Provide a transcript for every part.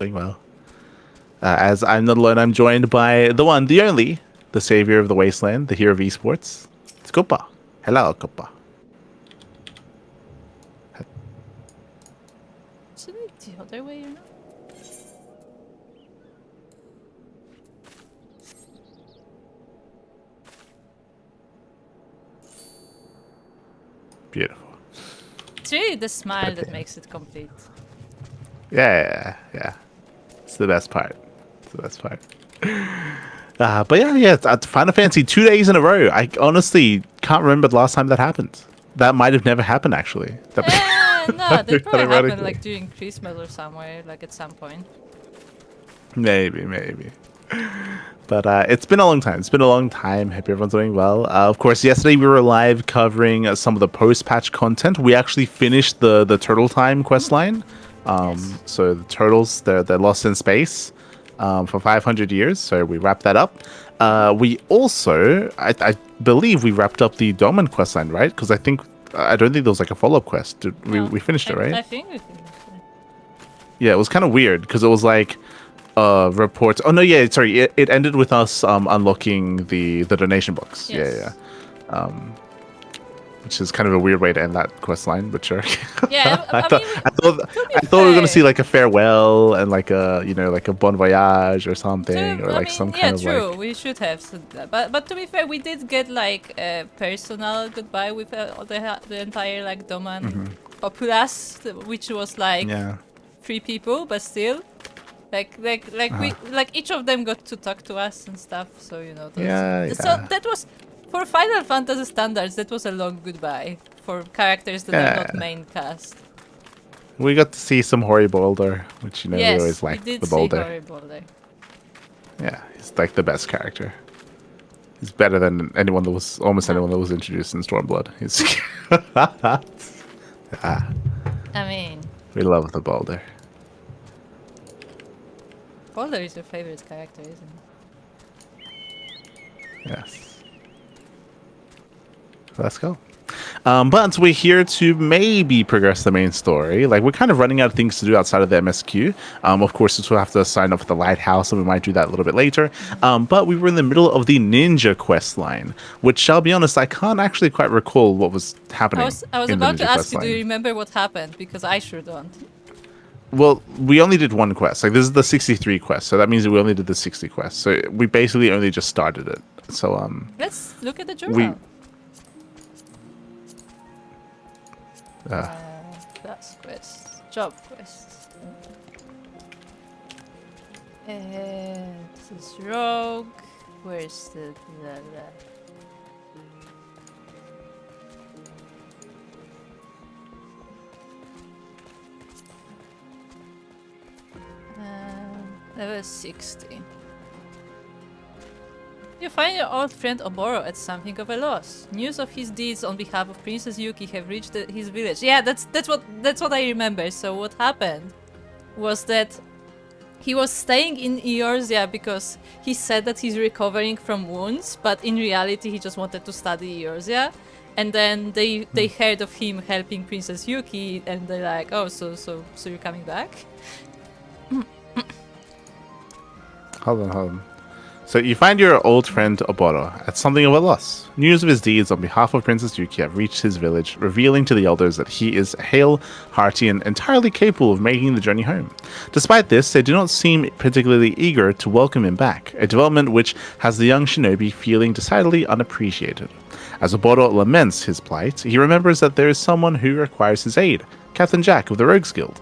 doing well. As I'm not alone, I'm joined by the one, the only, the savior of the wasteland, the hero of esports. It's Koopa. Hello, Koopa. Isn't it the other way around? Beautiful. It's really the smile that makes it complete. Yeah. It's the best part. But yeah, it's Final Fantasy 2 days in a row. I honestly can't remember the last time that happened. That might have never happened, actually. No, that probably happened like during Christmas or somewhere, like at some point. Maybe. But it's been a long time. Hope everyone's doing well. Of course, yesterday we were live covering some of the post-patch content. We actually finished the Turtle Time questline. Yes. So the turtles, they're lost in space for 500 years. So we wrapped that up. We also, I believe we wrapped up the Domin questline, right? Because I don't think there was like a follow-up quest. We finished it, right? I think we finished it. Yeah, it was kind of weird because it was like reports. Oh no, yeah, sorry. It ended with us unlocking the donation box. Yes. Yeah. Which is kind of a weird way to end that quest line, but sure. Yeah, I thought we were gonna see like a farewell and like a like a bon voyage or something, or like some kind of true. like. We should have said that. But to be fair, we did get like a personal goodbye with the entire like Doman populace, which was like 3 people, but still. We each of them got to talk to us and stuff, so So that was, for Final Fantasy standards, that was a long goodbye for characters that are not main cast. We got to see some Hori Boulder, which we always like the Boulder. Hori Boulder. Yeah, he's like the best character. He's better than anyone that was introduced in Stormblood. He's I mean, we love the Boulder. Boulder is your favorite character, isn't it? Yes. Let's go. But we're here to maybe progress the main story. Like, we're kind of running out of things to do outside of the MSQ. Of course, we'll have to sign up for the Lighthouse, and we might do that a little bit later. But we were in the middle of the Ninja quest line, which, I'll be honest, I can't actually quite recall what was happening. I was about to ask you, do you remember what happened? Because I sure don't. Well, we only did one quest. Like, this is the 63 quest, so that means that we only did the 60 quests. So we basically only just started it. So let's look at the journal. Class quests, job quests. This is Rogue. Where's the level 60. You find your old friend Oboro at something of a loss. News of his deeds on behalf of Princess Yuki have reached his village. Yeah, that's what I remember. So what happened was that he was staying in Eorzea because he said that he's recovering from wounds, but in reality he just wanted to study Eorzea. And then they heard of him helping Princess Yuki, and they're like, oh, so you're coming back? Hold on. So you find your old friend Oboro at something of a loss. News of his deeds on behalf of Princess Yuki have reached his village, revealing to the elders that he is hale, hearty, and entirely capable of making the journey home. Despite this, they do not seem particularly eager to welcome him back, a development which has the young shinobi feeling decidedly unappreciated. As Oboro laments his plight, he remembers that there is someone who requires his aid, Captain Jack of the Rogues Guild,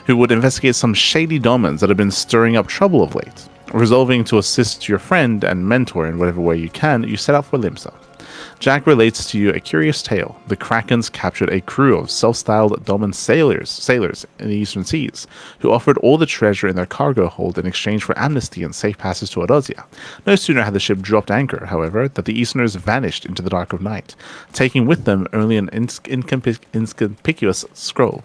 who would investigate some shady domins that have been stirring up trouble of late. Resolving to assist your friend and mentor in whatever way you can, you set out for Limsa. Jack relates to you a curious tale. The Krakens captured a crew of self-styled Domin sailors in the Eastern Seas, who offered all the treasure in their cargo hold in exchange for amnesty and safe passage to Eorzea. No sooner had the ship dropped anchor, however, that the Easterners vanished into the dark of night, taking with them only an inconspicuous scroll.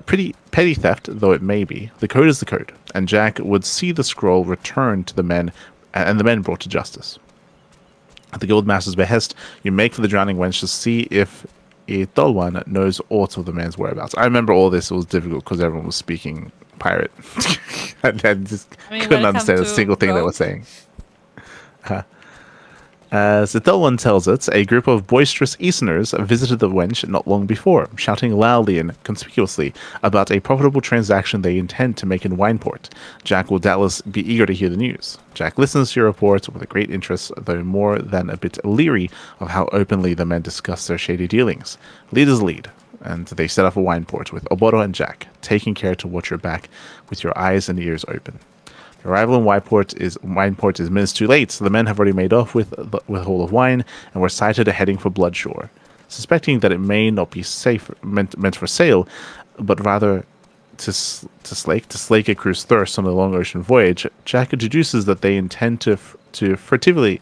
Pretty petty theft, though it may be. The code is the code, and Jack would see the scroll returned to the men, and the men brought to justice. At the Guildmaster's behest, you make for the drowning wench to see if Dolwan knows aught of the man's whereabouts. I remember all this. It was difficult because everyone was speaking pirate. I just I mean, couldn't welcome understand a to single thing they were Rogue. saying. As the dull one tells it, a group of boisterous Easterners visited the wench not long before, shouting loudly and conspicuously about a profitable transaction they intend to make in Wineport. Jack will doubtless be eager to hear the news. Jack listens to your report with a great interest, though more than a bit leery of how openly the men discuss their shady dealings. Leaders lead, and they set up a Wineport with Oboro and Jack, taking care to watch your back with your eyes and ears open. The arrival in Wineport is minutes too late, so the men have already made off with a haul of wine, and were sighted heading for Bloodshore. Suspecting that it may not be meant for sale, but rather to slake a crew's thirst on a long ocean voyage, Jack introduces that they intend to furtively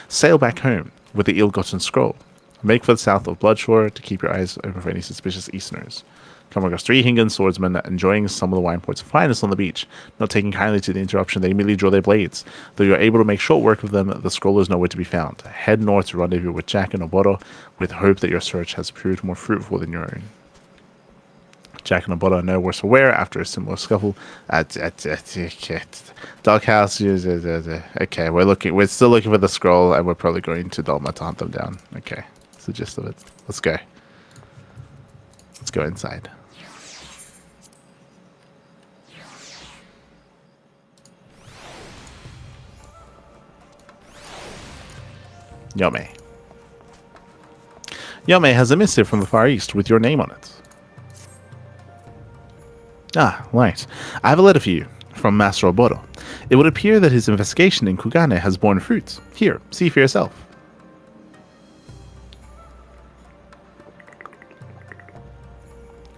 sail back home with the ill-gotten scroll. Make for the south of Bloodshore to keep your eyes open for any suspicious Easterners. Come across 3 Hingan swordsmen enjoying some of the Wineport's finest on the beach. Not taking kindly to the interruption, they immediately draw their blades. Though you are able to make short work of them, the scroll is nowhere to be found. Head north to rendezvous with Jack and Oboro, with hope that your search has proved more fruitful than your own. Jack and Oboro are no worse for wear after a similar scuffle at Doghouse. Okay, we're still looking for the scroll, and we're probably going to Dolma to hunt them down. Okay, that's the gist of it. Let's go. Let's go inside. Yome. Yome has a missive from the Far East with your name on it. Ah, right. I have a letter for you from Master Oboro. It would appear that his investigation in Kugane has borne fruit. Here, see for yourself.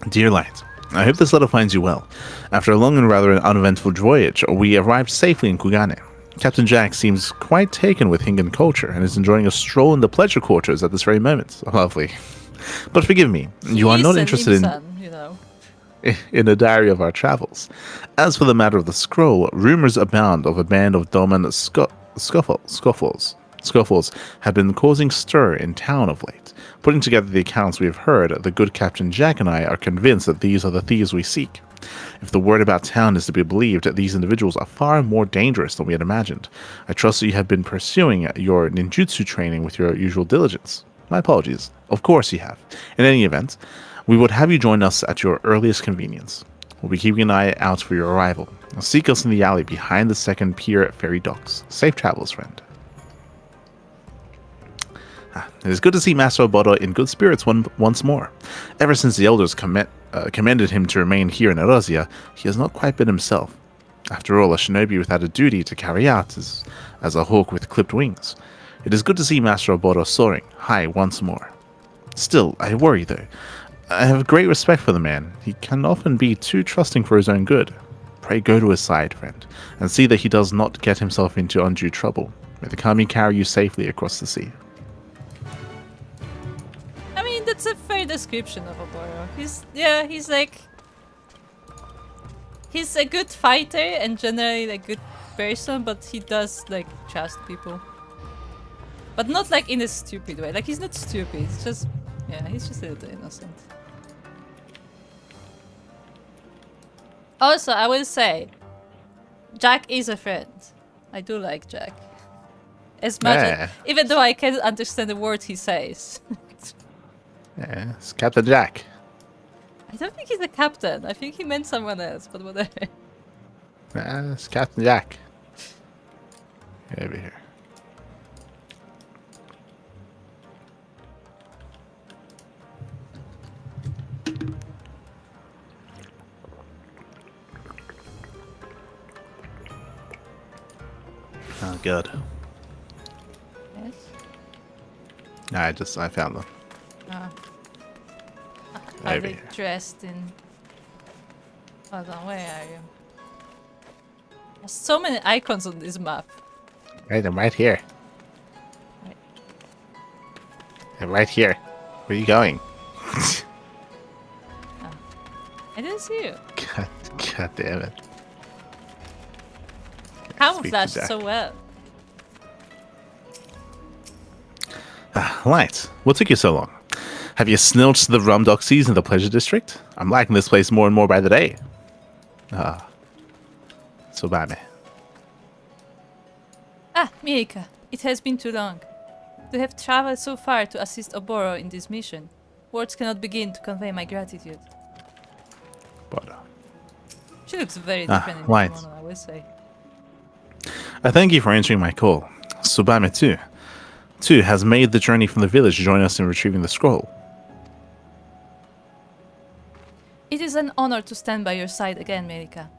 Dear Light, I hope this letter finds you well. After a long and rather uneventful voyage, we arrived safely in Kugane. Captain Jack seems quite taken with Hingan culture and is enjoying a stroll in the pleasure quarters at this very moment. Lovely. But forgive me, you are not interested in a diary of our travels. As for the matter of the scroll, rumors abound of a band of Doman scuffles have been causing stir in town of late. Putting together the accounts we have heard, the good Captain Jack and I are convinced that these are the thieves we seek. If the word about town is to be believed, these individuals are far more dangerous than we had imagined. I trust that you have been pursuing your ninjutsu training with your usual diligence. My apologies. Of course you have. In any event, we would have you join us at your earliest convenience. We'll be keeping an eye out for your arrival. Seek us in the alley behind the second pier at Ferry Docks. Safe travels, friend. It is good to see Master Oboro in good spirits once more. Ever since the elders commended him to remain here in Erozia, he has not quite been himself. After all, a shinobi without a duty to carry out is as a hawk with clipped wings. It is good to see Master Oboro soaring high once more. Still, I worry though. I have great respect for the man. He can often be too trusting for his own good. Pray go to his side, friend, and see that he does not get himself into undue trouble. May the Kami carry you safely across the sea. That's a fair description of Oboro. He's a good fighter and generally a good person, but he does trust people. But not in a stupid way. He's not stupid. It's just he's just a little innocent. Also, I will say, Jack is a friend. I do like Jack. As much even though I can't understand the word he says. Yeah, it's Captain Jack. I don't think he's a captain. I think he meant someone else, but whatever. It's Captain Jack. Over here. Oh, good. Yes? I found them. Are they dressed in... Hold on, where are you? There's so many icons on this map. Right, I'm right here. Right. I'm right here. Where are you going? Oh. I didn't see you. God damn it. Camouflaged so well. Right. What took you so long? Have you snilched the rum doxies in the pleasure district? I'm liking this place more and more by the day. Subame. Ah, Mielikka, it has been too long. To have traveled so far to assist Oboro in this mission. Words cannot begin to convey my gratitude. But She looks very different in the right. kimono, I will say. I thank you for answering my call. Subame too has made the journey from the village to join us in retrieving the scroll. It is an honor to stand by your side again, Mielikka.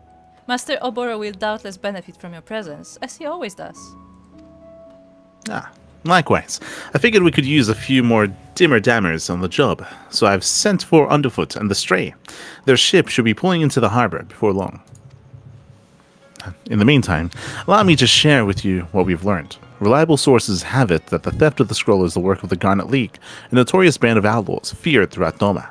Master Oboro will doubtless benefit from your presence, as he always does. Likewise. I figured we could use a few more dimmer dammers on the job, so I've sent for Underfoot and the Stray. Their ship should be pulling into the harbor before long. In the meantime, allow me to share with you what we've learned. Reliable sources have it that the theft of the scroll is the work of the Garnet League, a notorious band of outlaws feared throughout Doma.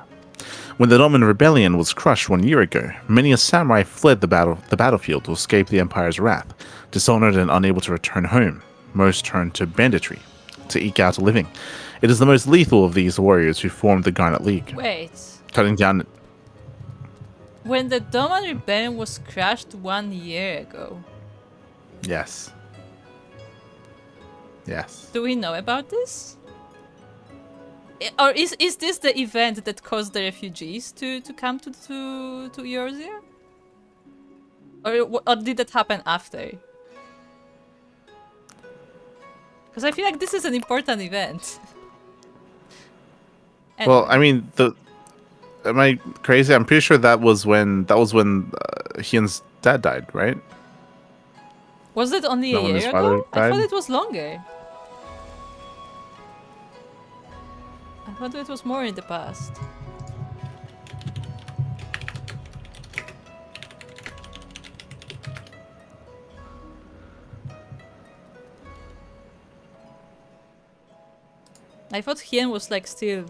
When the Doman Rebellion was crushed 1 year ago, many a samurai fled the battlefield to escape the Empire's wrath. Dishonored and unable to return home, most turned to banditry to eke out a living. It is the most lethal of these warriors who formed the Garnet League. Wait. Cutting down... When the Doman Rebellion was crushed 1 year ago. Yes. Yes. Do we know about this? Or is this the event that caused the refugees to come to Eorzea? Or did that happen after? Because I feel like this is an important event. Well, I mean, am I crazy? I'm pretty sure that was when Hien's dad died, right? Was it only Not a when his year father ago? I died? thought it was longer. I thought it was more in the past. I thought Hien was like still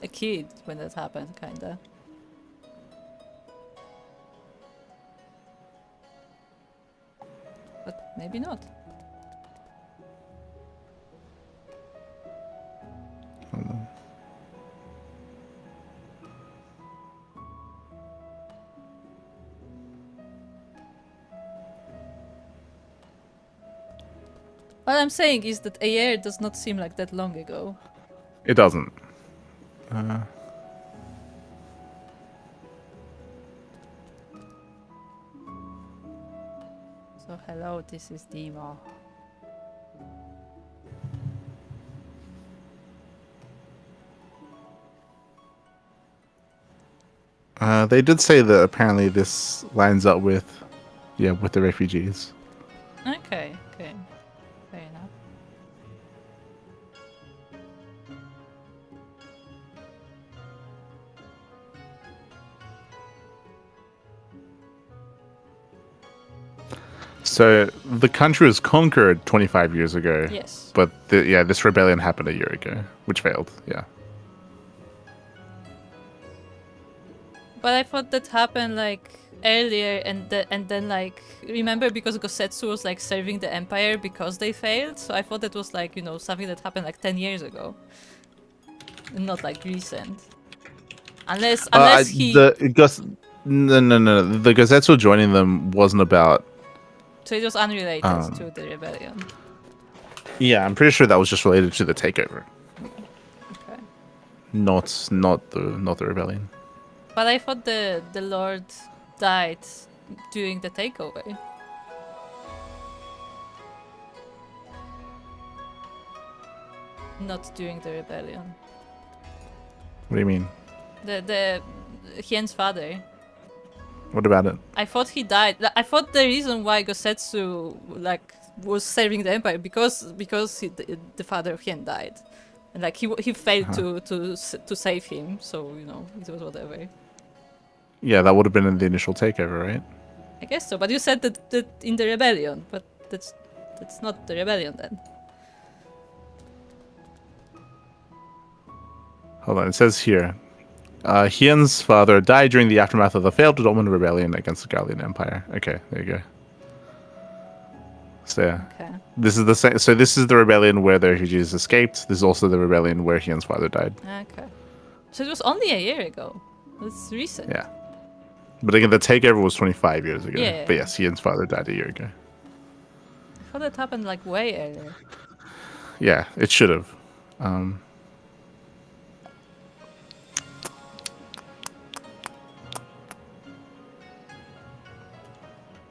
a kid when that happened, kinda. But maybe not. What I'm saying is that a year does not seem like that long ago. It doesn't. So hello, this is Demo. They did say that apparently this lines up with the refugees. Okay, okay. Fair enough. So the country was conquered 25 years ago. Yes. But this rebellion happened a year ago, which failed. Yeah. But I thought that happened like earlier, and then like remember, because Gosetsu was like serving the Empire because they failed. So I thought that was like, you know, something that happened like 10 years ago, not like recent. Unless he. No. The Gosetsu joining them wasn't about. So it was unrelated to the rebellion. Yeah, I'm pretty sure that was just related to the takeover, Okay. not the rebellion. But I thought the Lord died during the takeover. Not during the rebellion. What do you mean? The Hien's father. What about it? I thought he died. I thought the reason why Gosetsu like was serving the Empire because the father of Hien died, and like he failed to save him. So you know it was whatever. Yeah, that would have been in the initial takeover, right? I guess so. But you said that in the rebellion, but that's not the rebellion then. Hold on, it says here. Hien's father died during the aftermath of the failed Doman rebellion against the Gallian Empire. Okay, there you go. So yeah, Okay. this is the same. So this is the rebellion where the refugees escaped. This is also the rebellion where Hien's father died. Okay. So it was only a year ago. That's recent. Yeah, But again, the takeover was 25 years ago. Yeah. But yes, Hien's father died a year ago. I thought that happened like way earlier. Yeah, it should have.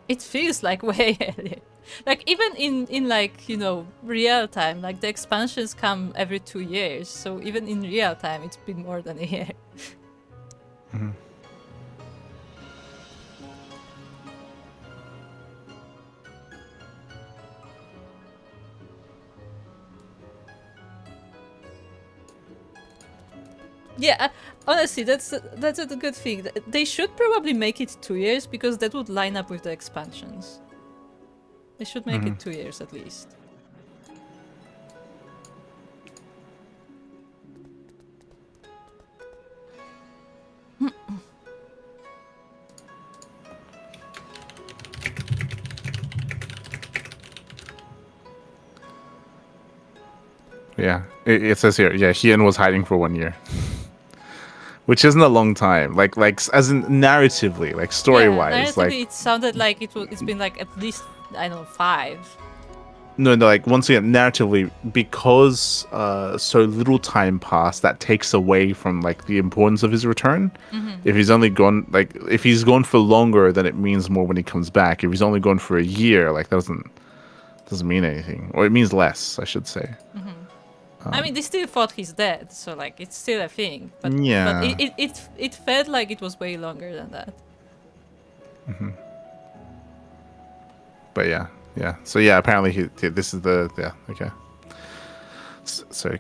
It feels like way earlier. Like even in like, you know, real time, like the expansions come every 2 years. So even in real time, it's been more than a year. Yeah, honestly, that's a good thing. They should probably make it 2 years because that would line up with the expansions. They should make it 2 years at least. Yeah, it says here. Yeah, Hien was hiding for 1 year, which isn't a long time. Like as in narratively, like story wise, narratively, like it sounded like it's been like at least, I don't know, 5. no, like once again, narratively, because so little time passed, that takes away from like the importance of his return. If he's only gone, like if he's gone for longer, then it means more when he comes back. If he's only gone for a year, like that doesn't mean anything, or it means less, I should say. I mean, they still thought he's dead, so like it's still a thing. But Yeah. but it felt like it was way longer than that. But yeah. So yeah, apparently this is okay. So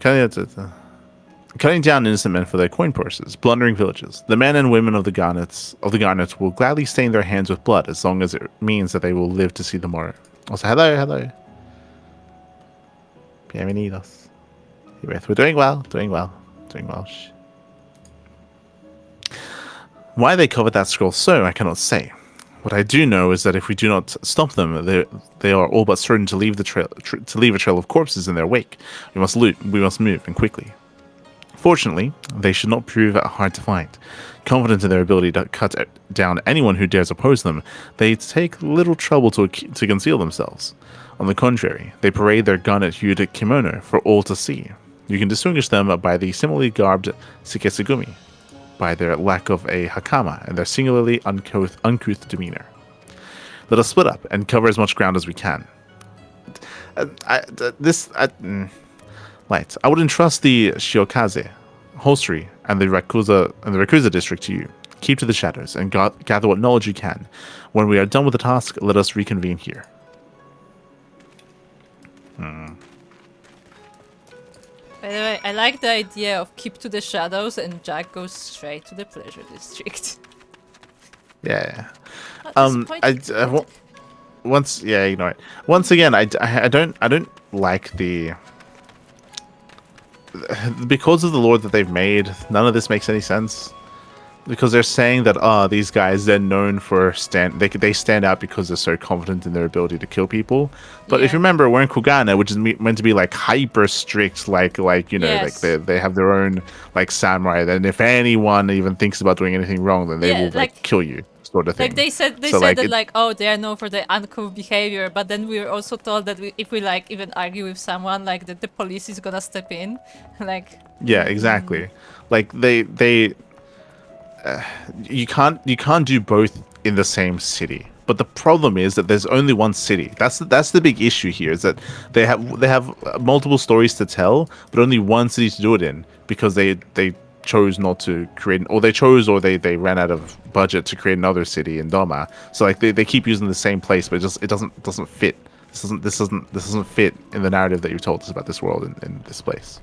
cutting down innocent men for their coin purses, plundering villages. The men and women of the Garnets will gladly stain their hands with blood as long as it means that they will live to see the morrow. Also, hello. Bienvenidos. We're doing well. Shh. Why they covered that scroll so, I cannot say. What I do know is that if we do not stop them, they are all but certain to leave a trail of corpses in their wake. We must loot. We must move, and quickly. Fortunately, they should not prove hard to find. Confident in their ability to cut down anyone who dares oppose them, they take little trouble to conceal themselves. On the contrary, they parade their garnet-hued kimono for all to see. You can distinguish them by the similarly garbed sikesugumi, by their lack of a hakama, and their singularly uncouth demeanor. Let us split up and cover as much ground as we can. Light. I would entrust the Shiokaze, Holstery, and the Rakuza district to you. Keep to the shadows and gather what knowledge you can. When we are done with the task, let us reconvene here. By the way, I like the idea of keep to the shadows and Jack goes straight to the pleasure district. Yeah. Once, ignore it. Once again, I don't like the because of the lore that they've made. None of this makes any sense. Because they're saying that these guys, they're known for they stand out because they're so confident in their ability to kill people. But if you remember, we're in Kugana, which is meant to be like hyper strict, like Yes. like they have their own like samurai. And if anyone even thinks about doing anything wrong, then they will like kill you, sort of thing. Like they said they are known for their uncouth behavior, but then we were also told that if we like even argue with someone, like that the police is gonna step in, like. Yeah, exactly. Like they. You can't do both in the same city. But the problem is that there's only one city. That's the big issue here. Is that they have multiple stories to tell, but only one city to do it in because they chose not to create, or they ran out of budget to create another city in Doma. So like they keep using the same place, but it doesn't fit. This doesn't fit in the narrative that you've told us about this world in this place.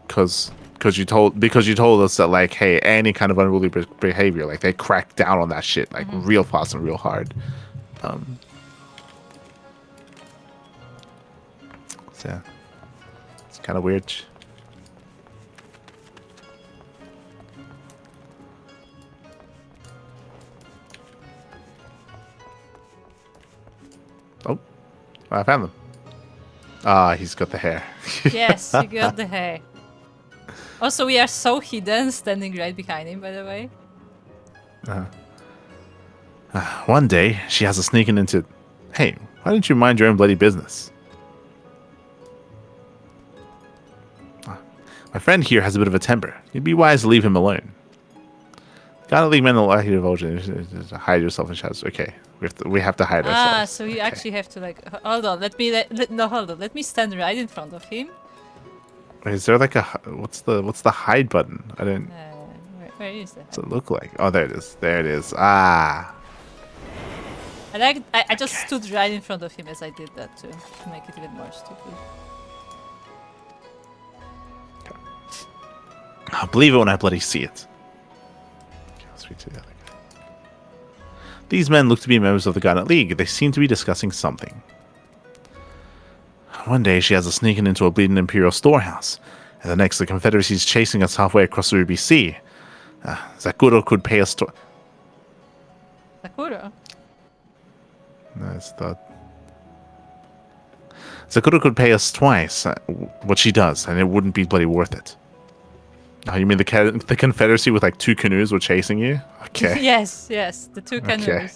Because you told us that like, hey, any kind of unruly behavior, like they crack down on that shit like real fast and real hard. So yeah, it's kind of weird. Oh, I found them. He's got the hair. Yes, you got the hair. Also, we are so hidden, standing right behind him, by the way. One day, she has us sneaking into... Hey, why don't you mind your own bloody business? My friend here has a bit of a temper. You'd be wise to leave him alone. Gotta leave men alone. Hide yourself in shadows. Okay, we have to hide ourselves. Ah, so you actually have to like. Hold on. Hold on. Let me stand right in front of him. Is there like a what's the hide button? I don't. Where is that? What's it look like? Oh, there it is. There it is. Ah. I just stood right in front of him as I did that to make it even more stupid. I'll believe it when I bloody see it. Okay, I'll speak to the other guy. These men look to be members of the Garnet League. They seem to be discussing something. One day she has us sneaking into a bleeding Imperial storehouse, and the next the Confederacy is chasing us halfway across the Ruby Sea. Zakuro could pay us Sakura? No, it's the... Zakuro could pay us twice what she does, and it wouldn't be bloody worth it. Oh, you mean the Confederacy with like 2 canoes were chasing you? Okay. Yes, the 2 canoes. Okay.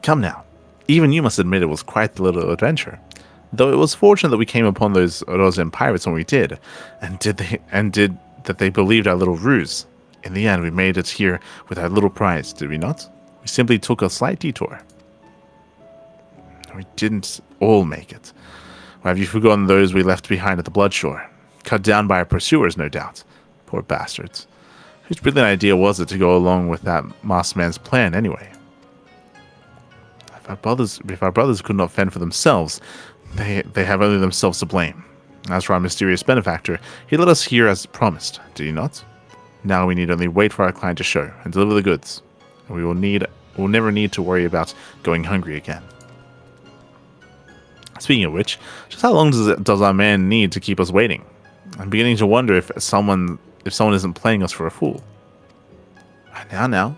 Come now. Even you must admit it was quite the little adventure. Though it was fortunate that we came upon those Orozen pirates when we did, and did that they believed our little ruse. In the end, we made it here with our little prize, did we not? We simply took a slight detour. We didn't all make it. Or have you forgotten those we left behind at the Bloodshore? Cut down by our pursuers, no doubt. Poor bastards. Whose brilliant idea was it to go along with that masked man's plan, anyway? If our brothers could not fend for themselves, they have only themselves to blame. As for our mysterious benefactor, he led us here as promised, did he not? Now we need only wait for our client to show and deliver the goods. And we'll never need to worry about going hungry again. Speaking of which, just how long does our man need to keep us waiting? I'm beginning to wonder if someone isn't playing us for a fool. Now,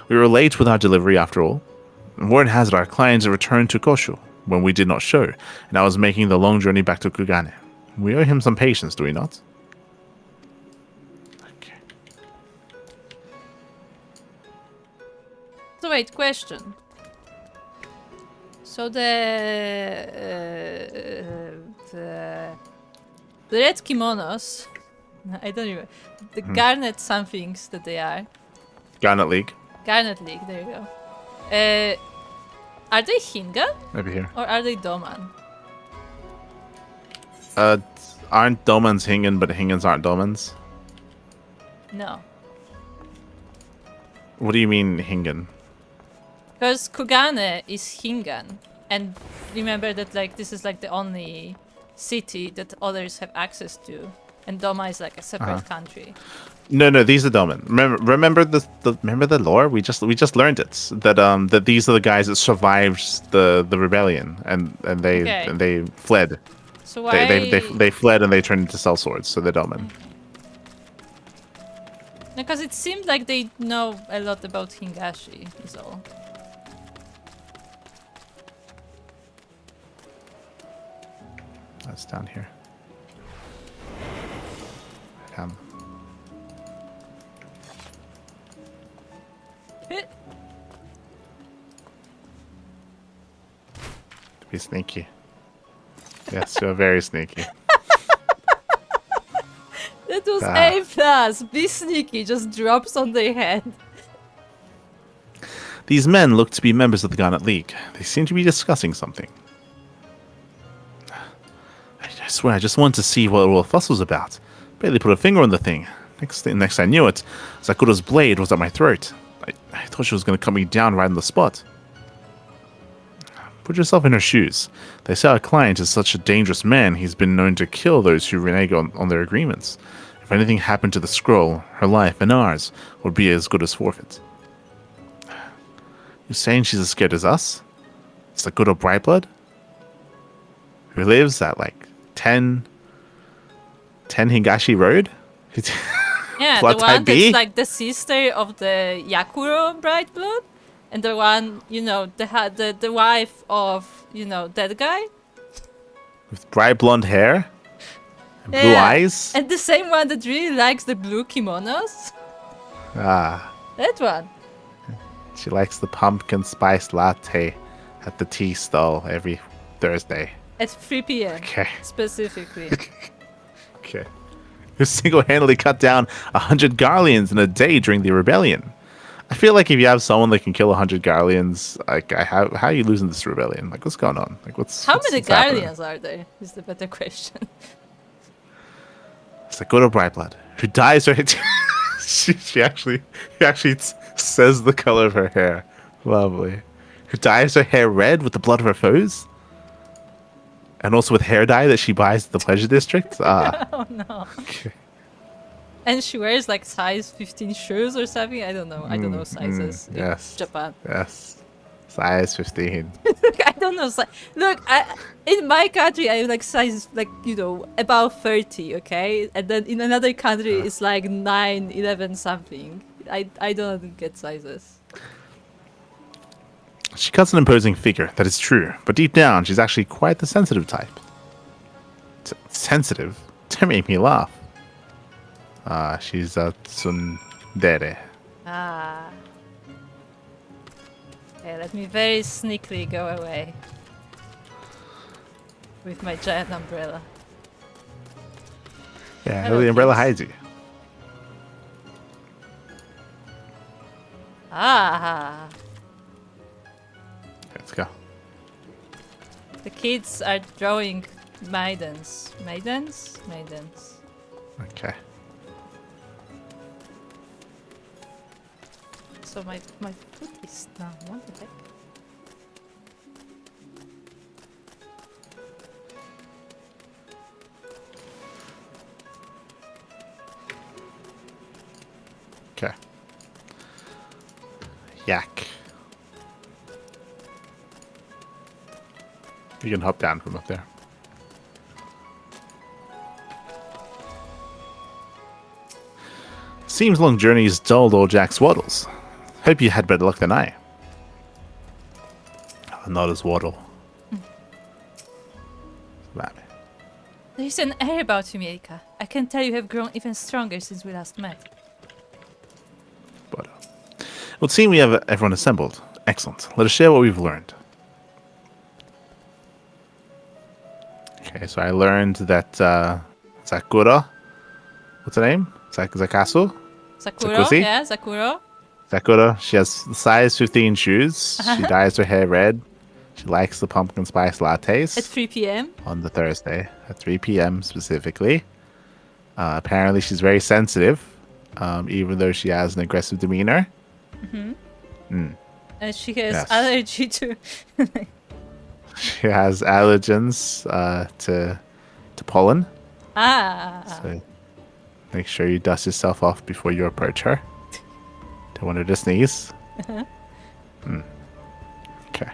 we were late with our delivery after all. Word has it our client returned to Koshu when we did not show, and I was making the long journey back to Kugane. We owe him some patience, do we not? Okay. So wait, question. So the red kimonos, I don't remember, the garnet somethings that they are. Garnet League. Garnet League, there you go. Are they Hinga? Maybe here. Or are they Doman? Aren't Domans Hingen, but Hingens aren't Domans? No. What do you mean Hingen? Because Kugane is Hingan. And remember that like this is like the only city that others have access to. And Doma is like a separate country. No, these are Doman. Remember the lore? We just learned it. That these are the guys that survived the rebellion and they fled. So why they fled and they turned into sellswords, so they're Doman. Because it seemed like they know a lot about Hingashi, is all. That's down here. Be sneaky. Yes, you're very sneaky. That was A+. Be sneaky, just drops on their head. These men look to be members of the Garnet League. They seem to be discussing something. I swear, I just wanted to see what all the fuss was about. Barely put a finger on the thing. Next I knew it, Sakura's blade was at my throat. I thought she was going to cut me down right on the spot. Put yourself in her shoes. They say our client is such a dangerous man, he's been known to kill those who renege on their agreements. If anything happened to the scroll, her life and ours would be as good as forfeit. You're saying she's as scared as us? It's the good old Brightblood? Who lives at like 10 Higashi Road? Yeah, the one that's like the sister of the Yakuro Brightblood, and the one, you know, the wife of, you know, that guy. With bright blonde hair? And blue eyes? And the same one that really likes the blue kimonos. Ah, That one. she likes the pumpkin spice latte at the tea stall every Thursday. At 3 p.m. Okay. specifically. Okay. Who single-handedly cut down 100 Garleans in a day during the rebellion. I feel like if you have someone that can kill 100 Garleans, like, how are you losing this rebellion? Like, what's going on? Like, How many what's happening? Guardians are there? Is the better question. Sakura Brightblood, who dyes her hair. she actually says the color of her hair. Lovely. Who dyes her hair red with the blood of her foes? And also with hair dye that she buys at the Pleasure District? Ah. Oh no. Okay. And she wears like size 15 shoes or something. I don't know. I don't know sizes in yes. Japan. Yes. Size 15. I don't know. Look, in my country, I'm like size like about 30. Okay, and then in another country, it's like 9, 11 something. I don't get sizes. She cuts an imposing figure, that is true, but deep down, she's actually quite the sensitive type. Sensitive? Don't make me laugh. She's a tsundere. Ah. Okay, let me very sneakily go away with my giant umbrella. Yeah, Hello, the umbrella kids. hides you. Ah. Let's go. The kids are drawing maidens. Maidens? Maidens. Okay. So my foot is down. What the heck? Okay. Yak. You can hop down from up there. Seems long journeys dulled old Jack's waddles. Hope you had better luck than I. Not as waddle. There's an air about you, Mielikka. I can tell you have grown even stronger since we last met. But it would seem we have everyone assembled. Excellent. Let us share what we've learned. Okay, so I learned that Sakura, what's her name? Zakasu? Sakura, Sakushi? yeah, Sakura. Sakura, she has size 15 shoes. She dyes her hair red. She likes the pumpkin spice lattes. At 3 p.m. On the Thursday, at 3 p.m. specifically. Apparently, she's very sensitive, even though she has an aggressive demeanor. And she has Yes. allergy to... She has allergens to pollen. So make sure you dust yourself off before you approach her. Don't want her to sneeze. Okay.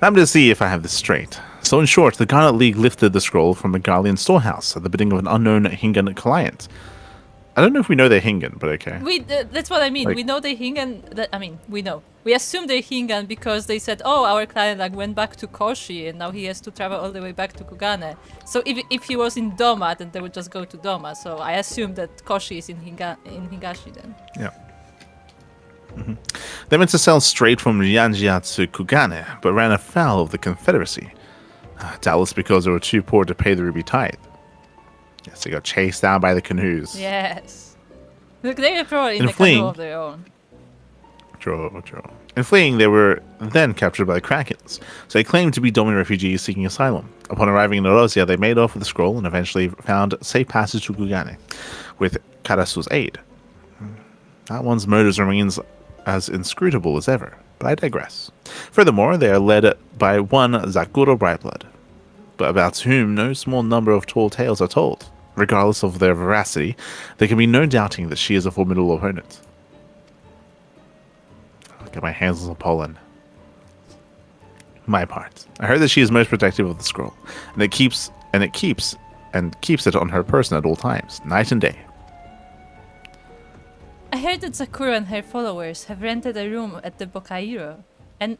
I'm going to see if I have this straight. So in short, the Garnet League lifted the scroll from a Garlean storehouse at the bidding of an unknown Hingan client. I don't know if we know they're Hingan, but okay. That's what I mean. Like- We know they're Hingan. We know. We assume they're Hingan because they said, "Oh, our client went back to Koshi and now he has to travel all the way back to Kugane." So if he was in Doma, then they would just go to Doma. So I assume that Koshi is in Higashi then. Yeah. They meant to sail straight from Ryanjia to Kugane, but ran afoul of the Confederacy. Doubtless because they were too poor to pay the ruby tithe. Yes, they got chased down by the canoes. Yes. Look, they are probably in In a fleeing- canoe of their own. True. In fleeing, they were then captured by the Krakens, so they claimed to be Domin refugees seeking asylum. Upon arriving in Erosia, they made off with the scroll and eventually found safe passage to Kugane, with Karasu's aid. That one's motives remains as inscrutable as ever, but I digress. Furthermore, they are led by one Zakuro Brightblood, but about whom no small number of tall tales are told. Regardless of their veracity, there can be no doubting that she is a formidable opponent. I'll get my hands on some pollen. My part. I heard that she is most protective of the scroll, and it keeps it on her person at all times, night and day. I heard that Sakura and her followers have rented a room at the Bokairo, an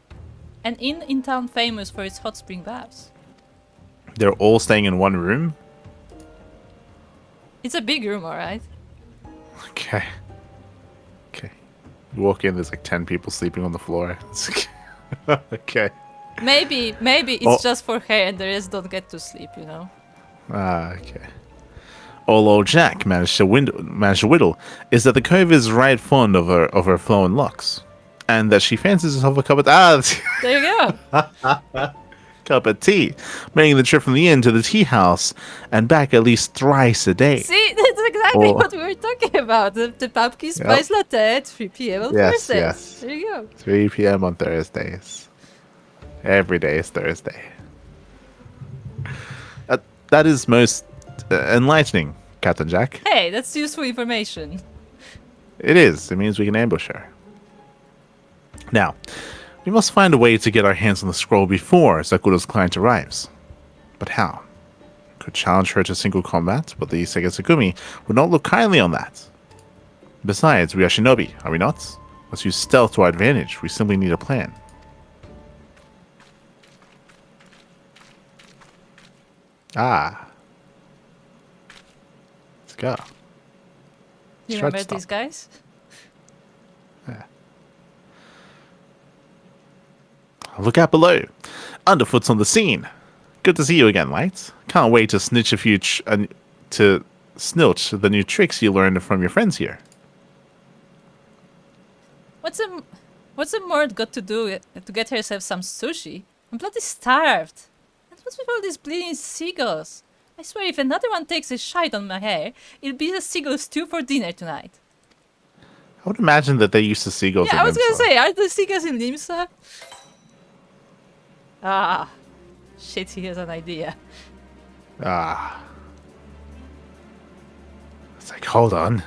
inn in town famous for its hot spring baths. They're all staying in one room? It's a big room, alright? Okay. You walk in, there's like 10 people sleeping on the floor. It's like, okay. Maybe it's just for her and the rest don't get to sleep, you know? Okay. All old Jack managed to whittle is that the cove is right fond of her flowing locks, and that she fancies herself a cup of There you go. cup of tea, making the trip from the inn to the tea house and back at least thrice a day. See, that's exactly what we were talking about. The pumpkin spice latte at 3 p.m. on Thursdays. Yes. There you go. 3 p.m. on Thursdays. Every day is Thursday. That is most enlightening, Captain Jack. Hey, that's useful information. It is. It means we can ambush her. Now, we must find a way to get our hands on the scroll before Sakuro's client arrives. But how? Could challenge her to single combat, but the Segasakumi would not look kindly on that. Besides, we are shinobi, are we not? Let's use stealth to our advantage. We simply need a plan. Ah. Let's go. You Short remember stop. these guys? Yeah. Look out below. Underfoot's on the scene. Good to see you again, Light. Can't wait to snitch a few to snilch the new tricks you learned from your friends here. What's a Mord got to do to get herself some sushi? I'm bloody starved. And what's with all these bleeding seagulls? I swear if another one takes a shite on my hair, it'll be a seagull stew for dinner tonight. I would imagine that they used the seagulls. Yeah, in I was gonna Limsa. say, are the seagulls in Limsa? Ah, shit, he has an idea. Ah. It's like, hold on.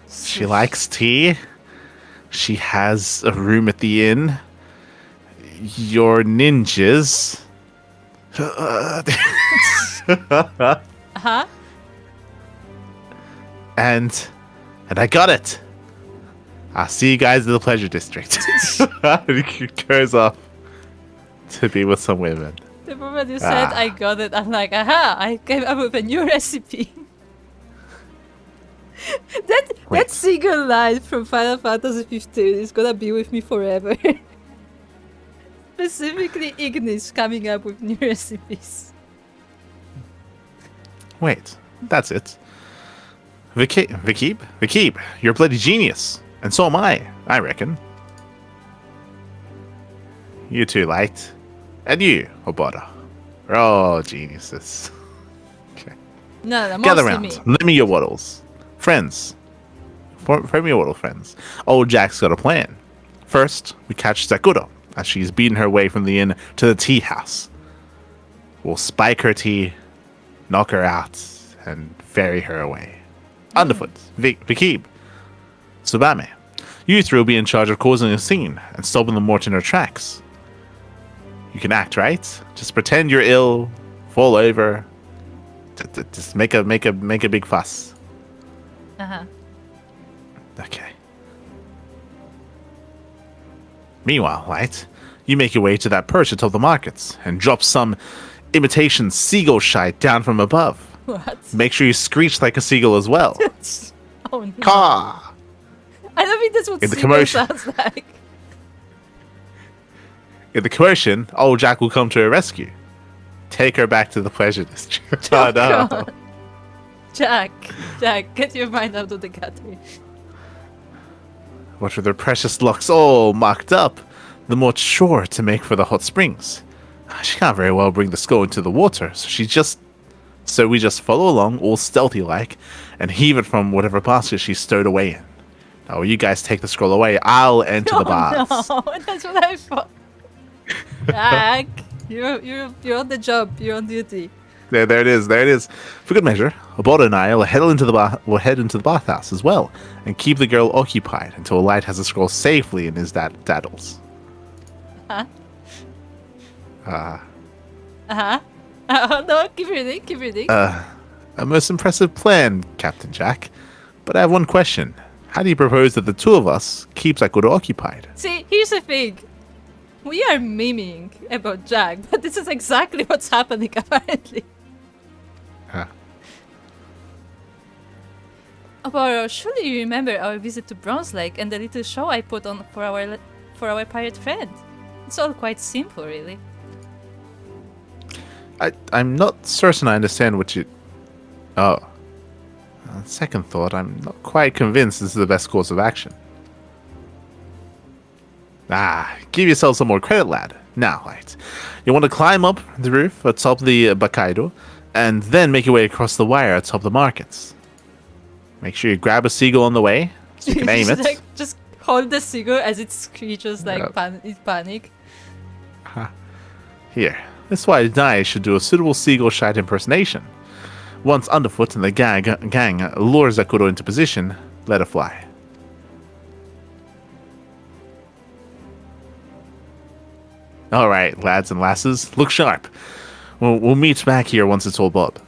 She likes tea. She has a room at the inn. You're ninjas. Huh? And I got it. I'll see you guys in the pleasure district. And he goes off to be with some women. The moment you said I got it, I'm like, aha, I came up with a new recipe. that single line from Final Fantasy 15 is gonna be with me forever. Specifically Ignis coming up with new recipes. Wait, that's it. Vikib, you're a bloody genius. And so am I reckon. You too, Light. And you, Obata. We're all geniuses. Okay. No, Gather mostly round. me. Lend me your waddles. Friends. Form your waddle friends. Old Jack's got a plan. First, we catch Sakura as she's beating her way from the inn to the tea house. We'll spike her tea, knock her out, and ferry her away. Underfoot, Vikib, Tsubame. You three will be in charge of causing a scene and stopping the Mort in her tracks. You can act, right? Just pretend you're ill, fall over, just make a big fuss. Uh-huh. Okay. Meanwhile, Light, you make your way to that perch atop the markets and drop some imitation seagull shite down from above. What? Make sure you screech like a seagull as well. Oh no. Caw! I don't think that's what In the seagull commotion. sounds like. In the commotion, old Jack will come to her rescue. Take her back to the pleasure district. Oh no. God. Jack, get your mind out of the gutter. What with her precious locks all mocked up, the Mort's sure to make for the hot springs. She can't very well bring the skull into the water, so we just follow along, all stealthy like, and heave it from whatever basket she's stowed away in. Now, while you guys take the scroll away, I'll enter the bars. No, that's what I thought. Jack, you're on the job. You're on duty. There it is. For good measure, Obata and I will head into the bathhouse as well, and keep the girl occupied until Light has the scroll safely in his daddles. Huh? No, keep reading. A most impressive plan, Captain Jack. But I have one question. How do you propose that the two of us keep Sakura occupied? See, here's the thing. We are memeing about Jack, but this is exactly what's happening apparently. Huh. Oboro, surely you remember our visit to Bronze Lake and the little show I put on for our pirate friend. It's all quite simple, really. I'm not certain I understand what you... Oh. On second thought, I'm not quite convinced this is the best course of action. Give yourself some more credit, lad. Now, right. You want to climb up the roof atop the Bakaido, and then make your way across the wire atop the markets. Make sure you grab a seagull on the way, so you can aim it. Like, just hold the seagull as it screeches like in panic. Here. This white knight should do a suitable seagull shite impersonation. Once underfoot and the gang lures Kuro into position, let her fly. Alright, lads and lasses, look sharp. We'll meet back here once it's all up.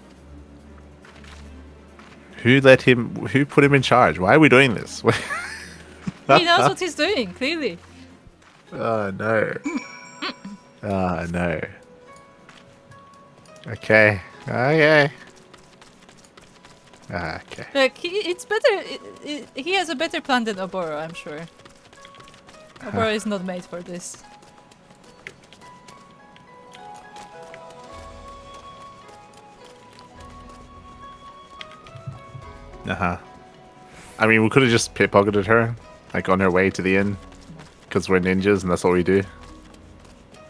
Who put him in charge? Why are we doing this? He knows what he's doing, clearly. Oh no. Oh no. Okay. Okay. Look, it's better. He has a better plan than Oboro, I'm sure. Oboro is not made for this. I mean, we could have just pickpocketed her, like on her way to the inn, because we're ninjas and that's what we do.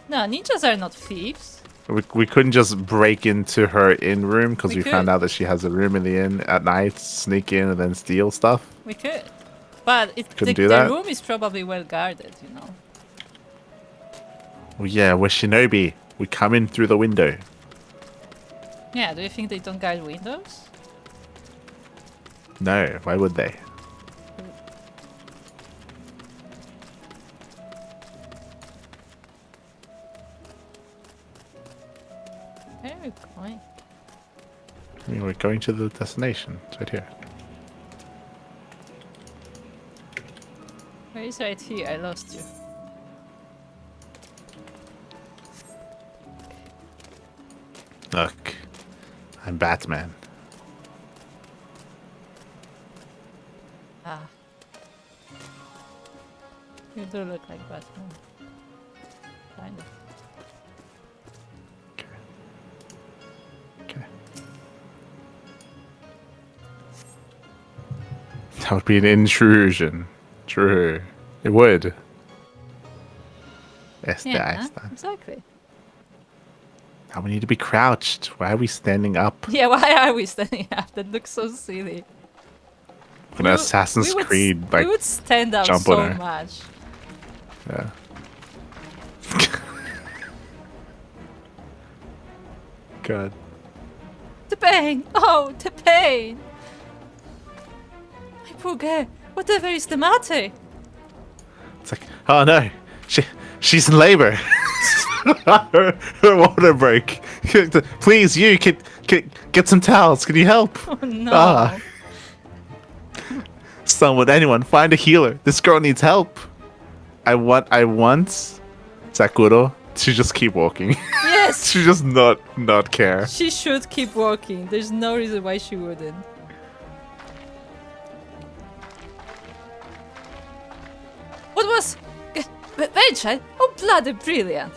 No, ninjas are not thieves. We couldn't just break into her inn room because we could. found out that she has a room in the inn at night, sneak in and then steal stuff. We could. But the room is probably well guarded, you know. Well, yeah, we're shinobi. We come in through the window. Yeah, do you think they don't guard windows? No, why would they? Where are we going? I mean, we're going to the destination. It's right here. Where is right here? I lost you. Look, I'm Batman. Ah. You do look like Batman. Kind of. Okay. That would be an intrusion. True. It would. Yeah, exactly. Now we need to be crouched. Why are we standing up? Yeah, why are we standing up? That looks so silly. An Assassin's Creed, like, we would stand up jump so on her. much. Yeah. God. The pain! Oh, the pain! My poor girl, whatever is the matter? It's like, oh no, she's in labor. her water broke. Please, you get some towels. Can you help? Oh no. Someone, anyone, find a healer. This girl needs help. I want Sakuro to just keep walking. Yes! To just not care. She should keep walking. There's no reason why she wouldn't. What was... Wait, child? Oh, bloody brilliant.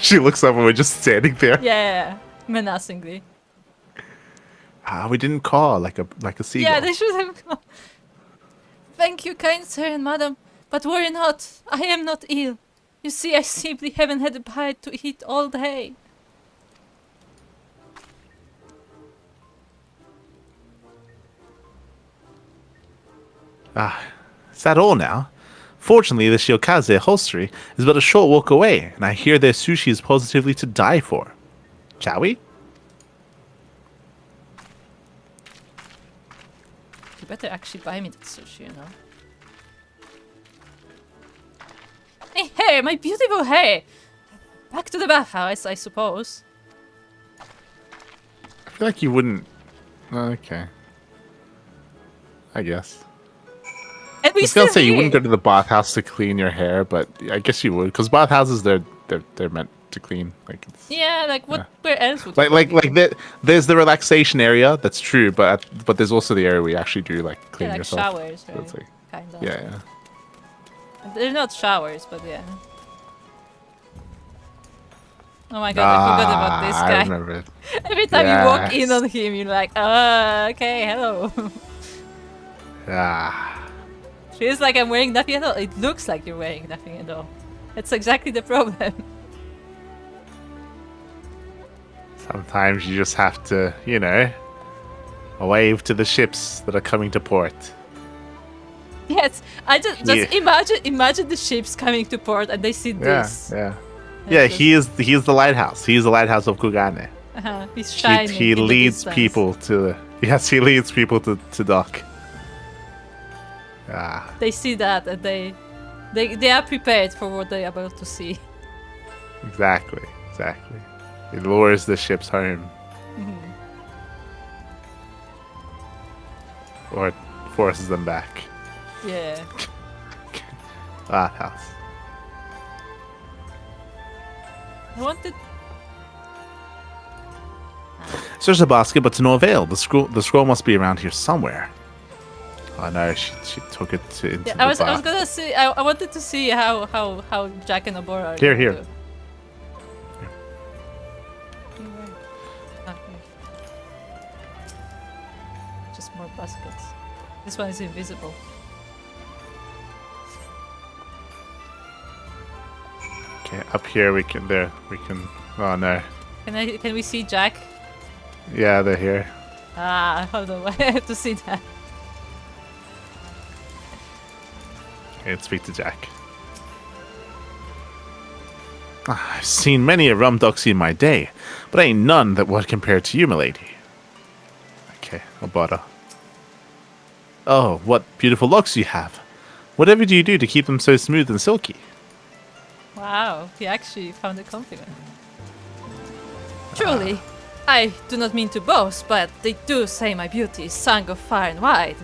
She looks up and we're just standing there. Yeah, menacingly. We didn't call like a seagull. Yeah, they should have gone. Thank you, kind sir and madam, but worry not. I am not ill. You see, I simply haven't had a bite to eat all day. Is that all now? Fortunately, the Shiokaze hostelry is but a short walk away, and I hear their sushi is positively to die for. Shall we? You better actually buy me that sushi, you know. Hey, hair! My beautiful hair! Back to the bathhouse, I suppose. I feel like you wouldn't... Okay. I guess. And we I was gonna say you wouldn't go to the bathhouse to clean your hair, but I guess you would, because bathhouses they're meant to clean. Like it's, Yeah, like what? Yeah. Where else would there's the relaxation area. That's true, but there's also the area where you actually do like clean like yourself. showers, So right? it's like, Kind of. yeah. They're not showers, but yeah. Oh my god, I forgot about this I guy. remember it. Every time you walk in Yes. on him, you're like, okay, hello. Ah, Feels like I'm wearing nothing at all. It looks like you're wearing nothing at all. That's exactly the problem. sometimes you just have to, wave to the ships that are coming to port. Yes, I just Yeah. imagine the ships coming to port and they see Yeah, this. yeah. It's Yeah, just- he is the lighthouse. He is the lighthouse of Kugane. He's shining. He in the leads distance. people to he leads people to dock. Ah, They see that and they are prepared for what they're about to see. exactly. It lures the ships home. Or forces them back. Yeah. Lighthouse. I wanted. Search the basket, but to no avail. The scroll must be around here somewhere. Oh no, she took it into Yeah, the I was bath. gonna see. I wanted to see how Jack and Obora are Here, gonna here. do. Okay. Just more baskets. This one is invisible. Okay, up here we can. Oh no. Can we see Jack? Yeah, they're here. Hold on. I have to see that. Okay, let's speak to Jack. I've seen many a rum doxy in my day, but ain't none that would compare to you, milady. Okay, Obata. Oh, what beautiful locks you have. Whatever do you do to keep them so smooth and silky? Wow, he actually found a compliment. Truly, I do not mean to boast, but they do say my beauty is sung of far and wide.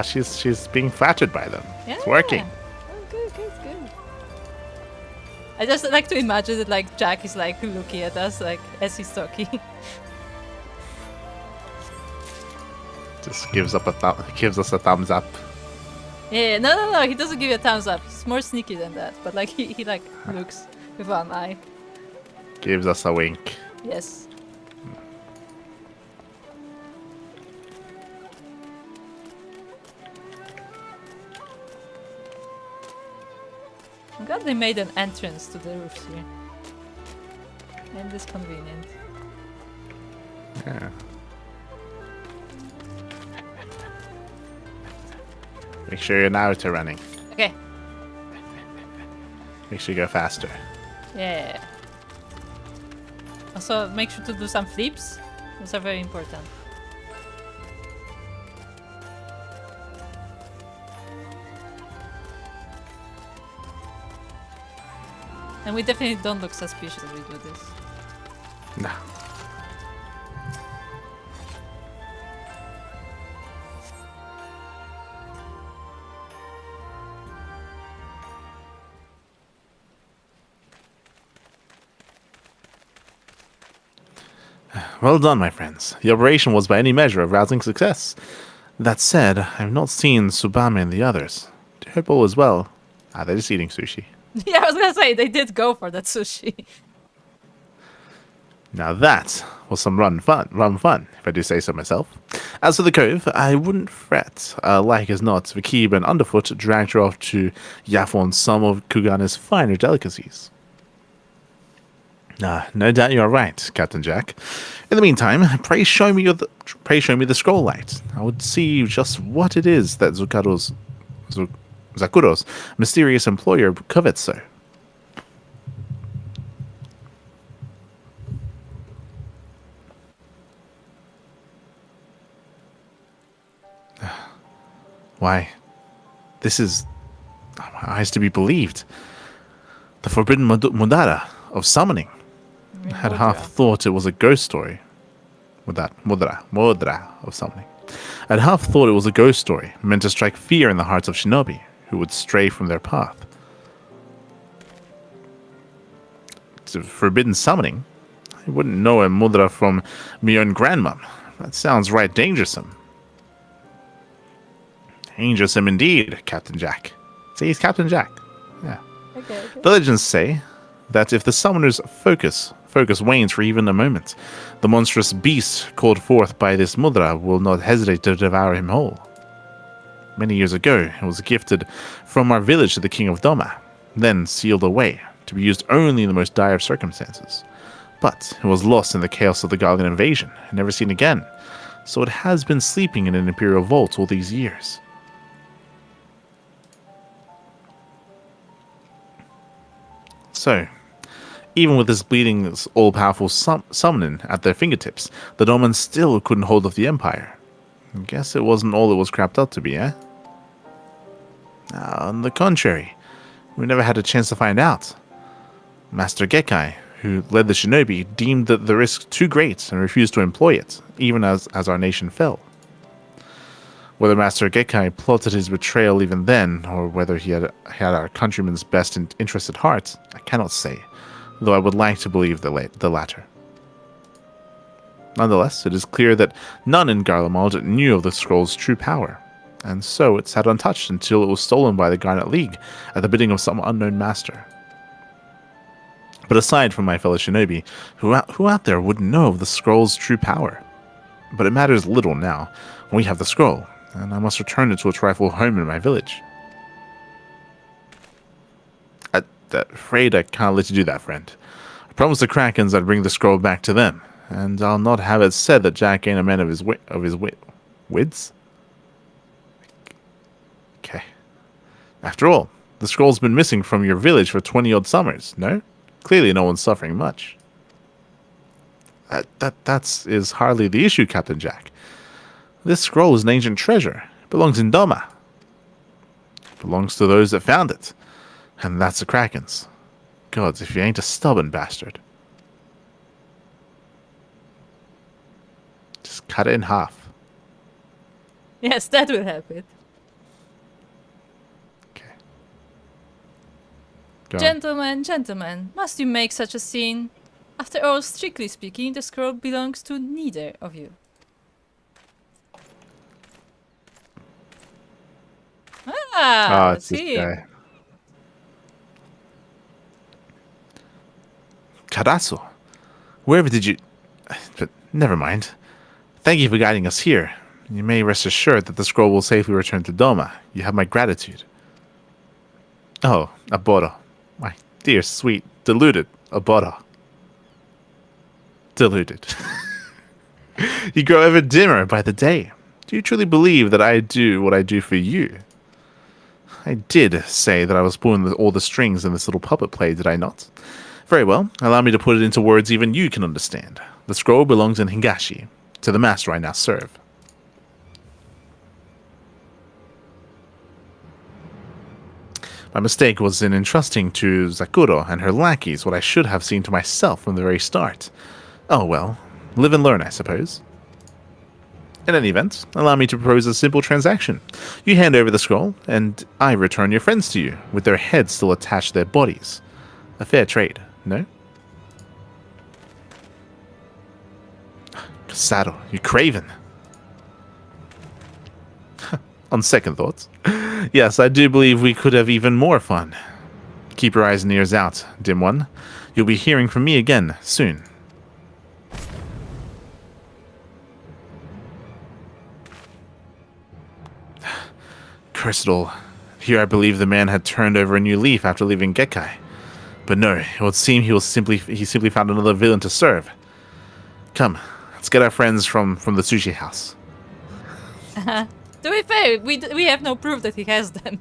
She's being flattered by them. Yeah. It's working. Oh, good. I just like to imagine that like Jack is like looking at us like as he's talking. Just gives us a thumbs up. Yeah, no, he doesn't give you a thumbs up. He's more sneaky than that. But like he like looks with one eye. Gives us a wink. Yes. I'm glad they made an entrance to the roofs here. And it's convenient. Yeah. Make sure your Naruto running. Okay. Make sure you go faster. Yeah. Also, make sure to do some flips. Those are very important. And we definitely don't look suspicious as we do this. No. Well done, my friends. The operation was by any measure a rousing success. That said, I've not seen Tsubame and the others. Do you hope all is well? They're just eating sushi. Yeah, I was gonna say, they did go for that sushi. Now that was some rum fun, if I do say so myself. As for the cove, I wouldn't fret. Like as not, Vikib and Underfoot dragged her off to yaff some of Kugane's finer delicacies. No doubt you are right, Captain Jack. In the meantime, pray show me the scroll light. I would see just what it is that Zakuro's mysterious employer covets so. Why, this is eyes to be believed. The forbidden Mudara of summoning. I had half thought it was a ghost story. With that Mudra of summoning. I had half thought it was a ghost story, meant to strike fear in the hearts of shinobi, who would stray from their path. forbidden summoning? I wouldn't know a mudra from my own grandmum. That sounds right dangersome. Dangersome indeed, Captain Jack. See, he's Captain Jack. Yeah. Okay. The legends say that if the summoner's focus wanes for even a moment, the monstrous beast called forth by this mudra will not hesitate to devour him whole. Many years ago, it was gifted from our village to the king of Doma, then sealed away, to be used only in the most dire of circumstances. But it was lost in the chaos of the Garlean invasion, and never seen again, so it has been sleeping in an imperial vault all these years. So, even with this bleeding, all-powerful summoning at their fingertips, the Domans still couldn't hold off the Empire. I guess it wasn't all it was crapped up to be, eh? On the contrary, we never had a chance to find out. Master Gekkai, who led the shinobi, deemed that the risk too great and refused to employ it, even as our nation fell. Whether Master Gekkai plotted his betrayal even then, or whether he had our countrymen's best interest at heart, I cannot say, though I would like to believe the latter. Nonetheless, it is clear that none in Garlemald knew of the scroll's true power, and so it sat untouched until it was stolen by the Garnet League at the bidding of some unknown master. But aside from my fellow shinobi, who out there wouldn't know of the scroll's true power? But it matters little now. We have the scroll, and I must return it to its rightful home in my village. Afraid I can't let you do that, friend. I promised the Krakens I'd bring the scroll back to them, and I'll not have it said that Jack ain't a man of his wits. Okay. After all, the scroll's been missing from your village for 20-odd summers, no? Clearly no one's suffering much. That is hardly the issue, Captain Jack. This scroll is an ancient treasure. It belongs in Doma. It belongs to those that found it. And that's the Krakens. Gods, if you ain't a stubborn bastard. Just cut it in half. Yes, that will help it. Okay. Go on. Gentlemen, must you make such a scene? After all, strictly speaking, the scroll belongs to neither of you. Ah, it's this see. guy. Karaso, wherever did you... But never mind. Thank you for guiding us here. You may rest assured that the scroll will safely return to Doma. You have my gratitude. Oh, Aboro. My dear, sweet, deluded Aboro. Deluded. You grow ever dimmer by the day. Do you truly believe that I do what I do for you? I did say that I was pulling all the strings in this little puppet play, did I not? Very well, allow me to put it into words even you can understand. The scroll belongs in Higashi, to the master I now serve. My mistake was in entrusting to Zakuro and her lackeys what I should have seen to myself from the very start. Oh well, live and learn, I suppose. In any event, allow me to propose a simple transaction. You hand over the scroll, and I return your friends to you, with their heads still attached to their bodies. A fair trade, no? Kasado, you craven. On second thoughts, yes, I do believe we could have even more fun. Keep your eyes and ears out, dim one. You'll be hearing from me again soon. Curse it all. Here I believe the man had turned over a new leaf after leaving Gekkai. But no, it would seem he simply found another villain to serve. Come, let's get our friends from the sushi house. To be fair, we have no proof that he has them.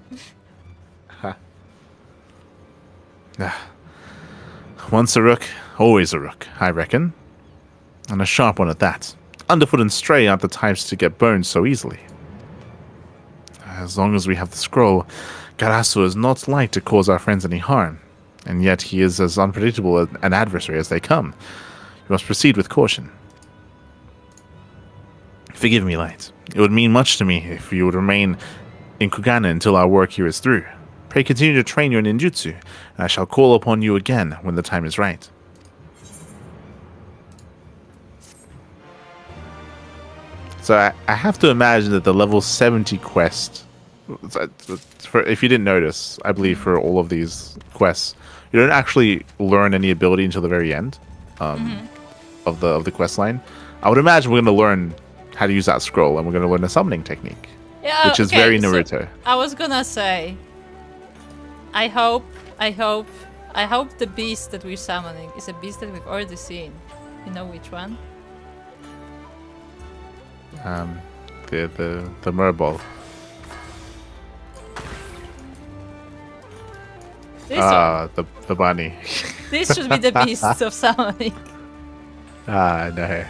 Once a rook, always a rook, I reckon. And a sharp one at that. Underfoot and Stray aren't the types to get burned so easily. As long as we have the scroll, Garasu is not like to cause our friends any harm, and yet he is as unpredictable an adversary as they come. You must proceed with caution. Forgive me, Light. It would mean much to me if you would remain in Kugana until our work here is through. Pray continue to train your ninjutsu, and I shall call upon you again when the time is right. So I have to imagine that the level 70 quest, if you didn't notice, I believe for all of these quests, you don't actually learn any ability until the very end of the quest line. I would imagine we're going to learn how to use that scroll, and we're going to learn a summoning technique, which is very Naruto. So I was gonna say, I hope the beast that we're summoning is a beast that we've already seen. You know which one? The Merbol. The bunny. This should be the beast of summoning. No.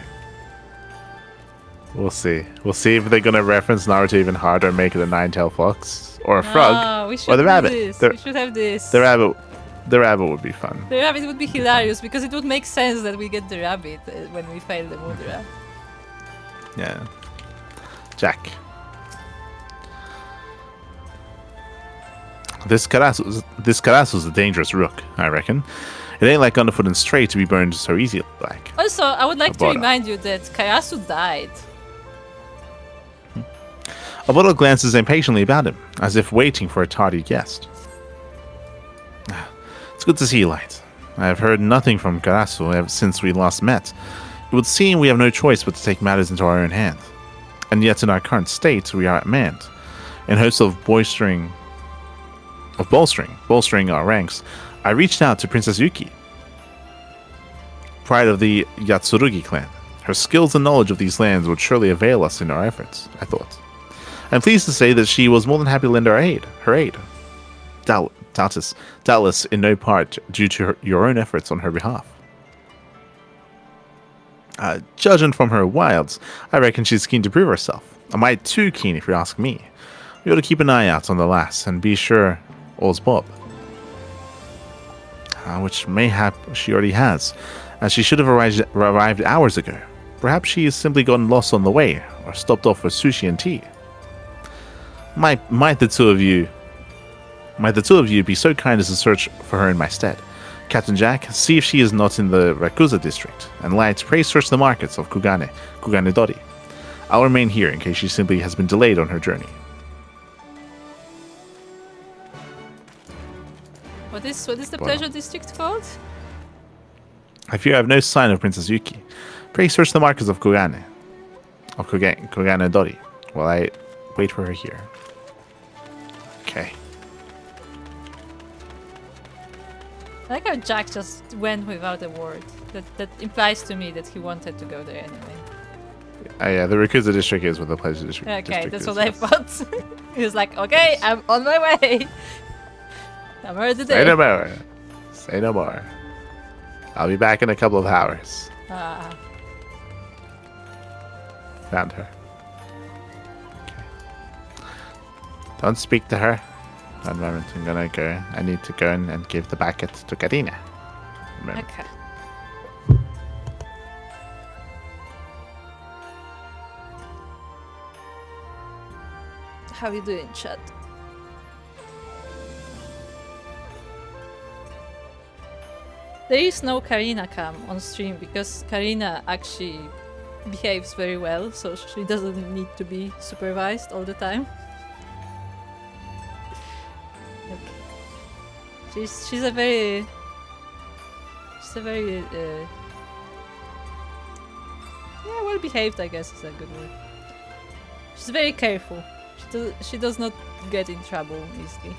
We'll see. We'll see if they're gonna reference Naruto even harder and make it a nine-tailed fox or a frog We should or the rabbit. We should have this. The rabbit would be fun. The rabbit would be hilarious because it would make sense that we get the rabbit when we fail the Mudra. Yeah. Jack. This Karasu's a dangerous rook, I reckon. It ain't like Underfoot and Stray to be burned so easy like. Also, I would like to remind you that Karasu died. Oboro glances impatiently about him, as if waiting for a tardy guest. It's good to see you, Light. I have heard nothing from Karasu ever since we last met. It would seem we have no choice but to take matters into our own hands. And yet in our current state, we are at manned. In hopes of bolstering our ranks, I reached out to Princess Yuki, pride of the Yatsurugi clan. Her skills and knowledge of these lands would surely avail us in our efforts, I thought. I'm pleased to say that she was more than happy to lend her aid. Doubtless in no part due to your own efforts on her behalf. Judging from her wilds, I reckon she's keen to prove herself. A mite too keen, if you ask me. We ought to keep an eye out on the lass and be sure all's Bob. Which mayhap she already has, as she should have arrived hours ago. Perhaps she has simply gotten lost on the way, or stopped off for sushi and tea. Might the two of you be so kind as to search for her in my stead? Captain Jack, see if she is not in the Rakuza district, and Light, pray search the markets of Kugane Dori. I'll remain here in case she simply has been delayed on her journey. What is the pleasure district called? I fear I have no sign of Princess Yuki. Pray search the markets of Kugane Dori, while I wait for her here. Okay. I like how Jack just went without a word. That implies to me that he wanted to go there anyway. Yeah, the Rakuza district is what the pleasure district is. Okay, that's what I thought. He was like, okay, I'm on my way. I'm already there. Say no more. I'll be back in a couple of hours. Found her. Okay. Don't speak to her. One moment, I'm gonna go. I need to go and give the packet to Karina. Okay. How you doing, chat? There is no Karina cam on stream because Karina actually behaves very well, so she doesn't need to be supervised all the time. Okay. She's a very yeah, well behaved, I guess is a good word. She's very careful. She does not get in trouble easily.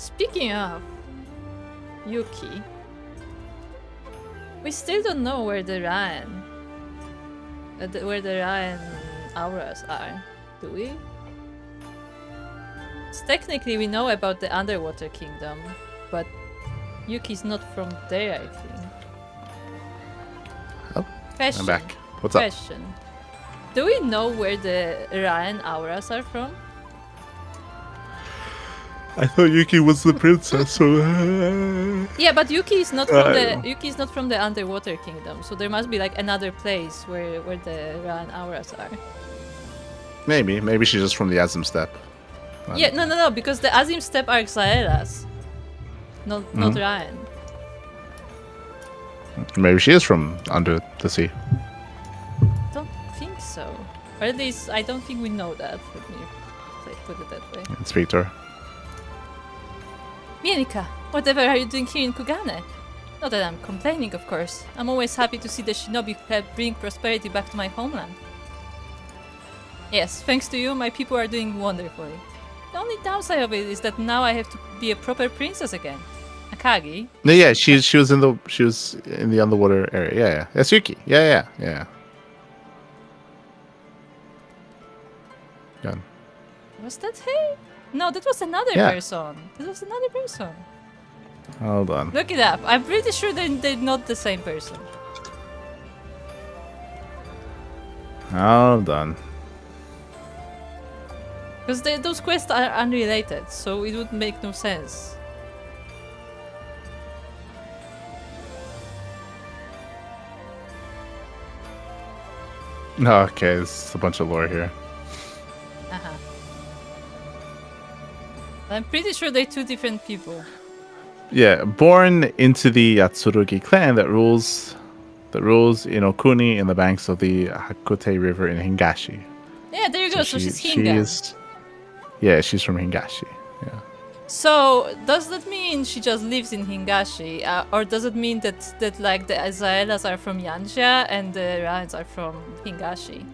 Speaking of Yuki, we still don't know where the Ryan, auras are, do we? So technically, we know about the underwater kingdom, but Yuki's not from there, I think. Oh, Question. I'm back. What's up? Question. Do we know where the Ryan auras are from? I thought Yuki was the princess, so... Yeah, but Yuki is not from the underwater kingdom, so there must be like another place where the Ryan auras are. Maybe she's just from the Azim Steppe. Yeah, no, because the Azim Steppe are Xaelas, not Ryan. Maybe she is from under the sea. Don't think so. Or at least I don't think we know that. Let me put it that way. And speak to her. Mielikka, whatever are you doing here in Kugane? Not that I'm complaining, of course. I'm always happy to see the shinobi who help bring prosperity back to my homeland. Yes, thanks to you, my people are doing wonderfully. The only downside of it is that now I have to be a proper princess again. Akagi. No, yeah, she was in the underwater area. Yeah. That's Yuki. Yeah. Done. Was that her? No, that was another person. That was another person. Hold on. Look it up. I'm pretty sure they're not the same person. Hold on. Because those quests are unrelated, so it would make no sense. No, okay, there's a bunch of lore here. Uh-huh. I'm pretty sure they're two different people. Yeah, born into the Yatsurugi clan that rules in Okuni in the banks of the Hakute River in Hingashi. Yeah, there you go. So she's Hinga. She's from Hingashi. Yeah. So does that mean she just lives in Hingashi, or does it mean that like the Azaelas are from Yanja and the Ryans are from Hingashi?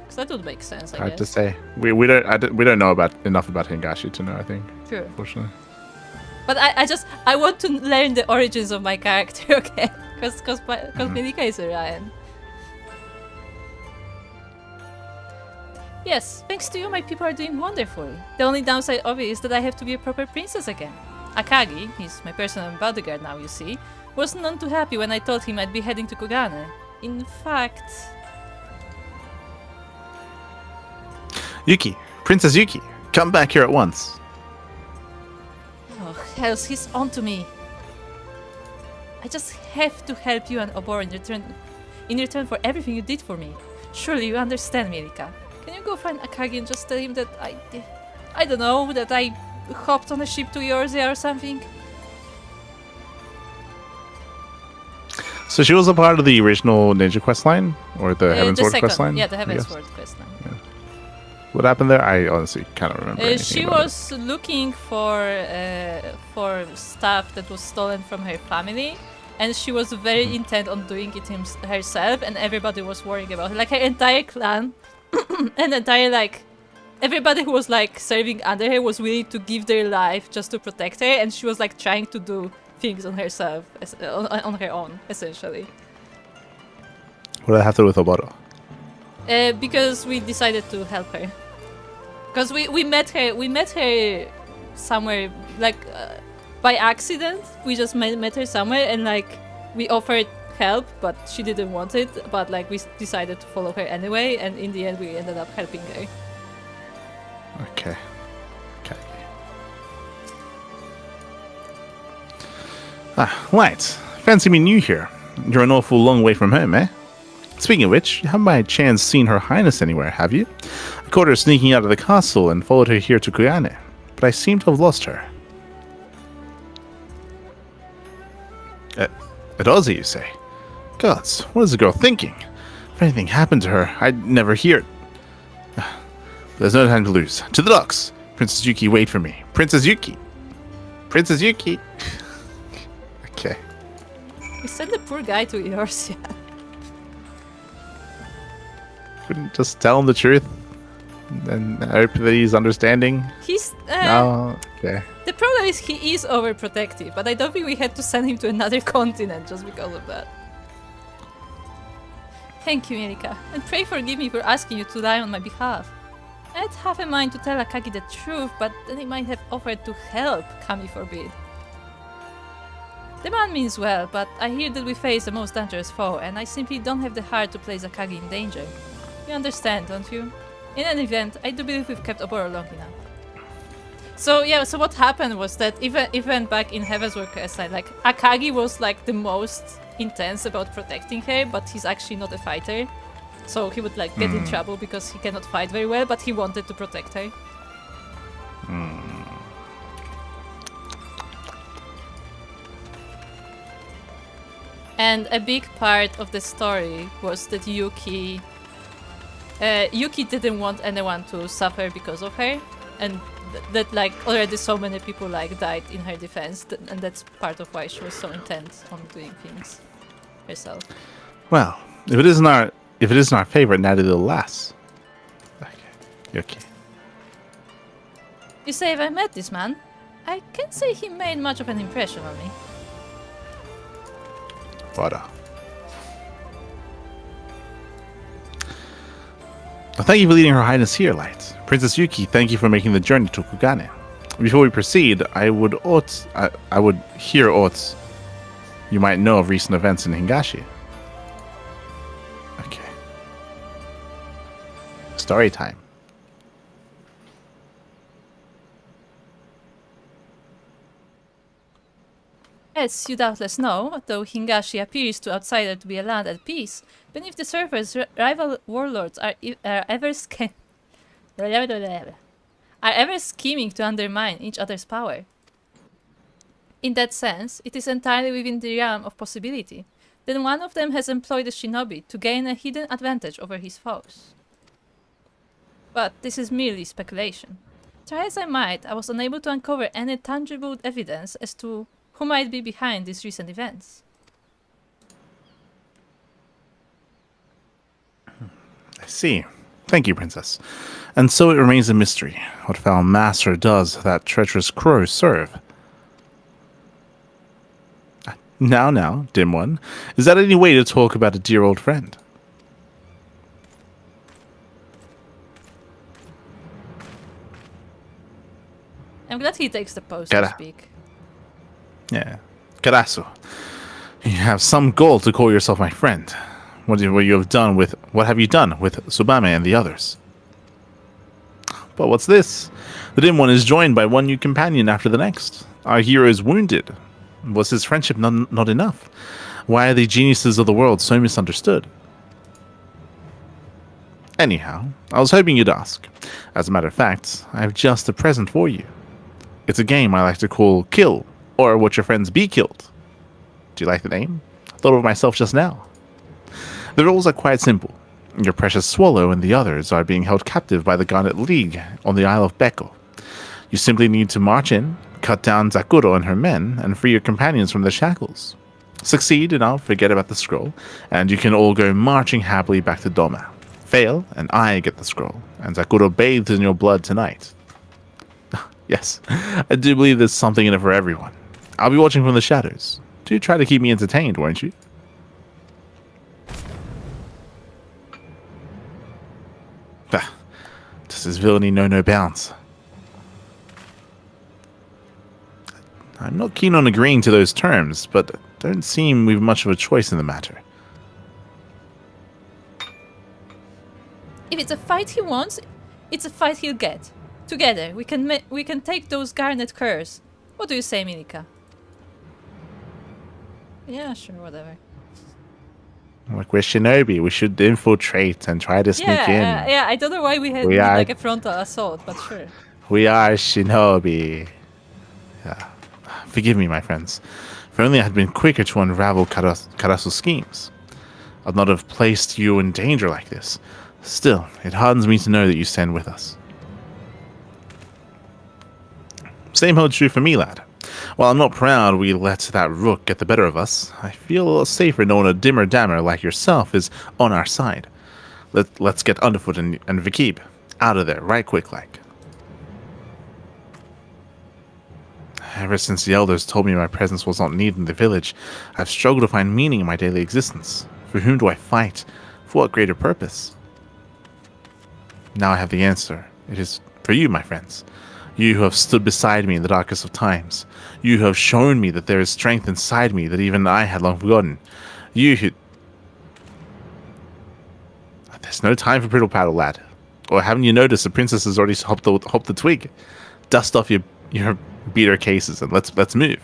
Because that would make sense, I guess. Hard to say. We don't know enough about Hingashi to know. I think. Sure. Unfortunately. But I want to learn the origins of my character, okay? Because Mielikka is a Ryan. Yes, thanks to you, my people are doing wonderfully. The only downside of it is that I have to be a proper princess again. Akagi, he's my personal bodyguard now, you see, was none too happy when I told him I'd be heading to Kugane. In fact... Yuki, Princess Yuki, come back here at once. Oh, hells, he's on to me. I just have to help you and Obor in return for everything you did for me. Surely you understand, Mielikka. Can you go find Akagi and just tell him that I don't know, that I hopped on a ship to Eorzea or something? So she was a part of the original Ninja quest line? Or the Heaven's Sword quest line? Yeah, the Heaven's Sword quest line. Yeah. What happened there? I honestly cannot remember anything She about was looking for stuff that was stolen from her family, and she was very intent on doing it herself, and everybody was worrying about her. Like her entire clan and everybody who was like serving under her was willing to give their life just to protect her, and she was like trying to do things on herself, on her own, essentially. What did that have to do with Oboro? Because we decided to help her. Because we met her somewhere, like by accident. We just met her somewhere, and like we offered help, but she didn't want it. But like we decided to follow her anyway, and in the end we ended up helping her. Okay. Right. Fancy me new here. You're an awful long way from home, eh? Speaking of which, you haven't by chance seen Her Highness anywhere, have you? I caught her sneaking out of the castle and followed her here to Kuyane, but I seem to have lost her. At Ozzy, you say? Gods, what is the girl thinking? If anything happened to her, I'd never hear it. There's no time to lose. To the docks! Princess Yuki, wait for me. Princess Yuki! Princess Yuki! Okay. We sent the poor guy to Eorzea. Couldn't just tell him the truth? And I hope that he's understanding. He's No, okay. the problem is he is overprotective, but I don't think we had to send him to another continent just because of that. Thank you, Mielikka, and pray forgive me for asking you to lie on my behalf. I had half a mind to tell Akagi the truth, but then he might have offered to help, Kami forbid. The man means well, but I hear that we face the most dangerous foe, and I simply don't have the heart to place Akagi in danger. You understand, don't you? In any event, I do believe we've kept Oboro long enough. So yeah, so what happened was that even back in Heaven's Word Side, like Akagi was like the most intense about protecting her, but he's actually not a fighter. So he would like get in trouble because he cannot fight very well, but he wanted to protect her. And a big part of the story was that Yuki didn't want anyone to suffer because of her, and that like already so many people like died in her defense, and that's part of why she was so intent on doing things herself. Well, if it isn't our favorite Natalie Lass. Okay. You say if I met this man, I can't say he made much of an impression on me. But thank you for leading Her Highness here, Light. Princess Yuki, thank you for making the journey to Kugane. Before we proceed, I would hear aught you might know of recent events in Hingashi. Okay. Story time. As you doubtless know, though Hingashi appears to outsiders to be a land at peace, beneath the surface rival warlords are ever scheming to undermine each other's power. In that sense, it is entirely within the realm of possibility. Then one of them has employed a shinobi to gain a hidden advantage over his foes. But this is merely speculation. Try as I might, I was unable to uncover any tangible evidence as to who might be behind these recent events. I see. Thank you, Princess. And so it remains a mystery. What foul master does that treacherous Kuro serve? Now, dim one. Is that any way to talk about a dear old friend? I'm glad he takes the pose to speak. Yeah. Karasu. You have some goal to call yourself my friend. What have you done with Tsubame and the others? But what's this? The dim one is joined by one new companion after the next. Our hero is wounded. Was his friendship not enough? Why are the geniuses of the world so misunderstood? Anyhow, I was hoping you'd ask. As a matter of fact, I have just a present for you. It's a game I like to call Kill, or Watch Your Friends Be Killed. Do you like the name? I thought of myself just now. The rules are quite simple. Your precious Swallow and the others are being held captive by the Garnet League on the Isle of Beko. You simply need to march in, cut down Zakuro and her men, and free your companions from their shackles. Succeed, and I'll forget about the scroll, and you can all go marching happily back to Doma. Fail, and I get the scroll, and Zakuro bathes in your blood tonight. Yes, I do believe there's something in it for everyone. I'll be watching from the shadows. Do try to keep me entertained, won't you? Bah, does this villainy know no bounds? I'm not keen on agreeing to those terms, but don't seem we've much of a choice in the matter. If it's a fight he wants, it's a fight he'll get. Together, we can take those Garnet curs. What do you say, Mielikka? Yeah, sure, whatever. Like we're shinobi, we should infiltrate and try to sneak in. Yeah, I don't know why we had like a frontal assault, but sure. We are shinobi. Yeah. Forgive me, my friends. If only I had been quicker to unravel Karasu's schemes, I'd not have placed you in danger like this. Still, it hardens me to know that you stand with us. Same holds true for me, lad. While I'm not proud we let that rook get the better of us, I feel a little safer knowing a dimmer dammer like yourself is on our side. Let's get Underfoot and Vikib. Out of there, right quick like. Ever since the elders told me my presence was not needed in the village, I've struggled to find meaning in my daily existence. For whom do I fight? For what greater purpose? Now I have the answer. It is for you, my friends. You who have stood beside me in the darkest of times. You who have shown me that there is strength inside me that even I had long forgotten. You who... There's no time for brittle paddle, lad. Or haven't you noticed the princess has already hopped the twig? Dust off your beater cases and let's move.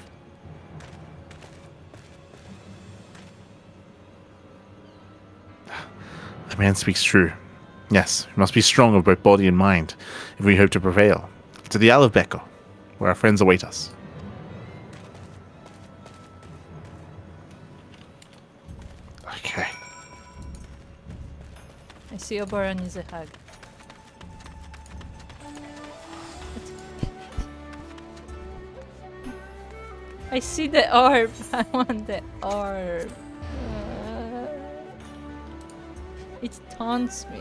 The man speaks true. Yes, we must be strong of both body and mind if we hope to prevail. To the Isle of Beko, where our friends await us. Okay. I see Obora needs a hug. I see the orb. I want the orb. It taunts me.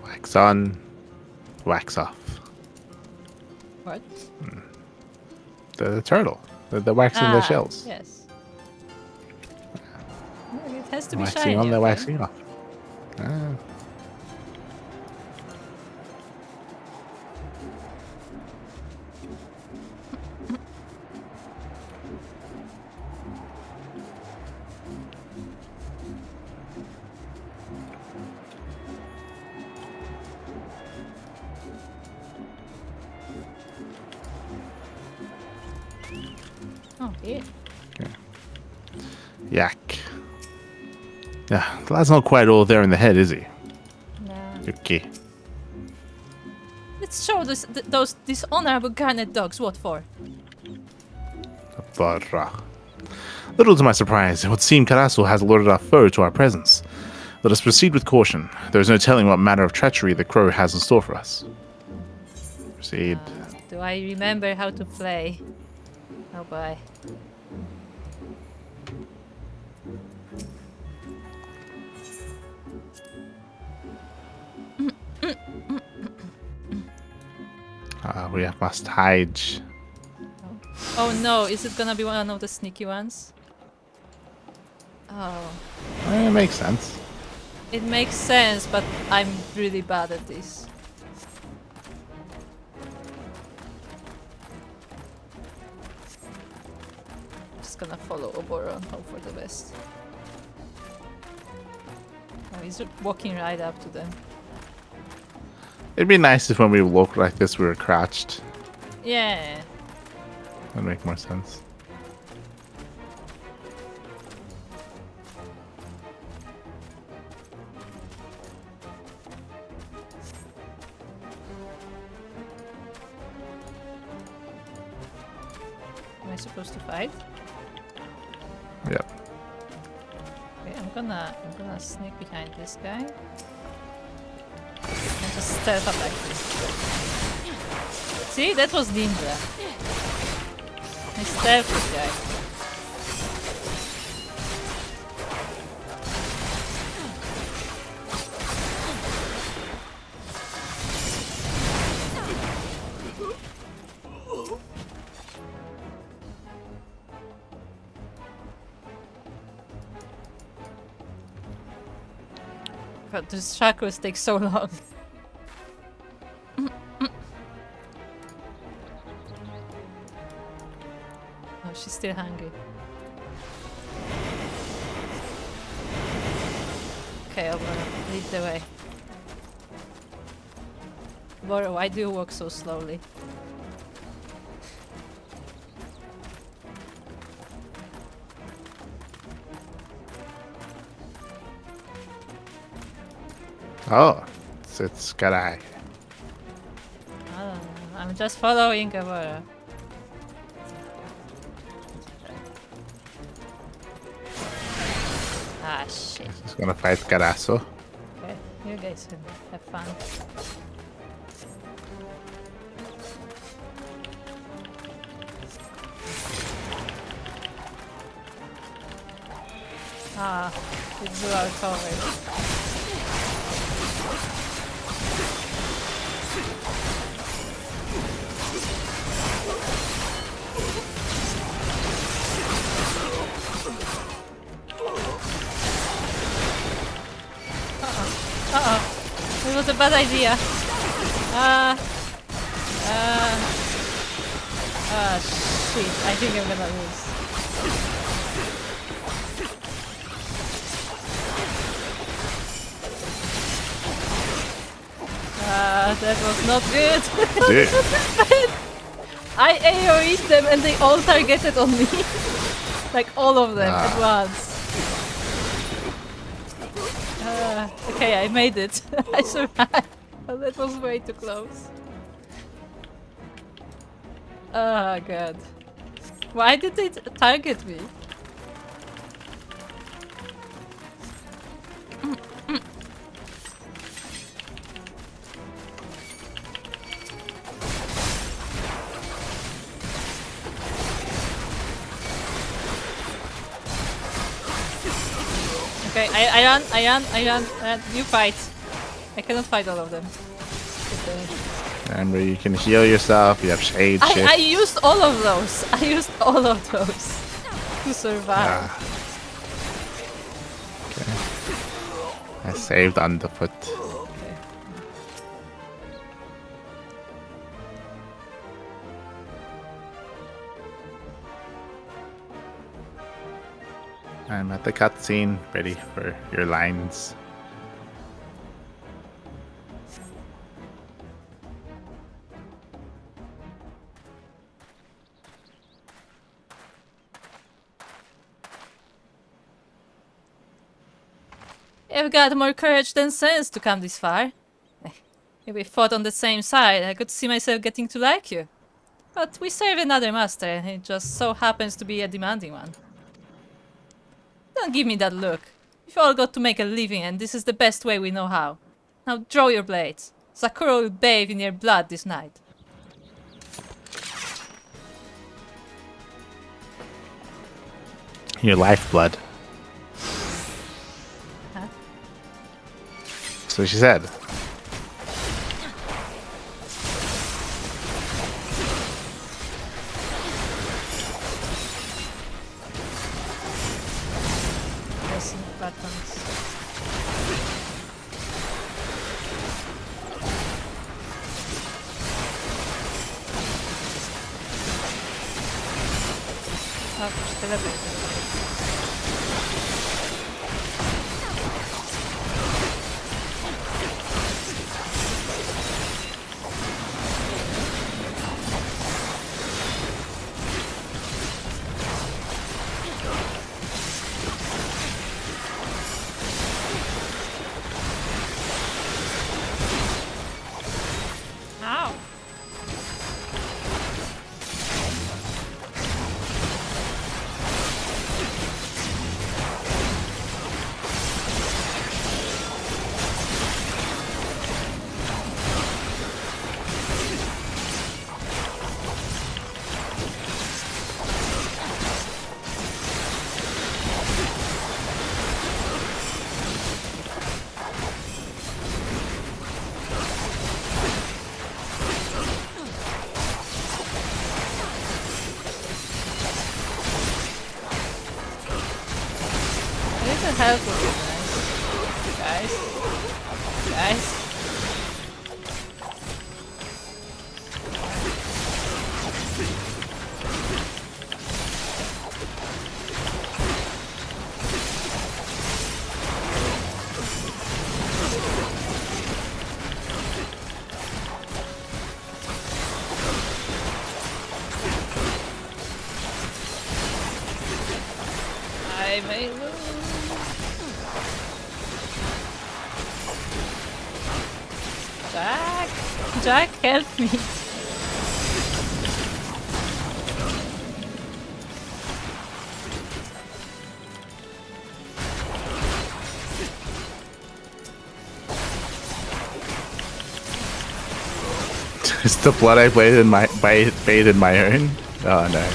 Wax on, wax off. What? The turtle. The waxing their shells. Yes. It has to be Waxing shiny. on, they're okay? waxing off. Ah. Oh, here. Yak. Yeah, the lad's not quite all there in the head, is he? Nah. Okay. Let's show those dishonorable garnet dogs what for. But, little to my surprise, it would seem Karasu has alerted our foe to our presence. Let us proceed with caution. There is no telling what manner of treachery the crow has in store for us. Proceed. Do I remember how to play? Oh boy. We must hide. Oh no, is it gonna be one of the sneaky ones? Oh. It makes sense. It makes sense, but I'm really bad at this. Just gonna follow Oboro and hope for the best. Oh, he's walking right up to them. It'd be nice if when we walk like this we were crouched. Yeah. That'd make more sense. Am I supposed to fight? Yep. Okay, I'm gonna sneak behind this guy. And just stealth attack this. See, that was ninja. I stealth this guy. God, these chakras take so long. Oh, she's still hungry. Okay, I'm gonna lead the way. Boro, why do you walk so slowly? Oh, it's Garai. I don't know. I'm just following Boro. Ah, shit. He's gonna fight Karasu. Okay, you guys can have fun. Ah, it blew our cover. Uh-oh. It was a bad idea. Shit. I think I'm gonna lose. That was not good. I AoE'd them and they all targeted on me. Like all of them at once. Okay, I made it. I survived. Oh, that was way too close. Oh god. Why did they target me? Okay, I run. You fight. I cannot fight all of them. Remember, you can heal yourself. You have shade. I used all of those. I used all of those to survive. Okay. I saved underfoot. Okay. I'm at the cutscene, ready for your lines. You've got more courage than sense to come this far. If we fought on the same side, I could see myself getting to like you. But we serve another master, and it just so happens to be a demanding one. Don't give me that look. We've all got to make a living, and this is the best way we know how. Now draw your blades. Sakura will bathe in your blood this night. Your lifeblood. Huh? So she said. Pressing buttons. Oh, push the lever. Ow. I need some help with you guys. Guys. I may lose. Jack! Jack, help me! Is the blood I bathed in my own? Oh no.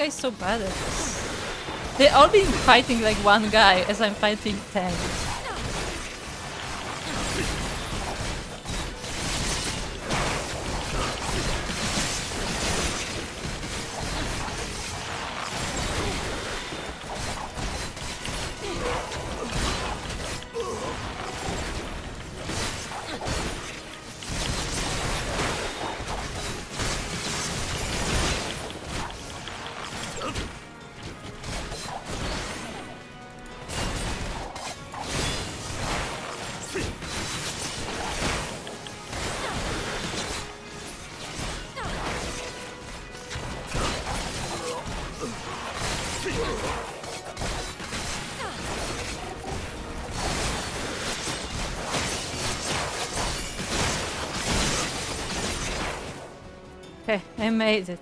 guy's so bad at this. They all been fighting like one guy as I'm fighting 10. Okay, I made it.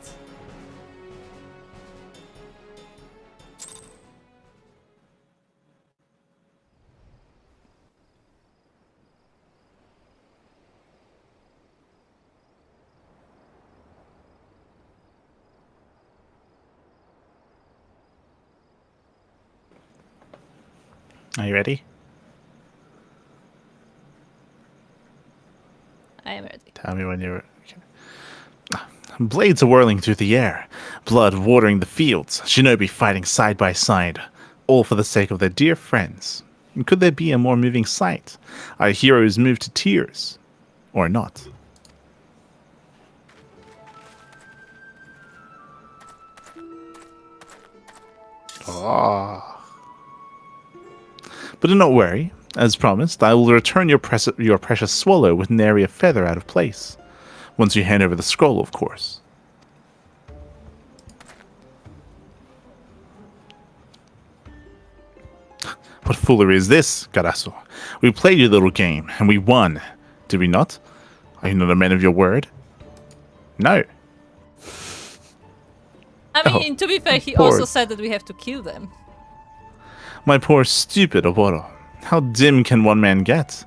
Are you ready? I am ready. Tell me when you're... Okay. Blades are whirling through the air, blood watering the fields, shinobi fighting side by side, all for the sake of their dear friends. Could there be a more moving sight? Our heroes moved to tears, or not? Ah. But do not worry. As promised, I will return your precious swallow with nary a feather out of place. Once you hand over the scroll, of course. What foolery is this, Garasu? We played your little game, and we won. Did we not? Are you not a man of your word? No. I mean, to be fair, he poor- also said that we have to kill them. My poor stupid Oboro. How dim can one man get?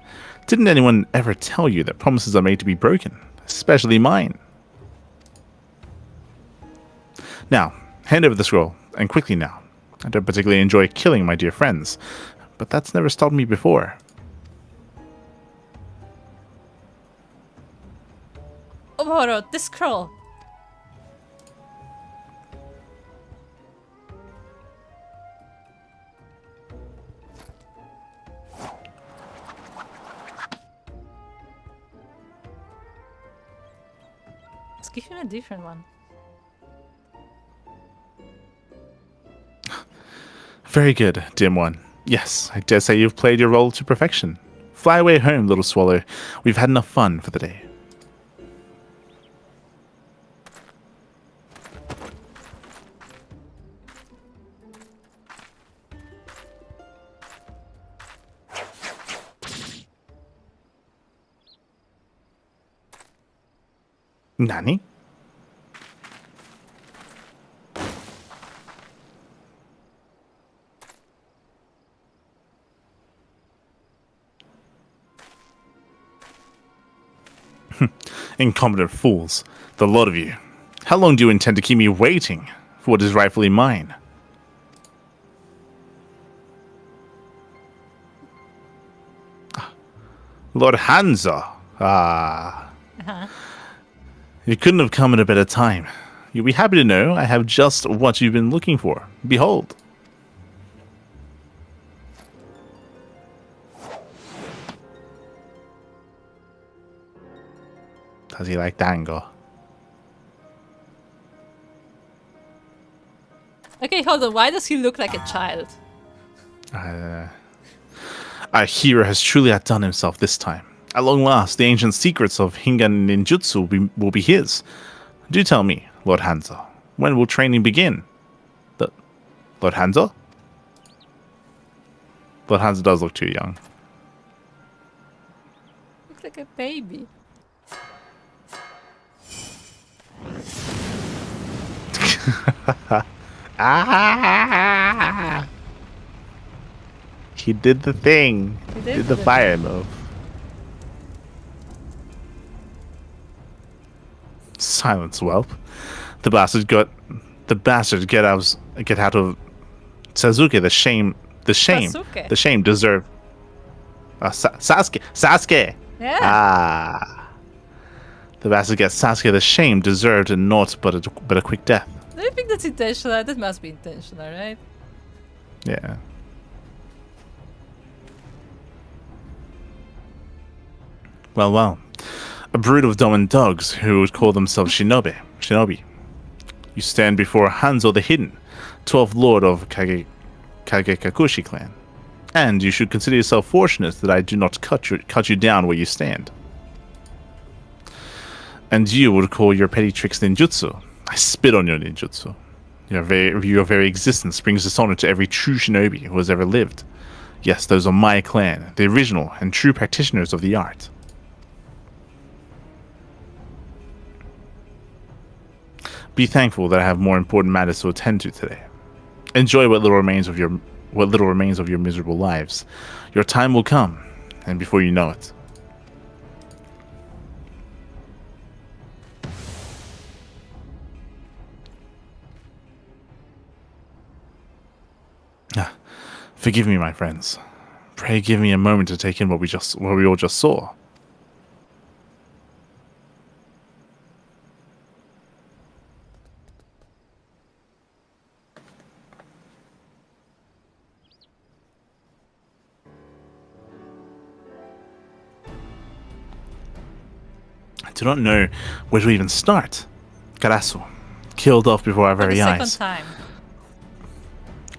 Didn't anyone ever tell you that promises are made to be broken? Especially mine. Now, hand over the scroll, and quickly now. I don't particularly enjoy killing my dear friends, but that's never stopped me before. Oboro, the scroll. Let's give him a different one. Very good, dim one. Yes, I dare say you've played your role to perfection. Fly away home, little swallow. We've had enough fun for the day. Nani? Incompetent fools, the lot of you. How long do you intend to keep me waiting for what is rightfully mine? Lord Hanzo. Ah. Uh-huh. You couldn't have come at a better time. You'll be happy to know I have just what you've been looking for. Behold. Does he like dango? Okay, hold on. Why does he look like a child? Our hero has truly outdone himself this time. At long last, the ancient secrets of Hingan ninjutsu will be his. Do tell me, Lord Hanzo, when will training begin? Lord Hanzo? Lord Hanzo does look too young. Looks like a baby. Ah! He did the thing. He Did the fire move. Silence, whelp. The bastard got The bastard get out of Sasuke. Sasuke. The shame deserve. Sasuke. Yeah. Ah. The bastard gets Sasuke. The shame deserved naught but a quick death. Do you think that's intentional? That must be intentional, right? Yeah. Well. A brood of dumb dogs who would call themselves shinobi. You stand before Hanzo the Hidden, 12th Lord of Kagekakushi clan. And you should consider yourself fortunate that I do not cut you down where you stand. And you would call your petty tricks ninjutsu. I spit on your ninjutsu. Your very existence brings dishonor to every true shinobi who has ever lived. Yes, those are my clan, the original and true practitioners of the art. Be thankful that I have more important matters to attend to today. Enjoy what little remains of your miserable lives. Your time will come, and before you know it. Forgive me, my friends. Pray give me a moment to take in what we all just saw. I do not know where to even start. Karasu, killed off before our very eyes. Second time.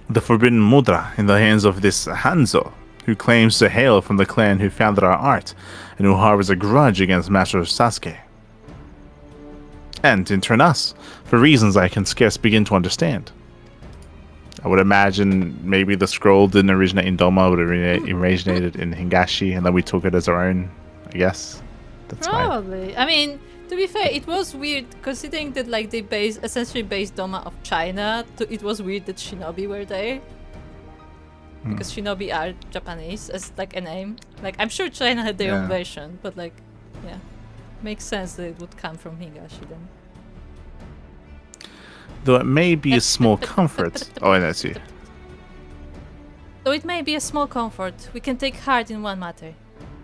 The forbidden mudra in the hands of this Hanzo, who claims to hail from the clan who founded our art, and who harbors a grudge against Master Sasuke. And, in turn us, for reasons I can scarce begin to understand. I would imagine maybe the scroll didn't originate in Doma, but it originated in Hingashi, and then we took it as our own, I guess. That's Probably. I mean, to be fair, it was weird considering that like they essentially based Doma of China. It was weird that shinobi were there. Because shinobi are Japanese as like a name. Like I'm sure China had their own version, but like yeah. Makes sense that it would come from Hingashi then. Though it may be a small comfort. Oh, and that's you. Though it may be a small comfort, we can take heart in one matter.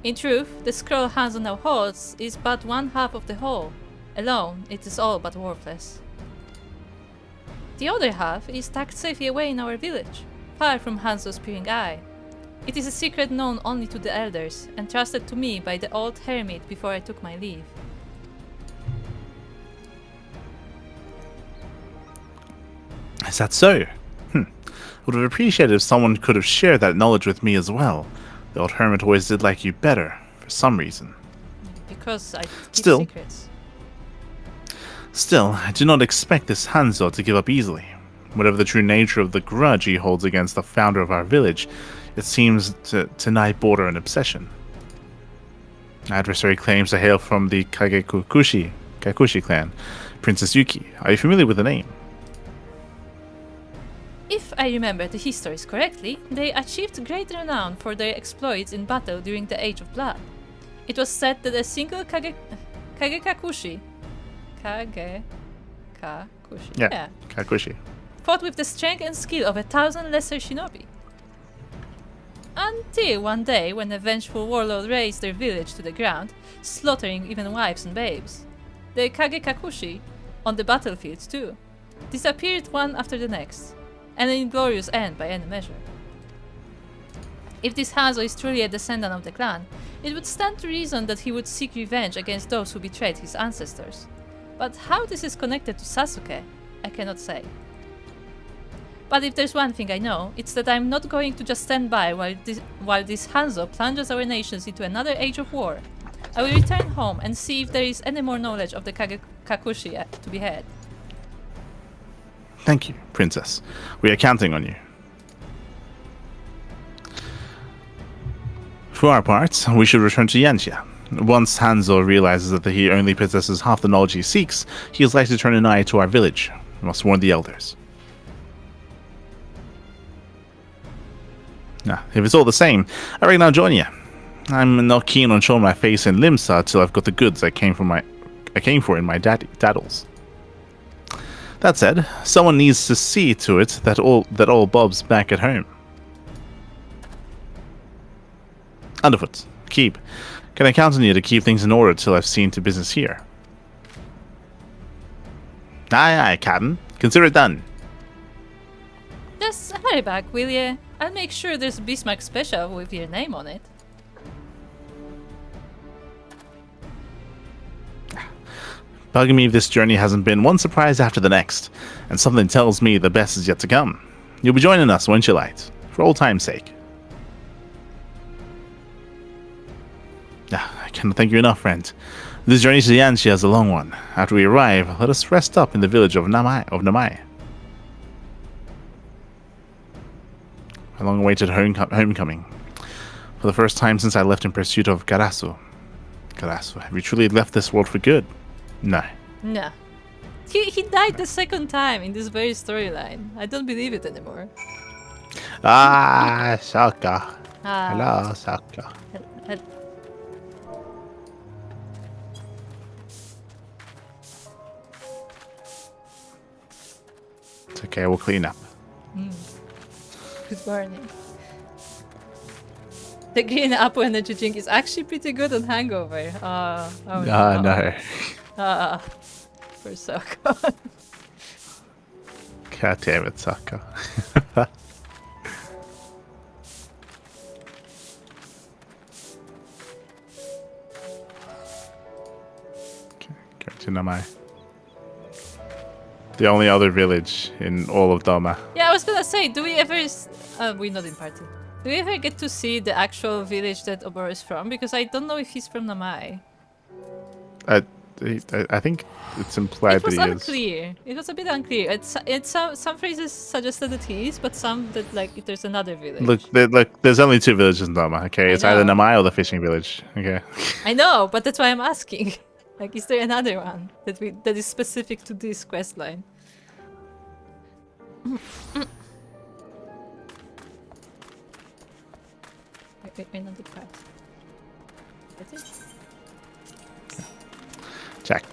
In truth, the scroll Hanzo now holds is but one half of the whole. Alone, it is all but worthless. The other half is tucked safely away in our village, far from Hanzo's peering eye. It is a secret known only to the elders, and trusted to me by the old hermit before I took my leave. Is that so? I would have appreciated if someone could have shared that knowledge with me as well. The old hermit always did like you better, for some reason. Because I keep secrets. Still, I do not expect this Hanzo to give up easily. Whatever the true nature of the grudge he holds against the founder of our village, it seems to tonight border an obsession. Our adversary claims to hail from the Kagekushi clan. Princess Yuki, are you familiar with the name? If I remember the histories correctly, they achieved great renown for their exploits in battle during the Age of Blood. It was said that a single Kagekakushi fought with the strength and skill of 1,000 lesser shinobi. Until one day when a vengeful warlord razed their village to the ground, slaughtering even wives and babes. The Kagekakushi, on the battlefield too, disappeared one after the next. An inglorious end by any measure. If this Hanzo is truly a descendant of the clan, it would stand to reason that he would seek revenge against those who betrayed his ancestors. But how this is connected to Sasuke, I cannot say. But if there's one thing I know, it's that I'm not going to just stand by while this Hanzo plunges our nations into another age of war. I will return home and see if there is any more knowledge of the Kagekakushi to be had. Thank you, Princess. We are counting on you. For our part, we should return to Yanxia. Once Hanzo realizes that he only possesses half the knowledge he seeks, he is likely to turn an eye to our village. We must warn the elders. If it's all the same, I reckon I'll join you. I'm not keen on showing my face in Limsa till I've got the goods I came for in my daddles. That said, someone needs to see to it that all Bob's back at home. Underfoot, keep. Can I count on you to keep things in order till I've seen to business here? Aye, Captain. Consider it done. Just hurry back, will ye? I'll make sure there's a Bismarck special with your name on it. Bugging me if this journey hasn't been one surprise after the next, and something tells me the best is yet to come. You'll be joining us, won't you, Light? For old time's sake. I cannot thank you enough, friend. This journey to the Yanxia is a long one. After we arrive, let us rest up in the village of Namai. A long-awaited homecoming. For the first time since I left in pursuit of Karasu. Karasu, have you truly left this world for good? No. No. He died the second time in this very storyline. I don't believe it anymore. Ah, Sokka. Ah. Hello, Sokka. It's okay, we'll clean up. Good morning. The green apple energy drink is actually pretty good on hangover. No. For Sokka. God damn it, Sokka. Okay, go to Namai. The only other village in all of Doma. Yeah, I was gonna say, do we ever... we're not in party. Do we ever get to see the actual village that Oboro is from? Because I don't know if he's from Namai. I think it's implied It was that he is. unclear. It was a bit unclear. Some phrases suggested that he is, but some that like there's another village. Look, there's only two villages in Doma, okay? It's either know. Namai or the fishing village, okay? I know, but that's why I'm asking. Like, is there another one that is specific to this quest line? Wait, not the part. That's it? Check.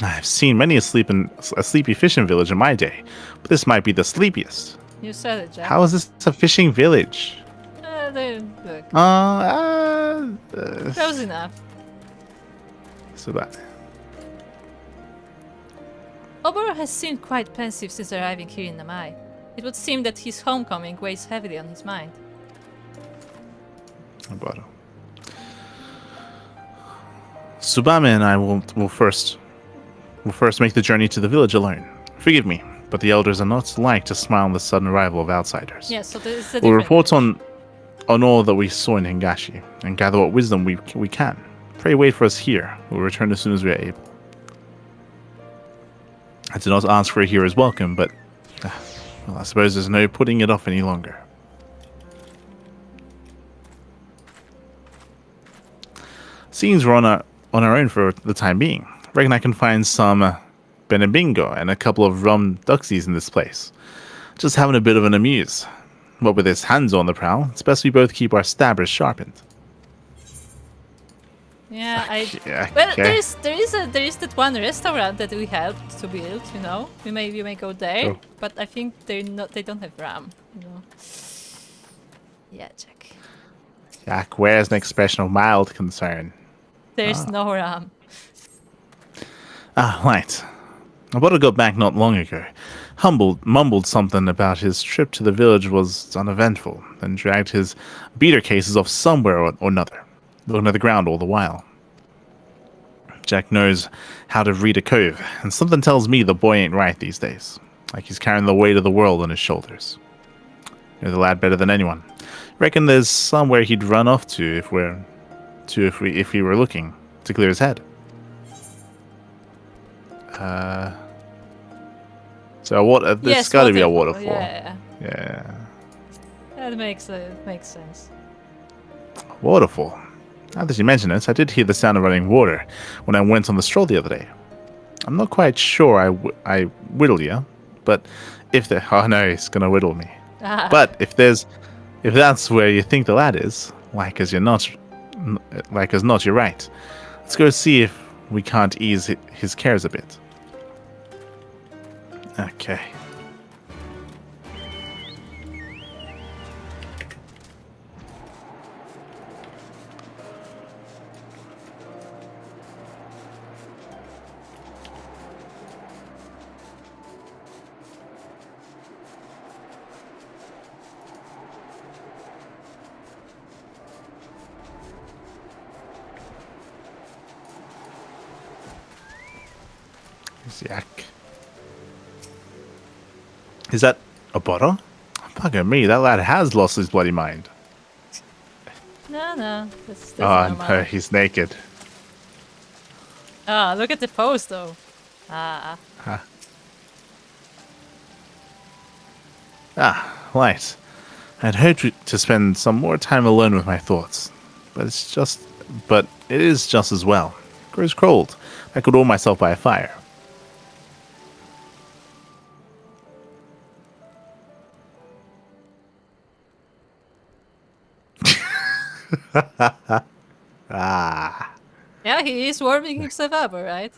I've seen many a sleepy fishing village in my day, but this might be the sleepiest. You said it, Jack. How is this a fishing village? Look. Close enough. So that. Oboro has seemed quite pensive since arriving here in Namai. It would seem that his homecoming weighs heavily on his mind. Oboro. Tsubame and I will first make the journey to the village alone. Forgive me, but the elders are not like to smile on the sudden arrival of outsiders. Yeah, so there's a We'll different report village. on all that we saw in Hingashi, and gather what wisdom we can. Pray wait for us here. We'll return as soon as we are able. I did not ask for a hero's welcome, but well, I suppose there's no putting it off any longer. Seems we're on our own for the time being. Reckon I can find some Benebingo and a couple of rum duxies in this place. Just having a bit of an amuse. What with his hands on the prowl, it's best we both keep our stabbers sharpened. Yeah, Yeah, well, okay. there is that one restaurant that we helped to build. You know, we may go there, Sure. but I think they don't have ram. You know. Yeah, Jack. Jack wears an expression of mild concern. There's no ram. Ah, right. About to go back not long ago. Mumbled something about his trip to the village was uneventful, then dragged his beater cases off somewhere or another, looking at the ground all the while. Jack knows how to read a cove, and something tells me the boy ain't right these days. Like he's carrying the weight of the world on his shoulders. You know the lad better than anyone. Reckon there's somewhere he'd run off to if we were looking to clear his head. So this Yes, got to be a waterfall. Yeah, Yeah. that makes sense. Waterfall. Now that you mention it, I did hear the sound of running water when I went on the stroll the other day. I'm not quite sure I whittle you, but oh no, he's gonna whittle me. Ah. But if that's where you think the lad is, like as not, you're right. Let's go see if we can't ease his cares a bit. Okay. Yak. Is that Oboro? Bugger me, that lad has lost his bloody mind. No, that's Oh normal. no, he's naked. Ah, look at the pose though. Ah. Right. I'd hoped to spend some more time alone with my thoughts, but it is just as well. It grows cold. I could warm myself by a fire. Yeah, he is warming himself up, alright?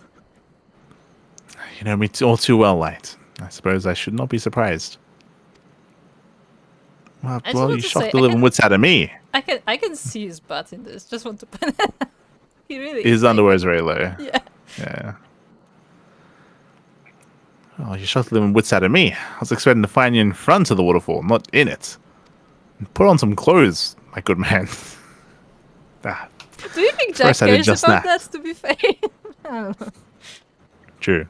You know me all too well, Light. I suppose I should not be surprised. I just Well, want you to shocked say, the living wits out of me. I can see his butt in this. Just want to point out. He really His is like- underwear is very low. Yeah. Yeah. Oh, you shocked the living wits out of me. I was expecting to find you in front of the waterfall, not in it. Put on some clothes, my good man. Do you think Jack First I did cares just about that. that, to be fair? I don't know. True.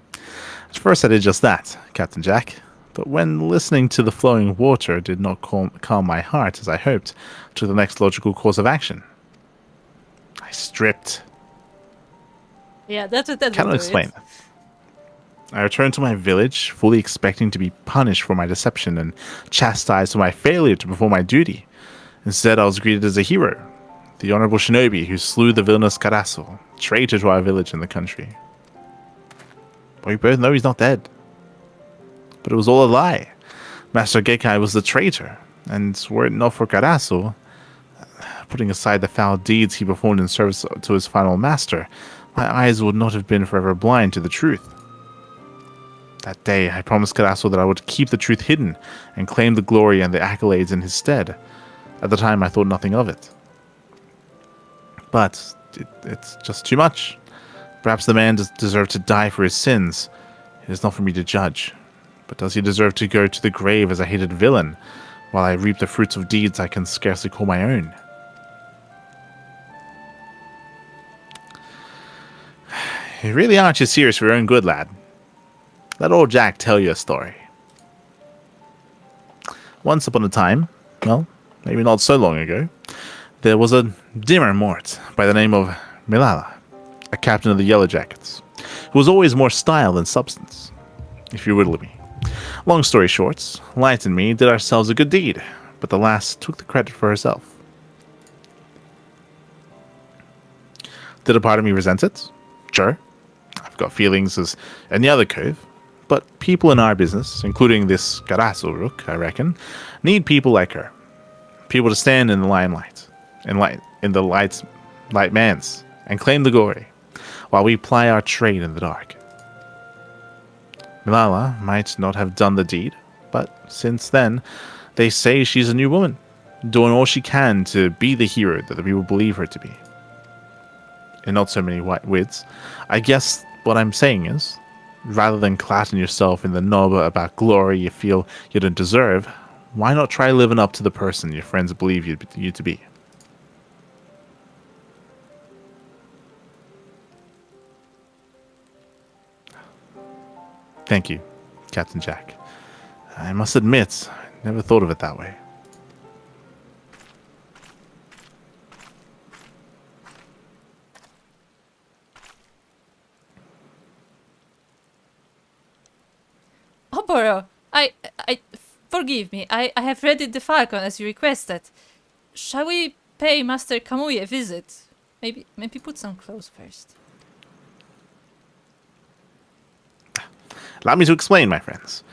At first I did just that, Captain Jack. But when listening to the flowing water did not calm my heart as I hoped, to the next logical course of action. I stripped. Yeah, that's what that Cannot will do explain. it. I returned to my village, fully expecting to be punished for my deception and chastised for my failure to perform my duty. Instead, I was greeted as a hero, the honorable shinobi who slew the villainous Karasu, traitor to our village and the country. But we both know he's not dead. But it was all a lie. Master Gekai was the traitor, and were it not for Karasu, putting aside the foul deeds he performed in service to his final master, my eyes would not have been forever blind to the truth. That day, I promised Karasu that I would keep the truth hidden and claim the glory and the accolades in his stead. At the time, I thought nothing of it. But it's just too much. Perhaps the man deserved to die for his sins. It is not for me to judge. But does he deserve to go to the grave as a hated villain, while I reap the fruits of deeds I can scarcely call my own? You really aren't you serious for your own good, lad? Let old Jack tell you a story. Once upon a time, well, maybe not so long ago, there was a dimmer mort by the name of Mielikka, a captain of the Yellow Jackets, who was always more style than substance, if you riddle me. Long story short, Light and me did ourselves a good deed, but the lass took the credit for herself. Did a part of me resent it? Sure. I've got feelings as any other cove, but people in our business, including this Karasu rook, I reckon, need people like her. People to stand in the limelight, in the light man's, and claim the glory, while we ply our trade in the dark. Mielikka might not have done the deed, but since then, they say she's a new woman, doing all she can to be the hero that the people believe her to be. In not so many white words, I guess what I'm saying is, rather than clattering yourself in the knob about glory you feel you don't deserve, why not try living up to the person your friends believe you to be? Thank you, Captain Jack. I must admit, I never thought of it that way. Oboro, forgive me. I have readied the falcon as you requested. Shall we pay Master Kamui a visit? Maybe put some clothes first. Allow me to explain, my friends.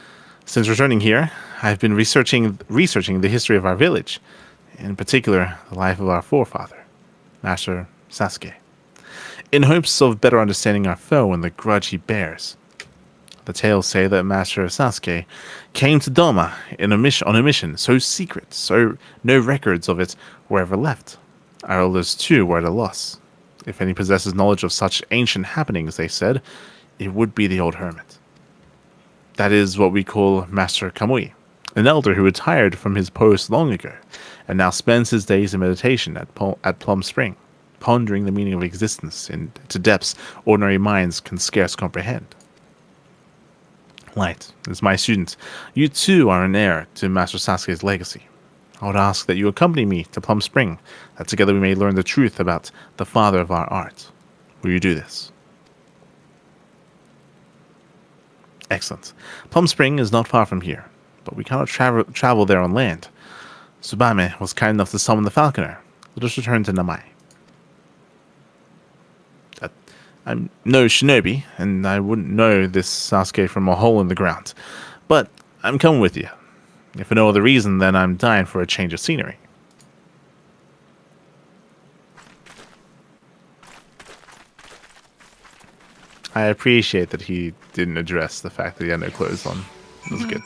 Since returning here, I've been researching the history of our village, in particular, the life of our forefather, Master Sasuke, in hopes of better understanding our foe and the grudge he bears. At The tales say that Master Sasuke came to Doma on a mission so secret, so no records of it were ever left. Our elders too were at a loss. If any possesses knowledge of such ancient happenings, they said, it would be the old hermit. That is what we call Master Kamui, an elder who retired from his post long ago, and now spends his days in meditation at Plum Spring, pondering the meaning of existence into depths ordinary minds can scarce comprehend. Light, as my student, you too are an heir to Master Sasuke's legacy. I would ask that you accompany me to Plum Spring, that together we may learn the truth about the father of our art. Will you do this? Excellent. Plum Spring is not far from here, but we cannot travel there on land. Tsubame was kind enough to summon the falconer. Let us return to Namai. I'm no shinobi, and I wouldn't know this Sasuke from a hole in the ground. But I'm coming with you. If for no other reason, then I'm dying for a change of scenery. I appreciate that he didn't address the fact that he had no clothes on. It was good.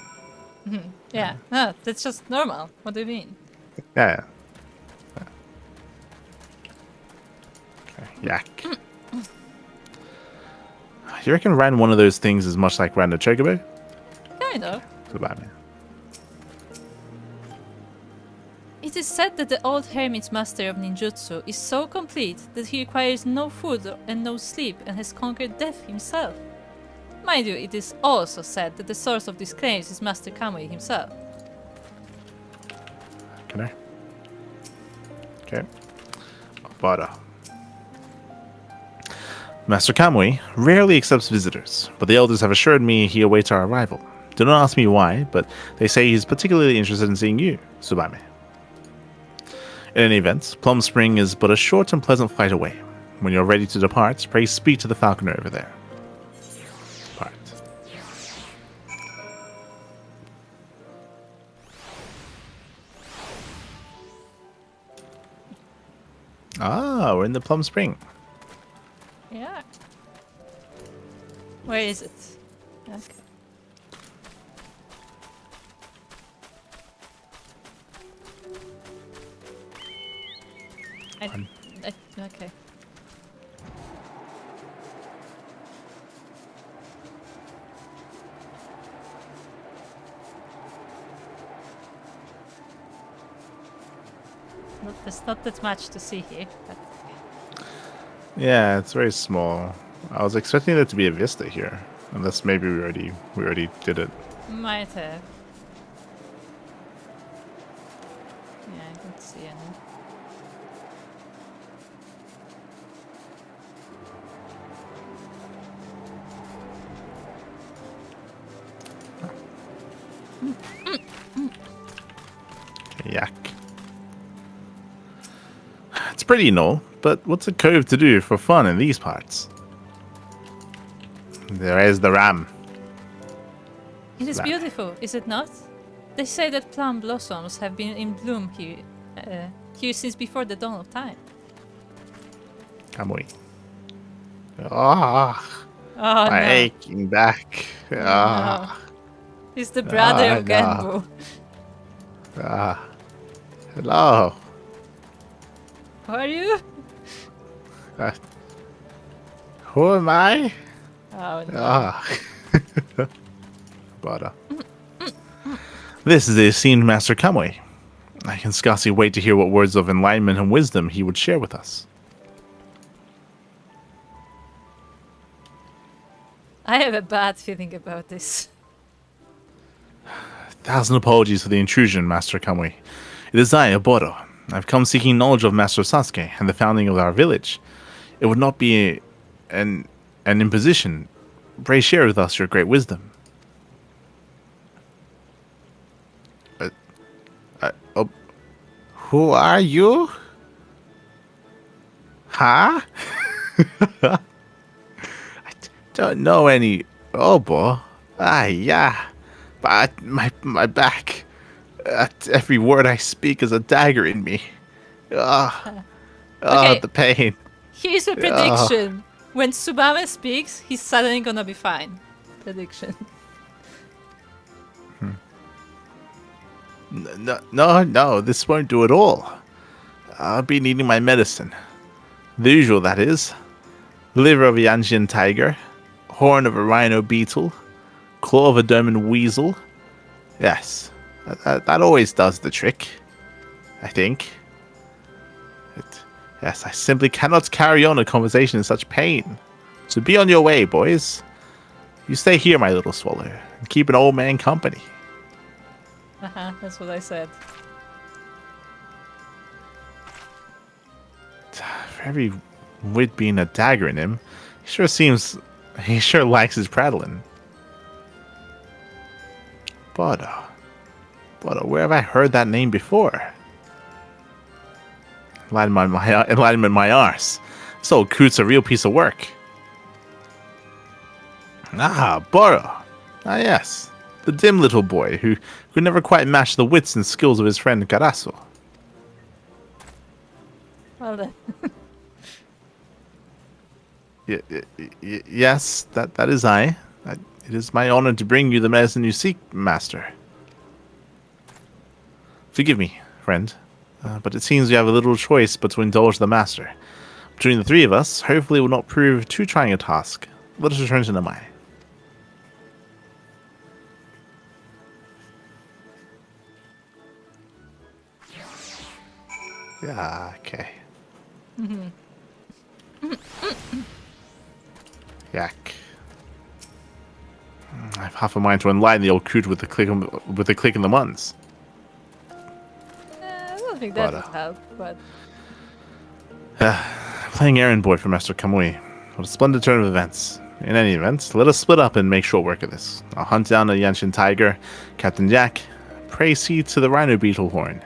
Yeah, no, that's just normal. What do you mean? Yeah. Okay, yak. You reckon riding one of those things is much like riding a chocobo? Kind of. Goodbye, man. It is said that the old hermit's master of ninjutsu is so complete that he requires no food and no sleep and has conquered death himself. Mind you, it is also said that the source of these claims is Master Kamui himself. Can I? Okay. Butter. Master Kamui rarely accepts visitors, but the elders have assured me he awaits our arrival. Do not ask me why, but they say he's particularly interested in seeing you, Tsubame. In any event, Plum Spring is but a short and pleasant flight away. When you're ready to depart, pray speak to the falconer over there. Depart. Ah, we're in the Plum Spring. Yeah. Where is it? Okay. Okay. There's not that much to see here, but Yeah, it's very small. I was expecting there to be a vista here, unless maybe we already did it. might have. Yeah, I don't see any. Yak. It's pretty and all, but what's a cove to do for fun in these parts? There is the ram. It is Ram. beautiful, is it not? They say that plum blossoms have been in bloom here since before the dawn of time. Kamui. Ah, Oh my no. aching back. Ah, He's the brother Ah, of no. Genbu. ah. Hello. Who are you? Uh, who am I? Oh no. Ah. But, this is the esteemed Master Kamui. I can scarcely wait to hear what words of enlightenment and wisdom he would share with us. I have a bad feeling about this. 1,000 apologies for the intrusion, Master Kamui. It is I, Oboro. I've come seeking knowledge of Master Sasuke and the founding of our village. It would not be an imposition. Pray share with us your great wisdom. Who are you? Huh? I don't know any Obo. Ah, yeah. But my back. Every word I speak is a dagger in me. Okay. The pain. Here's a prediction. When Tsubame speaks, he's suddenly gonna be fine. addiction. No, this won't do at all. I'll be needing my medicine. The usual, that is. Liver of a Yanjian tiger, horn of a rhino beetle, claw of a Doman weasel. Yes, that always does the trick, I think. Yes, I simply cannot carry on a conversation in such pain. So be on your way, boys. You stay here, my little swallow, and keep an old man company. That's what I said. For every wit being a dagger in him, he sure likes his prattling. Bodo, where have I heard that name before? Enlightenment my arse. This old coot's a real piece of work. Boro. Yes. The dim little boy who could never quite match the wits and skills of his friend Carasso. Well then. Yes, that is I. It is my honor to bring you the medicine you seek, master. Forgive me, friend, but it seems we have a little choice but to indulge the master. Between the three of us, hopefully it will not prove too trying a task. Let us return to Namai. Yeah, okay. Yak. I have half a mind to enlighten the old coot with the click in the muns. I don't think that would help, but... Playing errand boy for Master Kamui. What a splendid turn of events. In any event, let us split up and make short work of this. I'll hunt down a Yanshin tiger, Captain Jack. Pray see to the rhino beetle horn.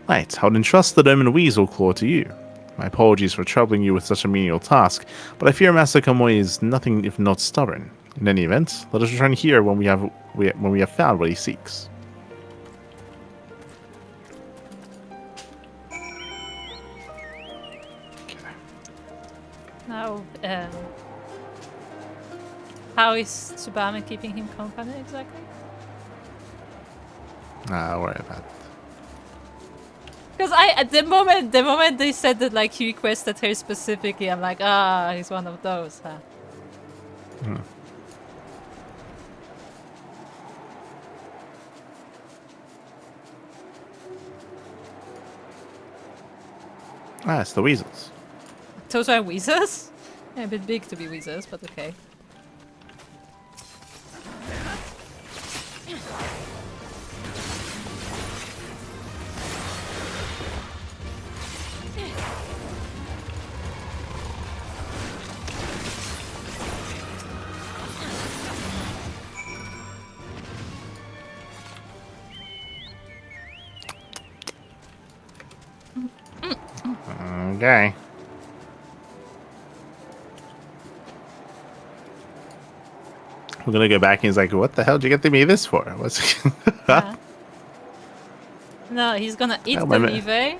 Right, I would entrust the Doman weasel claw to you. My apologies for troubling you with such a menial task, but I fear Master Kamui is nothing if not stubborn. In any event, let us return here when we have found what he seeks. Now, how is Tsubame keeping him company exactly? Don't worry about it. Because at the moment they said that like he requested her specifically, I'm like, he's one of those, huh? It's the weasels. Those are weasels? Yeah, a bit big to be weasels, but okay. Okay. We're gonna go back and he's like, what the hell did you get me this for? What's No, he's gonna eat the liver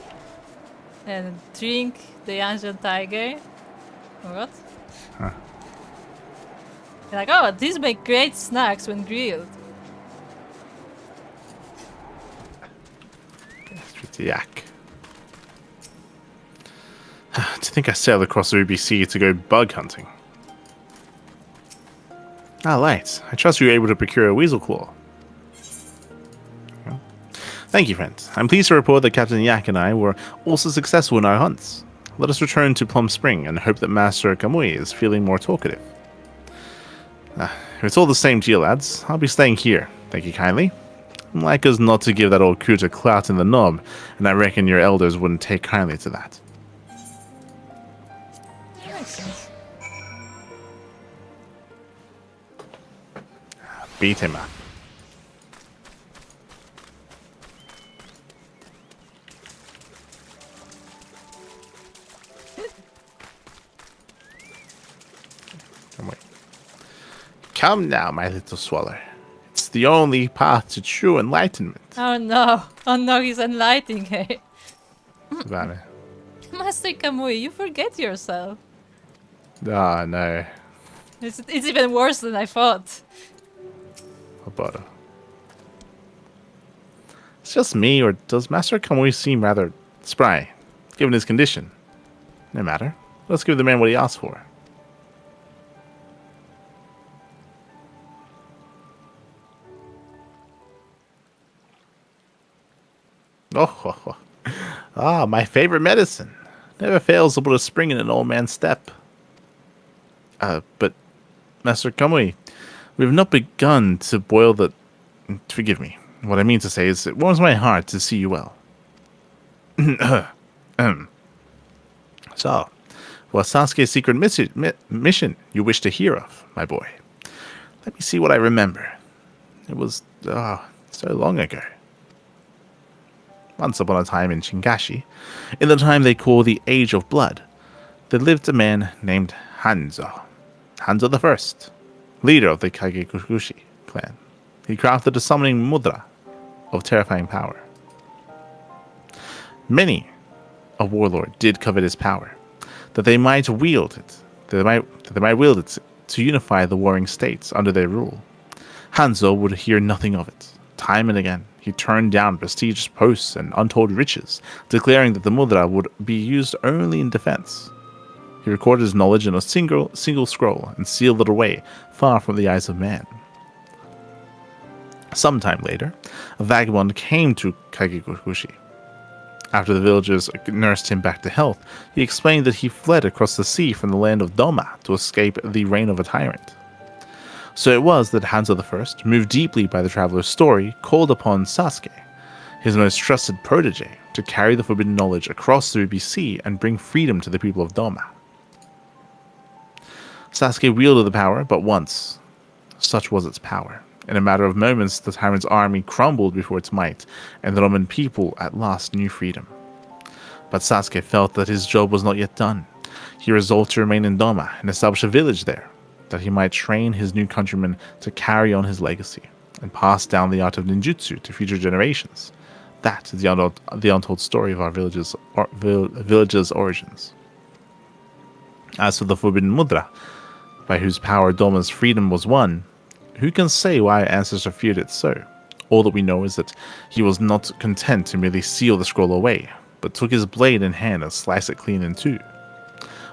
and drink the Yanjian tiger. What? Huh. Like, oh, these make great snacks when grilled. Yak. To think I sailed across the Ruby Sea to go bug hunting. Light. I trust you were able to procure a weasel claw. Well, thank you, friend. I'm pleased to report that Captain Yak and I were also successful in our hunts. Let us return to Plum Spring and hope that Master Kamui is feeling more talkative. If it's all the same to you, lads, I'll be staying here. Thank you kindly. Like us not to give that old coot a clout in the knob, and I reckon your elders wouldn't take kindly to that. Makes sense. Beat him up. Come now, my little swallow. It's the only path to true enlightenment. Oh no, he's enlightening her. Savannah. Master Kamui, you forget yourself. Oh, no. It's even worse than I thought. Oboro. It's just me, or does Master Kamui seem rather spry, given his condition? No matter. Let's give the man what he asked for. Oh, ah, my favorite medicine. Never fails to put a spring in an old man's step. But, Master Kamui, we have not begun to boil the... Forgive me. What I mean to say is, it warms my heart to see you well. So, what's Sasuke's secret mission you wish to hear of, my boy? Let me see what I remember. It was, so long ago. Once upon a time in Shingashi, in the time they call the Age of Blood, there lived a man named Hanzo. Hanzo the First, leader of the Kagekushi clan. He crafted a summoning mudra of terrifying power. Many a warlord did covet his power, that they might wield it, to unify the warring states under their rule. Hanzo would hear nothing of it. Time and again, he turned down prestigious posts and untold riches, declaring that the mudra would be used only in defense. He recorded his knowledge in a single scroll and sealed it away, far from the eyes of man. Sometime later, a vagabond came to Kagekushi. After the villagers nursed him back to health, he explained that he fled across the sea from the land of Doma to escape the reign of a tyrant. So it was that Hanzo I, moved deeply by the traveler's story, called upon Sasuke, his most trusted protege, to carry the forbidden knowledge across the Ruby Sea and bring freedom to the people of Doma. Sasuke wielded the power but once. Such was its power. In a matter of moments, the tyrant's army crumbled before its might, and the Roman people at last knew freedom. But Sasuke felt that his job was not yet done. He resolved to remain in Doma and establish a village there, that he might train his new countrymen to carry on his legacy, and pass down the art of ninjutsu to future generations. That is the untold story of our village's origins. As for the forbidden mudra, by whose power Doma's freedom was won, who can say why our ancestor feared it so? All that we know is that he was not content to merely seal the scroll away, but took his blade in hand and sliced it clean in two.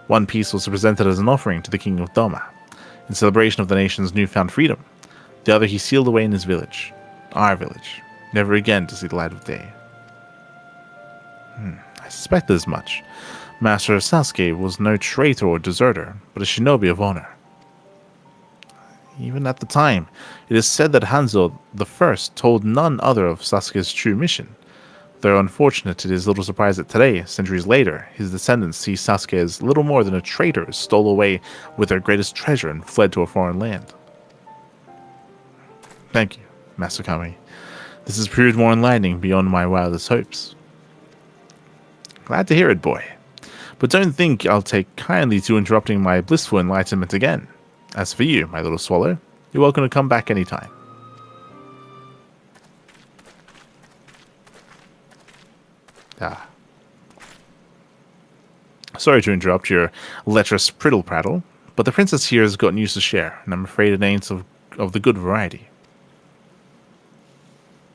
One piece was presented as an offering to the king of Doma, in celebration of the nation's newfound freedom. The other he sealed away in his village, our village, never again to see the light of day. I suspected as much. Master Sasuke was no traitor or deserter, but a shinobi of honor. Even at the time, it is said that Hanzo I told none other of Sasuke's true mission. Though unfortunate, it is little surprise that today, centuries later, his descendants see Sasuke as little more than a traitor who stole away with their greatest treasure and fled to a foreign land. Thank you, Master Kami. This has proved more enlightening beyond my wildest hopes. Glad to hear it, boy. But don't think I'll take kindly to interrupting my blissful enlightenment again. As for you, my little swallow, you're welcome to come back anytime. Sorry to interrupt your lecherous prattle, but the princess here has got news to share, and I'm afraid it ain't of the good variety.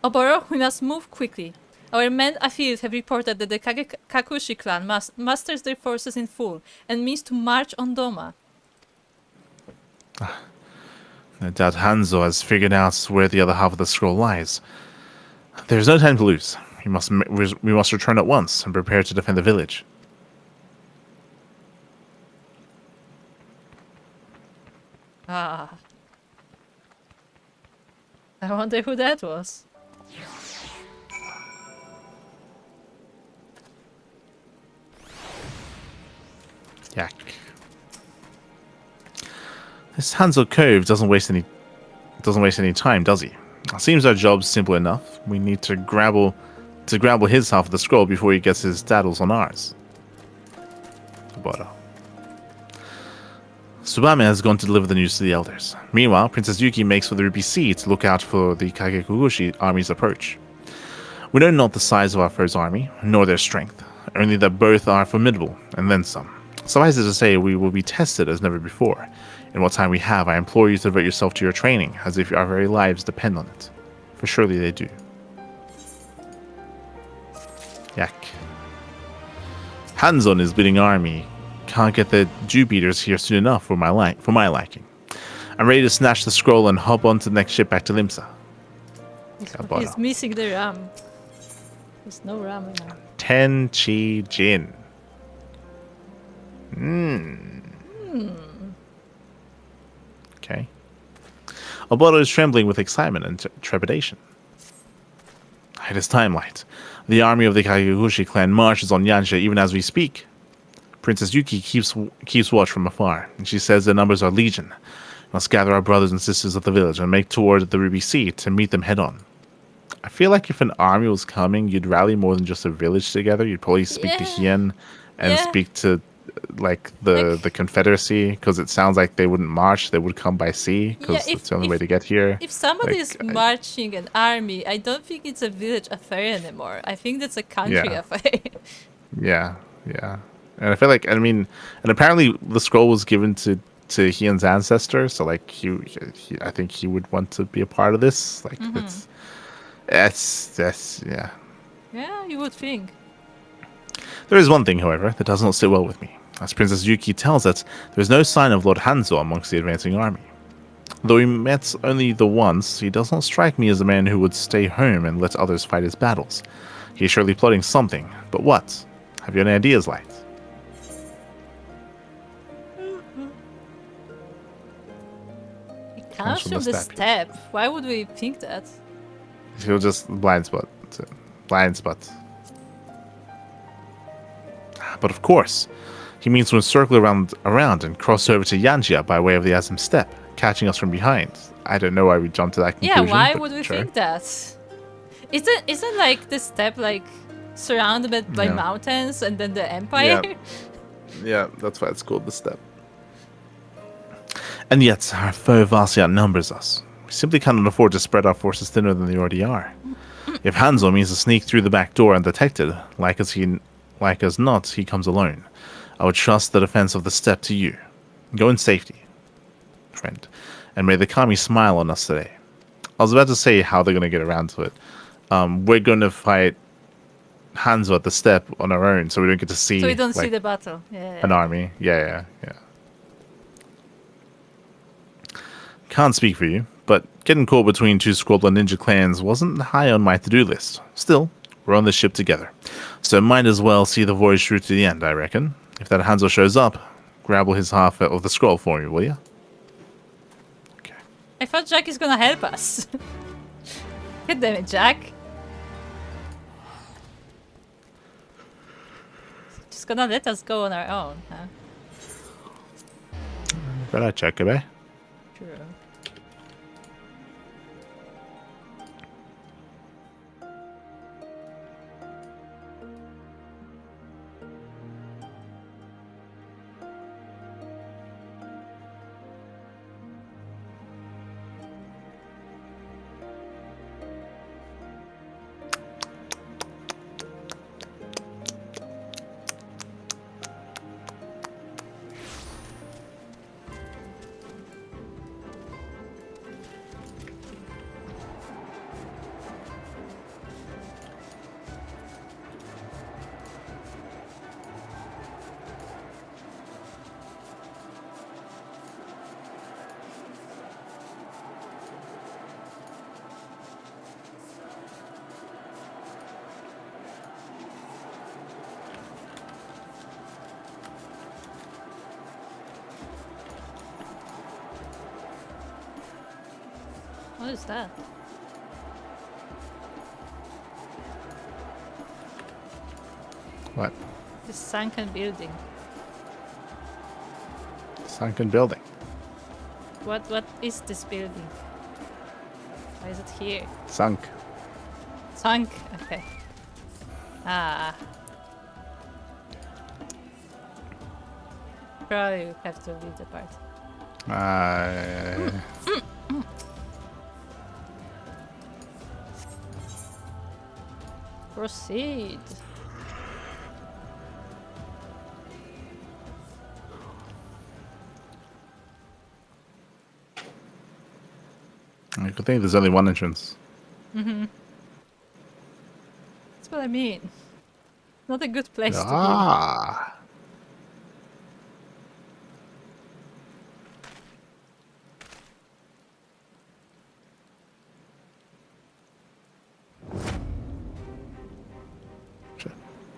Oboro, we must move quickly. Our men afield have reported that the Kagekushi clan musters their forces in full and means to march on Doma. No doubt Hanzo has figured out where the other half of the scroll lies. There's no time to lose. We must return at once and prepare to defend the village. I wonder who that was. Yak. This Hanzo Cove doesn't waste any time, does he? It seems our job's simple enough. We need to grapple his half of the scroll before he gets his daddles on ours. Tsubame has gone to deliver the news to the elders. Meanwhile, Princess Yuki makes for the Ruby Sea to look out for the Kagekushi army's approach. We know not the size of our foe's army, nor their strength, only that both are formidable, and then some. Suffice it to say, we will be tested as never before, In what time we have, I implore you to devote yourself to your training, as if our very lives depend on it. For surely they do. Yak. Hanzon is leading army. Can't get the Jew beaters here soon enough for my liking. I'm ready to snatch the scroll and hop onto the next ship back to Limsa. He's missing the ram. There's no ram now. Tenchi Jin. Okay. Oboro is trembling with excitement and trepidation. It is time, Light. The army of the Kageguchi clan marches on Yansha even as we speak. Princess Yuki keeps watch from afar, and she says the numbers are legion. We must gather our brothers and sisters of the village and make toward the Ruby Sea to meet them head on. I feel like if an army was coming, you'd rally more than just a village together. You'd probably speak to Hien and speak to like the Confederacy, because it sounds like they wouldn't march, they would come by sea, because it's the only way to get here. If somebody is marching an army, I don't think it's a village affair anymore. I think that's a country affair. Yeah. And I feel like, and apparently the scroll was given to Hien's ancestor, so like he I think he would want to be a part of this. Like that's yeah. Yeah, you would think. There is one thing, however, that does not sit well with me. As Princess Yuki tells us, there is no sign of Lord Hanzo amongst the advancing army. Though we met only the once, he does not strike me as a man who would stay home and let others fight his battles. He is surely plotting something, but what? Have you any ideas, Light? It comes from the steppe. Why would we think that? He'll just blind spot. But of course, he means to encircle around and cross over to Yanjia by way of the Azim Steppe, catching us from behind. I don't know why we jumped to that conclusion. Yeah, why would we think that? Isn't like the steppe like surrounded by mountains and then the empire? Yeah, that's why it's called the steppe. And yet, our foe vastly outnumbers us. We simply cannot afford to spread our forces thinner than they already are. If Hanzo means to sneak through the back door undetected, like as not, he comes alone. I would trust the defense of the steppe to you. Go in safety, friend, and may the kami smile on us today. I was about to say how they're going to get around to it. We're going to fight Hanzo at the steppe on our own, so we don't get to see. So we don't see the battle. Yeah. An army. Yeah. Can't speak for you, but getting caught between two Stormblood ninja clans wasn't high on my to-do list. Still, we're on this ship together, so might as well see the voyage through to the end, I reckon. If that Hanzo shows up, grab his half of the scroll for me, will you? Okay. I thought Jack is gonna help us. God damn it, Jack. Just gonna let us go on our own, huh? Better check it, eh? True. What is that? What? This sunken building. Sunken building. What is this building? Why is it here? Sunk. Sunk? Okay. Ah. Probably have to leave the part. Proceed. I could think there's only one entrance. That's what I mean. Not a good place to be. Ah.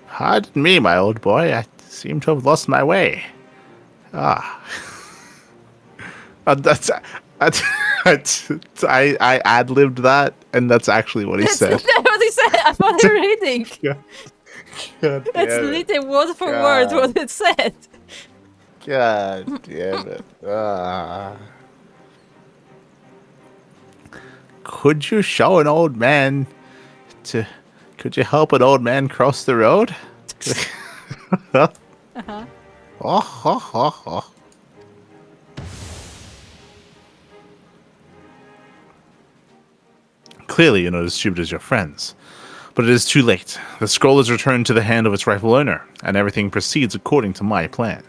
Pardon me, my old boy. I seem to have lost my way. Ah. I ad-libbed that, and that's actually what he said. That's what he said. I'm not reading. God It's damn it. literally word for word what it said. God damn it. Ah. Could you show an old man to... Could you help an old man cross the road? Uh-huh. Oh. Clearly, you're not as stupid as your friends. But it is too late. The scroll is returned to the hand of its rightful owner, and everything proceeds according to my plan.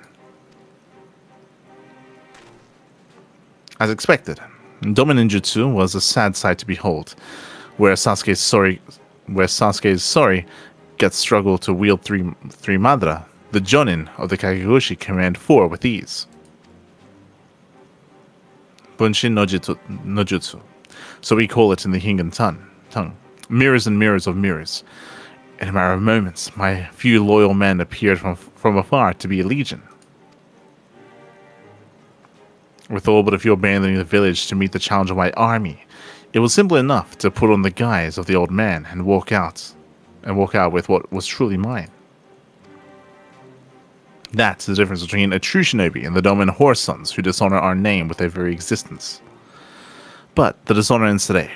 As expected, Domin Ninjutsu was a sad sight to behold, where Sasuke's Sori gets struggled to wield three Madara. The Jonin of the Kagebushi command 4 with ease. Bunshin no Jutsu. So we call it in the Hingan tongue. Mirrors and mirrors of mirrors. In a matter of moments, my few loyal men appeared from afar to be a legion. With all but a few abandoning the village to meet the challenge of my army, it was simple enough to put on the guise of the old man and walk out with what was truly mine. That's the difference between a true shinobi and the Domin whore sons who dishonor our name with their very existence. But the dishonor ends today.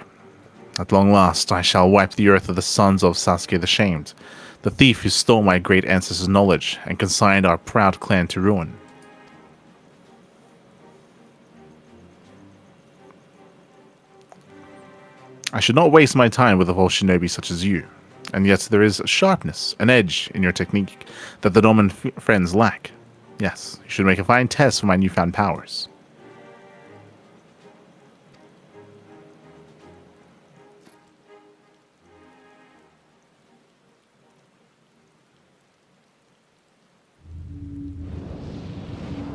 At long last, I shall wipe the earth of the sons of Sasuke the Shamed, the thief who stole my great ancestors' knowledge and consigned our proud clan to ruin. I should not waste my time with a false shinobi such as you, and yet there is a sharpness, an edge in your technique that the Domin friends lack. Yes, you should make a fine test for my newfound powers.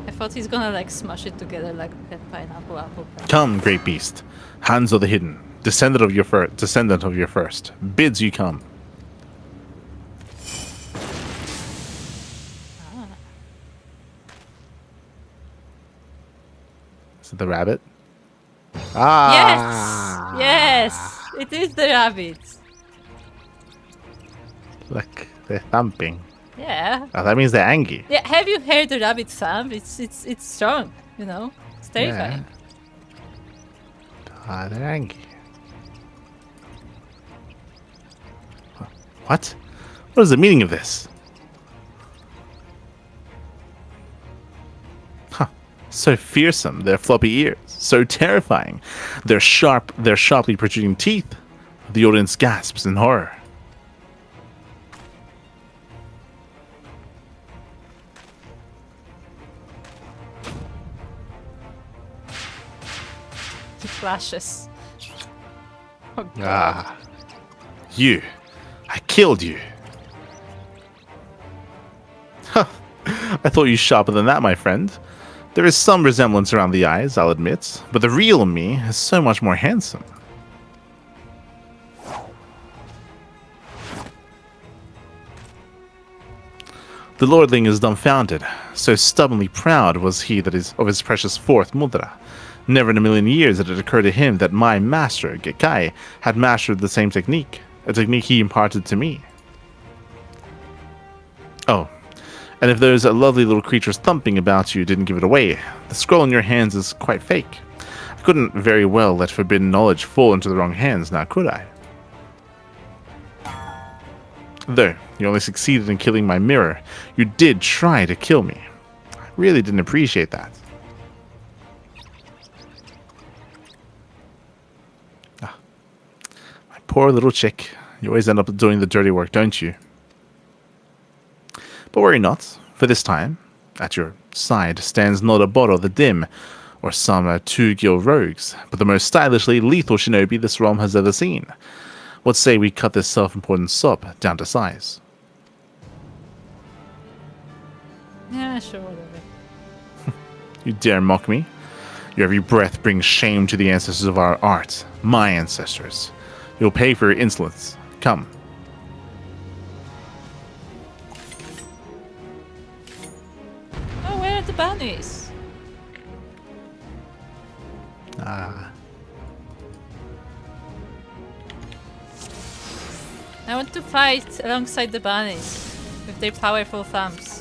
I thought he's gonna like smash it together like a pineapple apple pie. Come, great beast, hands of the hidden, descendant of your first, bids you come. Is it the rabbit? Ah! Yes! It is the rabbit. Look, they're thumping. Yeah. Oh, that means they're angry. Yeah, have you heard the rabbit sound? It's strong, you know? It's terrifying. Ah, they're angry. What? What is the meaning of this? Huh. So fearsome, their floppy ears. So terrifying, their sharply protruding teeth. The audience gasps in horror. He flashes. Oh, God. Ah. You. I killed you. Huh. I thought you sharper than that, my friend. There is some resemblance around the eyes, I'll admit, but the real me is so much more handsome. The lordling is dumbfounded. So stubbornly proud was he that is of his precious fourth mudra. Never in a million years did it occur to him that my master, Gekkai, had mastered the same technique, a technique he imparted to me. Oh, and if those lovely little creatures thumping about you didn't give it away, the scroll in your hands is quite fake. I couldn't very well let forbidden knowledge fall into the wrong hands, now could I? Though you only succeeded in killing my mirror, you did try to kill me. I really didn't appreciate that. My poor little chick. You always end up doing the dirty work, don't you? But worry not, for this time, at your side stands Nodaboro the Dim, or some two-gil rogues, but the most stylishly lethal shinobi this realm has ever seen. What say we cut this self-important sub down to size? Yeah, sure, whatever. You dare mock me? Your every breath brings shame to the ancestors of our art, my ancestors. You'll pay for your insolence. Come. Oh, where are the bunnies? Ah. I want to fight alongside the bunnies with their powerful thumbs.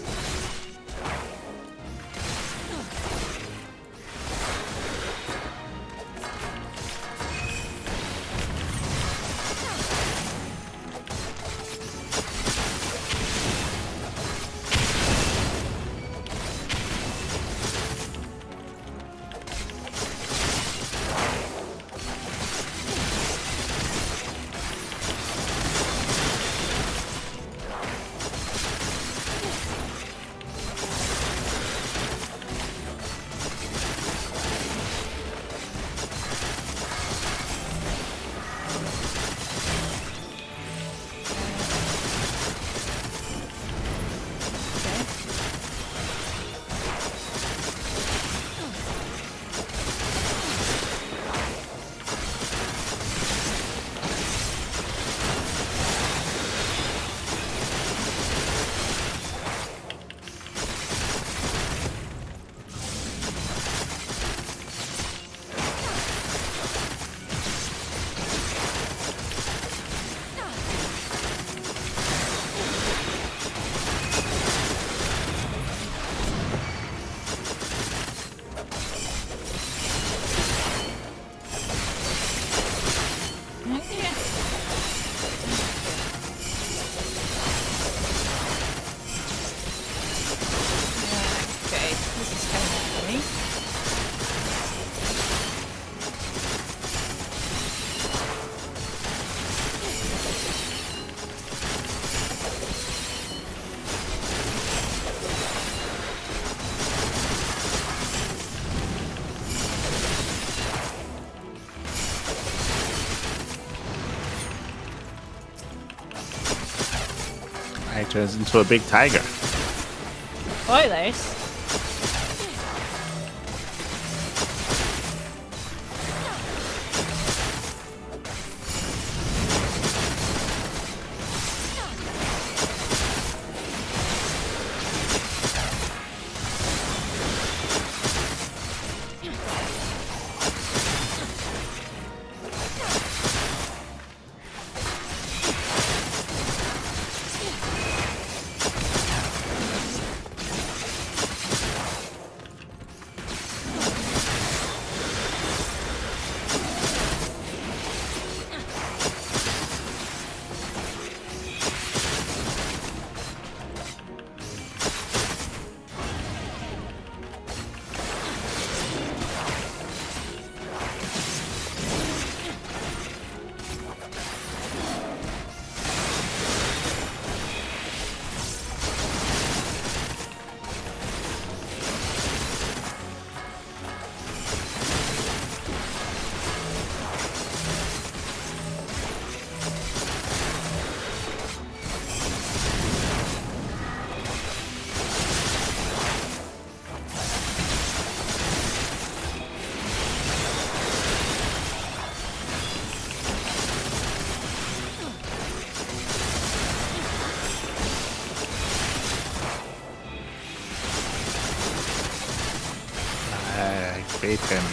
He turns into a big tiger. Spoilers. Bait him.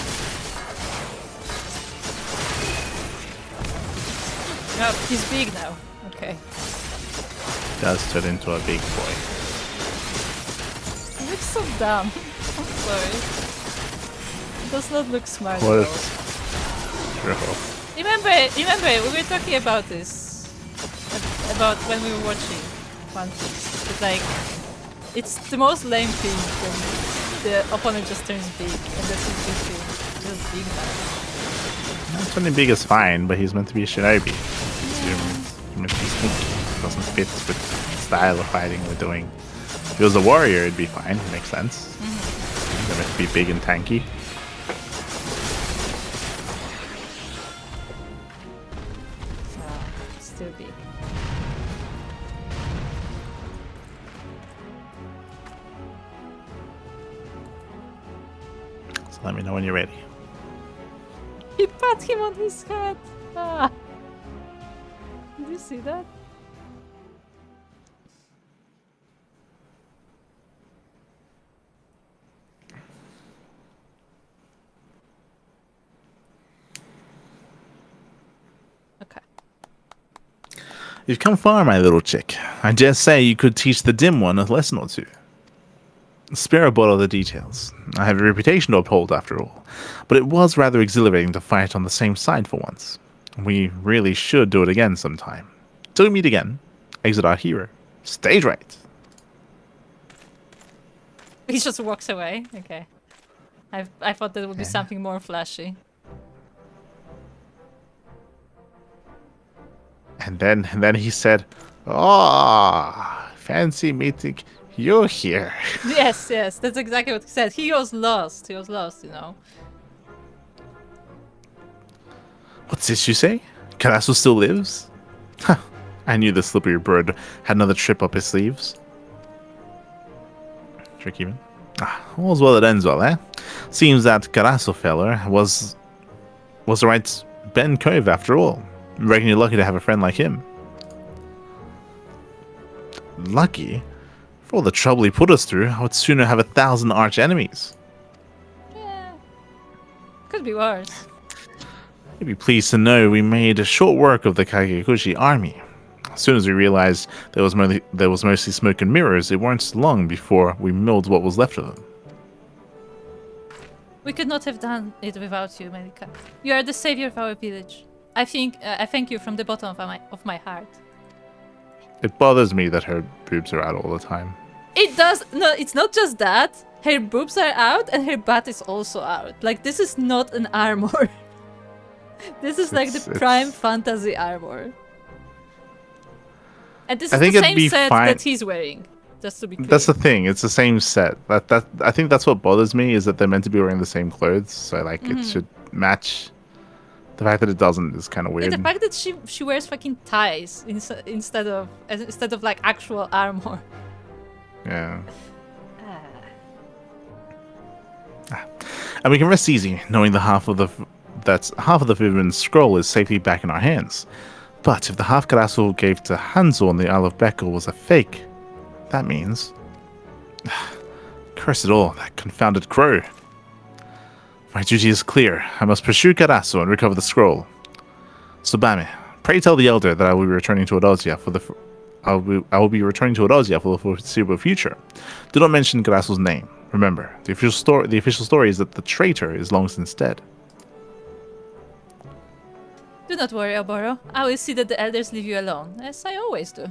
Oh, he's big now. Okay. Does turn into a big boy. He looks so dumb. I'm sorry. He does not look smart at What? all. True. Remember, we were talking about this. About when we were watching One Piece. It's like, it's the most lame thing when the opponent just turns big, and that's his big thing. Just big now. Turning big is fine, but he's meant to be a shinobi. He's meant to be sneaky. Doesn't fit with the style of fighting we're doing. If he was a warrior, it'd be fine. It makes sense. They're meant to be big and tanky. So let me know when you're ready. He pat him on his head. Ah. Did you see that? Okay. You've come far, my little chick. I dare say you could teach the dim one a lesson or two. Spare a bottle the details. I have a reputation to uphold, after all. But it was rather exhilarating to fight on the same side for once. We really should do it again sometime. Till we meet again, exit our hero. Stage right. He just walks away. Okay. I thought that would be something more flashy. And then he said, "Ah, fancy meeting you here." Yes, that's exactly what he said. He was lost, you know. What's this you say? Karasu still lives? Huh, I knew the slippery bird had another trip up his sleeves. Trick even. All's well that ends well, eh? Seems that Karasu feller was the right Ben Cove after all. Reckon you're lucky to have a friend like him. Lucky? For all the trouble he put us through, I would sooner have 1,000 arch enemies. Yeah. Could be worse. You'd be pleased to know we made short work of the Kagekushi army. As soon as we realized there was mostly smoke and mirrors, it weren't long before we milled what was left of them. We could not have done it without you, Mielikka. You are the savior of our village. I thank you from the bottom of my heart. It bothers me that her boobs are out all the time. It does. No, it's not just that. Her boobs are out and her butt is also out. Like, this is not an armor. This is like the prime fantasy armor. And this is the same set that he's wearing. Just to be clear. That's the thing. It's the same set. I think that's what bothers me, is that they're meant to be wearing the same clothes. So like it should match. The fact that it doesn't is kind of weird. And the fact that she wears fucking ties instead of like actual armor. Yeah. And we can rest easy knowing that half of the Vivian scroll is safely back in our hands. But if the half Karasu gave to Hanzo on the Isle of Beckel was a fake, that means... Curse it all, that confounded crow. My duty is clear. I must pursue Karasu and recover the scroll. Tsubame, pray tell the elder that I will be returning to Odosia for the foreseeable future. Do not mention Karasu's name. Remember, the official story is that the traitor is long since dead. Do not worry, Oboro. I will see that the elders leave you alone, as I always do.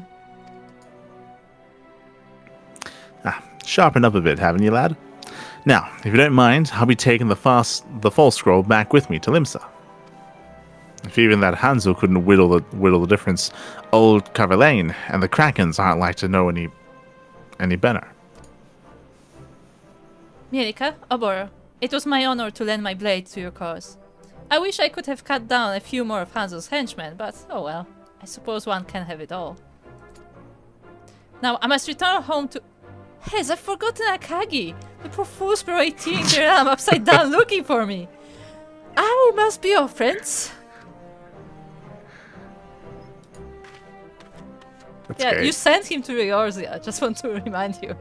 Sharpen up a bit, haven't you, lad? Now, if you don't mind, I'll be taking the false scroll back with me to Limsa. If even that Hanzo couldn't whittle the difference, old Carvalane and the Krakens aren't like to know any better. Mielikka, Oboro, it was my honor to lend my blade to your cause. I wish I could have cut down a few more of Hanzo's henchmen, but oh well. I suppose one can have it all. Now, I must return home to... Yes, I've forgotten Akagi! The poor fool's probably tearing their arm upside down looking for me! I must be your friends! That's yeah, great. you sent him to Eorzea, just want to remind you.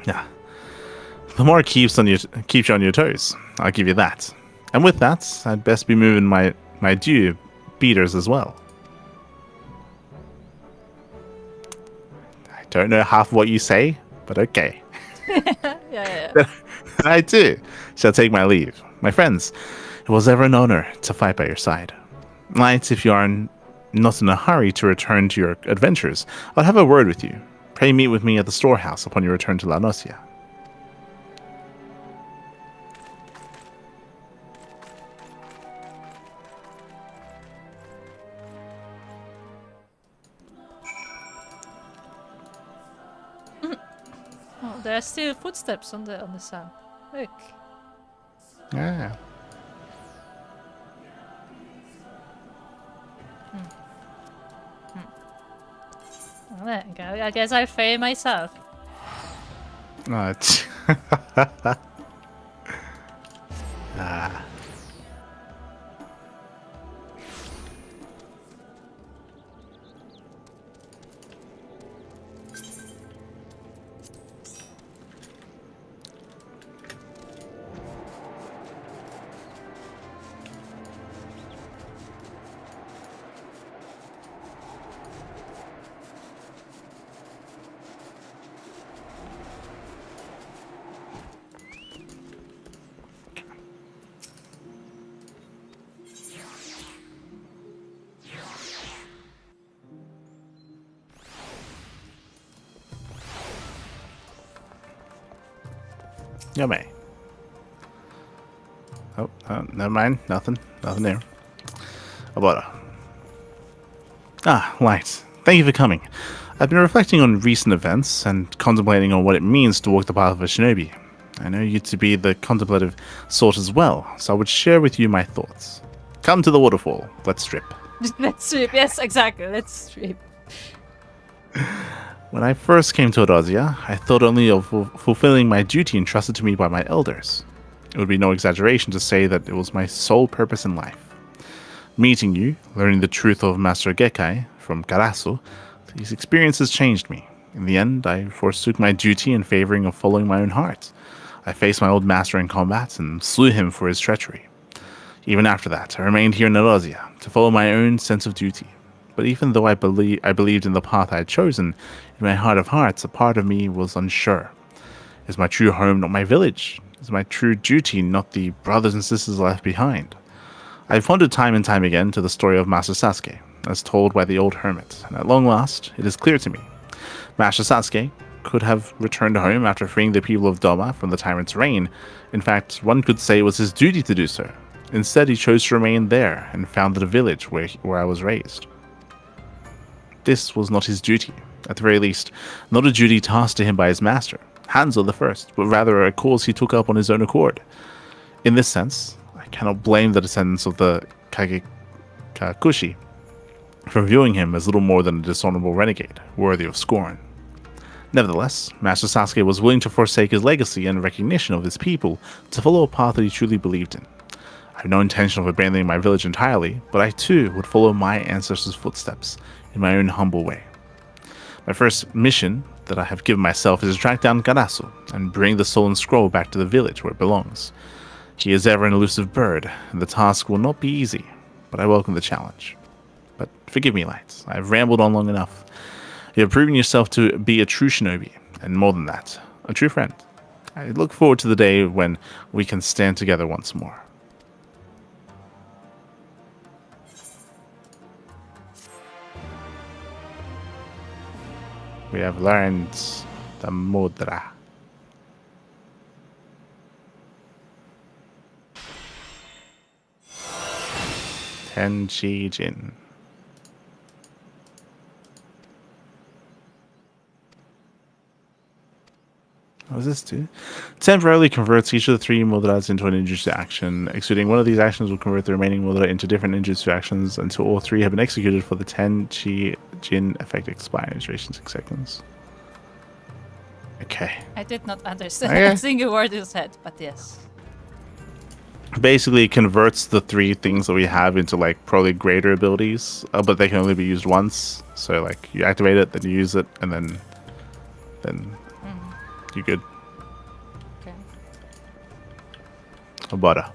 Yeah. The more it keeps you on your toes. I'll give you that. And with that, I'd best be moving my due beaters as well. I don't know half what you say, but okay. yeah. I too shall take my leave. My friends, it was ever an honor to fight by your side. Knights, if you are not in a hurry to return to your adventures, I'll have a word with you. Pray meet with me at the storehouse upon your return to La Nocia. Oh, there are still footsteps on the sand. Look. Yeah. Well, there you go. I guess I fail myself. Yummy. Oh, never mind. Nothing there. About Light. Thank you for coming. I've been reflecting on recent events and contemplating on what it means to walk the path of a shinobi. I know you to be the contemplative sort as well, so I would share with you my thoughts. Come to the waterfall. Let's strip. Let's strip. Yes, exactly. Let's strip. When I first came to Eurasia, I thought only of fulfilling my duty entrusted to me by my elders. It would be no exaggeration to say that it was my sole purpose in life. Meeting you, learning the truth of Master Gekkai from Karasu, these experiences changed me. In the end, I forsook my duty in favoring of following my own heart. I faced my old master in combat and slew him for his treachery. Even after that, I remained here in Eurasia to follow my own sense of duty. But even though I believed in the path I had chosen, in my heart of hearts, a part of me was unsure. Is my true home not my village? Is my true duty not the brothers and sisters left behind? I have pondered time and time again to the story of Master Sasuke, as told by the old hermit, and at long last, it is clear to me. Master Sasuke could have returned home after freeing the people of Doma from the tyrant's reign. In fact, one could say it was his duty to do so. Instead, he chose to remain there and founded a village where I was raised. This was not his duty, at the very least, not a duty tasked to him by his master, Hanzo the First, but rather a cause he took up on his own accord. In this sense, I cannot blame the descendants of the Kagekushi for viewing him as little more than a dishonorable renegade, worthy of scorn. Nevertheless, Master Sasuke was willing to forsake his legacy and recognition of his people to follow a path that he truly believed in. I have no intention of abandoning my village entirely, but I too would follow my ancestors' footsteps in my own humble way. My first mission that I have given myself is to track down Karasu and bring the Stolen Scroll back to the village where it belongs. He is ever an elusive bird, and the task will not be easy, but I welcome the challenge. But forgive me, Lights, I have rambled on long enough. You have proven yourself to be a true shinobi, and more than that, a true friend. I look forward to the day when we can stand together once more. We have learned the mudra. Tenchi Jin. What does this do? Temporarily converts each of the three mudras into an ninjutsu action. Executing one of these actions will convert the remaining mudra into different ninjutsu actions until all three have been executed for the Tenchi Jin effect expires. Duration 6 seconds. Okay. I did not understand a single word you said, but yes. Basically, it converts the three things that we have into like probably greater abilities, but they can only be used once. So like you activate it, then you use it, and then you're good. Okay. Obara.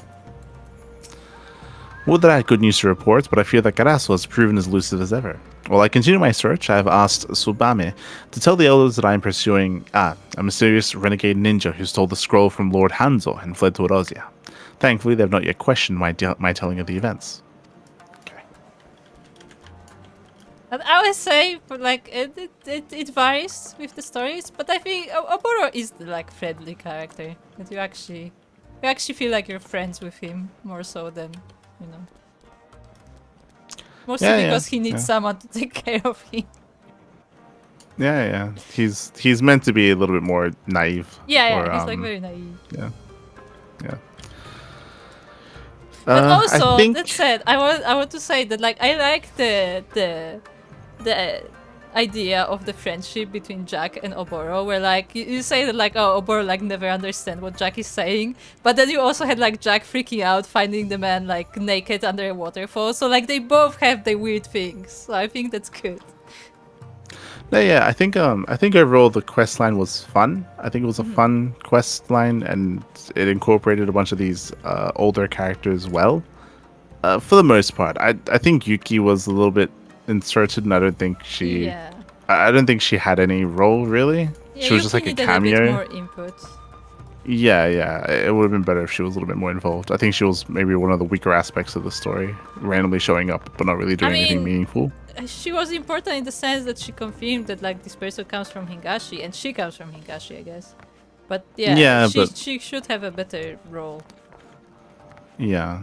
Would that I had good news to report, but I fear that Karasu has proven as elusive as ever. While I continue my search, I have asked Tsubame to tell the elders that I am pursuing a mysterious renegade ninja who stole the scroll from Lord Hanzo and fled to Eurasia. Thankfully, they have not yet questioned my telling of the events. Okay. And I would say, like, it varies with the stories, but I think Oboro is the like friendly character that you actually feel like you're friends with him more so than, you know. Mostly because he needs someone to take care of him. Yeah. He's meant to be a little bit more naive. He's like very naive. Yeah. But also, that said, I want to say that like I like the idea of the friendship between Jack and Oboro, where like you say that like, oh, Oboro like never understand what Jack is saying, but then you also had like Jack freaking out finding the man like naked under a waterfall. So like they both have their weird things. So I think that's good. No, yeah, I think overall the quest line was fun. I think it was a fun quest line, and it incorporated a bunch of these older characters well. For the most part, I think Yuki was a little bit inserted, and I don't think she Yeah. I don't think she had any role really. Yeah, She was just like a needed cameo. A bit more input. Yeah. It would have been better if she was a little bit more involved. I think she was maybe one of the weaker aspects of the story, randomly showing up but not really doing anything meaningful. She was important in the sense that she confirmed that like this person comes from Hingashi, and she comes from Hingashi, I guess. But she should have a better role. Yeah.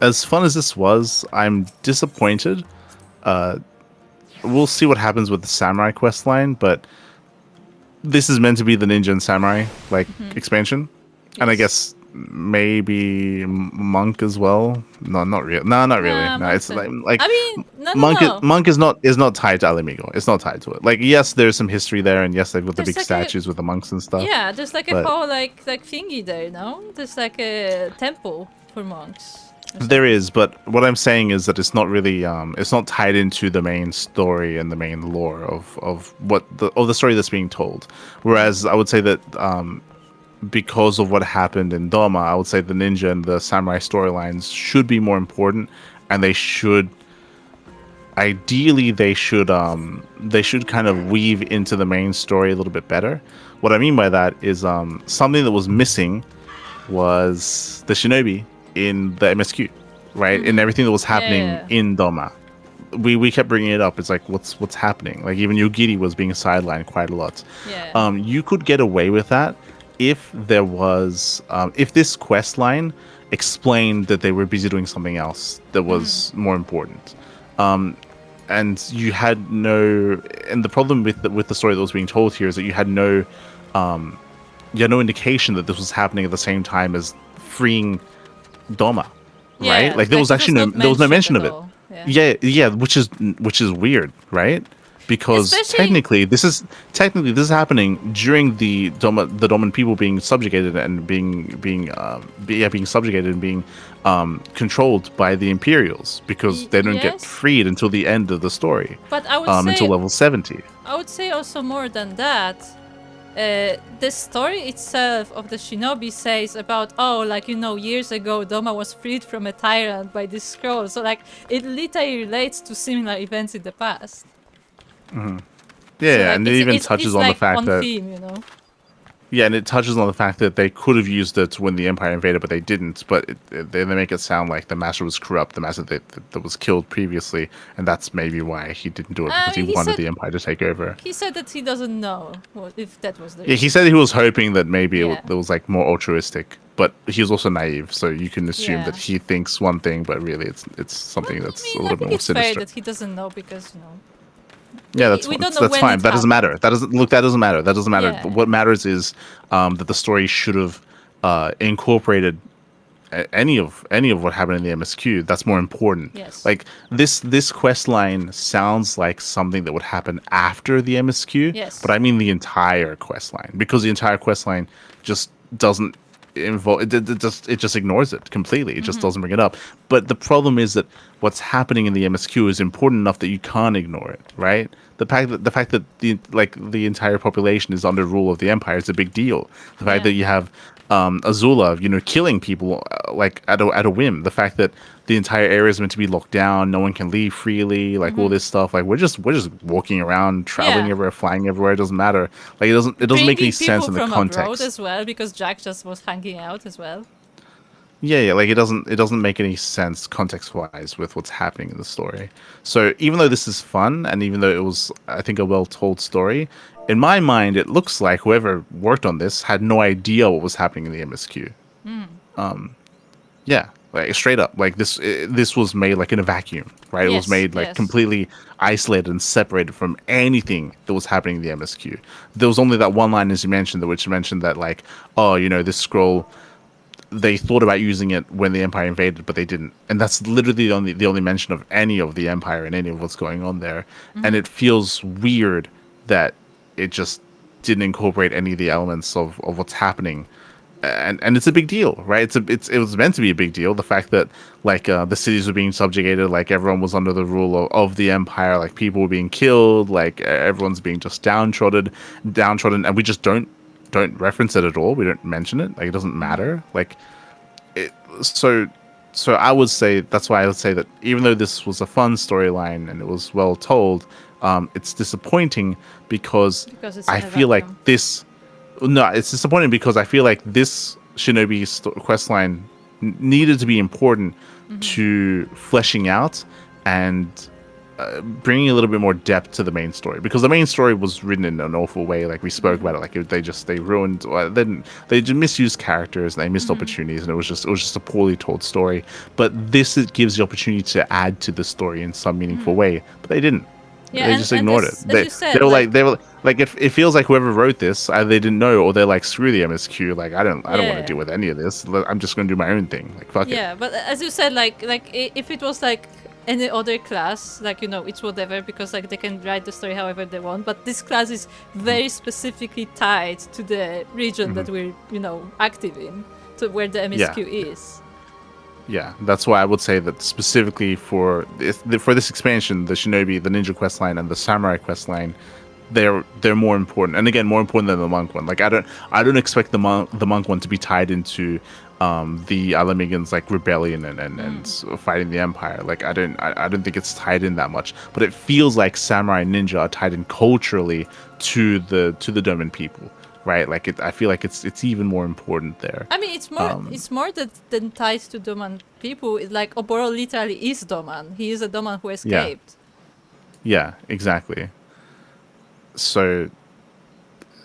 As fun as this was, I'm disappointed. We'll see what happens with the samurai quest line, but this is meant to be the ninja and samurai expansion, and I guess maybe monk as well. No, not really. No, not really. No, it's like I mean, monk is not tied to Alamigo. It's not tied to it. Like, yes, there's some history there, and yes, they've got the big statues with the monks and stuff. Yeah, there's like a whole like thingy there. No, there's like a temple for monks. There is, but what I'm saying is that it's not really it's not tied into the main story and the main lore of the story that's being told. Whereas I would say that because of what happened in Doma, I would say the ninja and the samurai storylines should be more important, and they should ideally they should kind of weave into the main story a little bit better. What I mean by that is something that was missing was the shinobi in the MSQ, right? And everything that was happening in Doma. We kept bringing it up. It's like, what's happening? Like, even Yogiri was being sidelined quite a lot. Yeah. You could get away with that if there was if this quest line explained that they were busy doing something else that was more important. And you had no, and the problem with the story that was being told here is that you had no indication that this was happening at the same time as freeing Doma, right? Like, there was actually no mention of it. Yeah, which is weird, right? Because technically this is happening during the Doman people being subjugated and being subjugated and being controlled by the Imperials, because they don't get freed until the end of the story. But I would say until level 70. I would say also more than that. The story itself of the shinobi says about, years ago Doma was freed from a tyrant by this scroll. So like it literally relates to similar events in the past. Mm-hmm. Yeah, so, and it even touches on the fact that theme, you know? Yeah, and it touches on the fact that they could have used it when the Empire invaded, but they didn't. But they make it sound like the Master was corrupt, the Master that was killed previously, and that's maybe why he didn't do it, because he wanted the Empire to take over. He said that he doesn't know if that was the reason. Yeah, he said he was hoping that maybe it was like more altruistic, but he was also naive, so you can assume that he thinks one thing, but really it's something that's a little bit more sinister. I think it's fair that he doesn't know, because, you know... Yeah, that's fine. That doesn't matter. That doesn't matter. That doesn't matter. Yeah. What matters is that the story should have incorporated any of what happened in the MSQ. That's more important. Yes. Like this quest line sounds like something that would happen after the MSQ. Yes. But I mean the entire quest line, because the entire quest line just doesn't involve it just ignores it completely. It just doesn't bring it up. But the problem is that what's happening in the MSQ is important enough that you can't ignore it, right? The fact that the entire population is under rule of the Empire is a big deal. The fact that you have Azula, killing people like at a whim. The fact that the entire area is meant to be locked down, no one can leave freely, like all this stuff. Like we're just walking around, traveling everywhere, flying everywhere. It doesn't matter. Like it doesn't make any sense in the context. Abroad as well, because Jack just was hanging out as well. Yeah, like it doesn't make any sense context-wise with what's happening in the story. So even though this is fun, and even though it was, I think, a well-told story, in my mind, it looks like whoever worked on this had no idea what was happening in the MSQ. Yeah, like straight up, like this was made like in a vacuum, right? It was made like completely isolated and separated from anything that was happening in the MSQ. There was only that one line, as you mentioned, which mentioned that like, this scroll they thought about using it when the Empire invaded, but they didn't. And that's literally the only mention of any of the Empire and any of what's going on there. And it feels weird that it just didn't incorporate any of the elements of what's happening. And it's a big deal, right? It was meant to be a big deal. The fact that like the cities were being subjugated, like everyone was under the rule of the Empire, like people were being killed, like everyone's being just downtrodden, and we just don't reference it at all. We don't mention it. Like it doesn't matter. Like it. So I would say that's why I would say that even though this was a fun storyline and it was well told, it's disappointing because Because it's I in a feel like vacuum. this. No, it's disappointing because I feel like this Shinobi questline needed to be important to fleshing out and bringing a little bit more depth to the main story, because the main story was written in an awful way. Like we spoke about it, like they ruined, they just misused characters, and they missed opportunities, and it was just a poorly told story. But it gives the opportunity to add to the story in some meaningful way, but they didn't. Yeah, They and- just and ignored as- it. as you said, They were like it feels like whoever wrote this, they didn't know, or they're like, screw the MSQ. Like I don't want Yeah. to deal with any of this. I'm just going to do my own thing. Like fuck it. Yeah, but as you said, if it was like any other class, like it's whatever, because like they can write the story however they want. But this class is very specifically tied to the region that we're active in, to where the MSQ is. Yeah, that's why I would say that specifically for this expansion, the Shinobi, the Ninja questline, and the Samurai questline, they're more important, and again more important than the monk one. Like I don't expect the monk one to be tied into the Alamigans like rebellion and fighting the Empire. Like I don't think it's tied in that much, but it feels like Samurai and Ninja are tied in culturally to the Doman people. Right, like I feel like it's even more important there. I mean, it's more than tied to Doman people. It's like Oboro literally is Doman. He is a Doman who escaped. Yeah, exactly. So,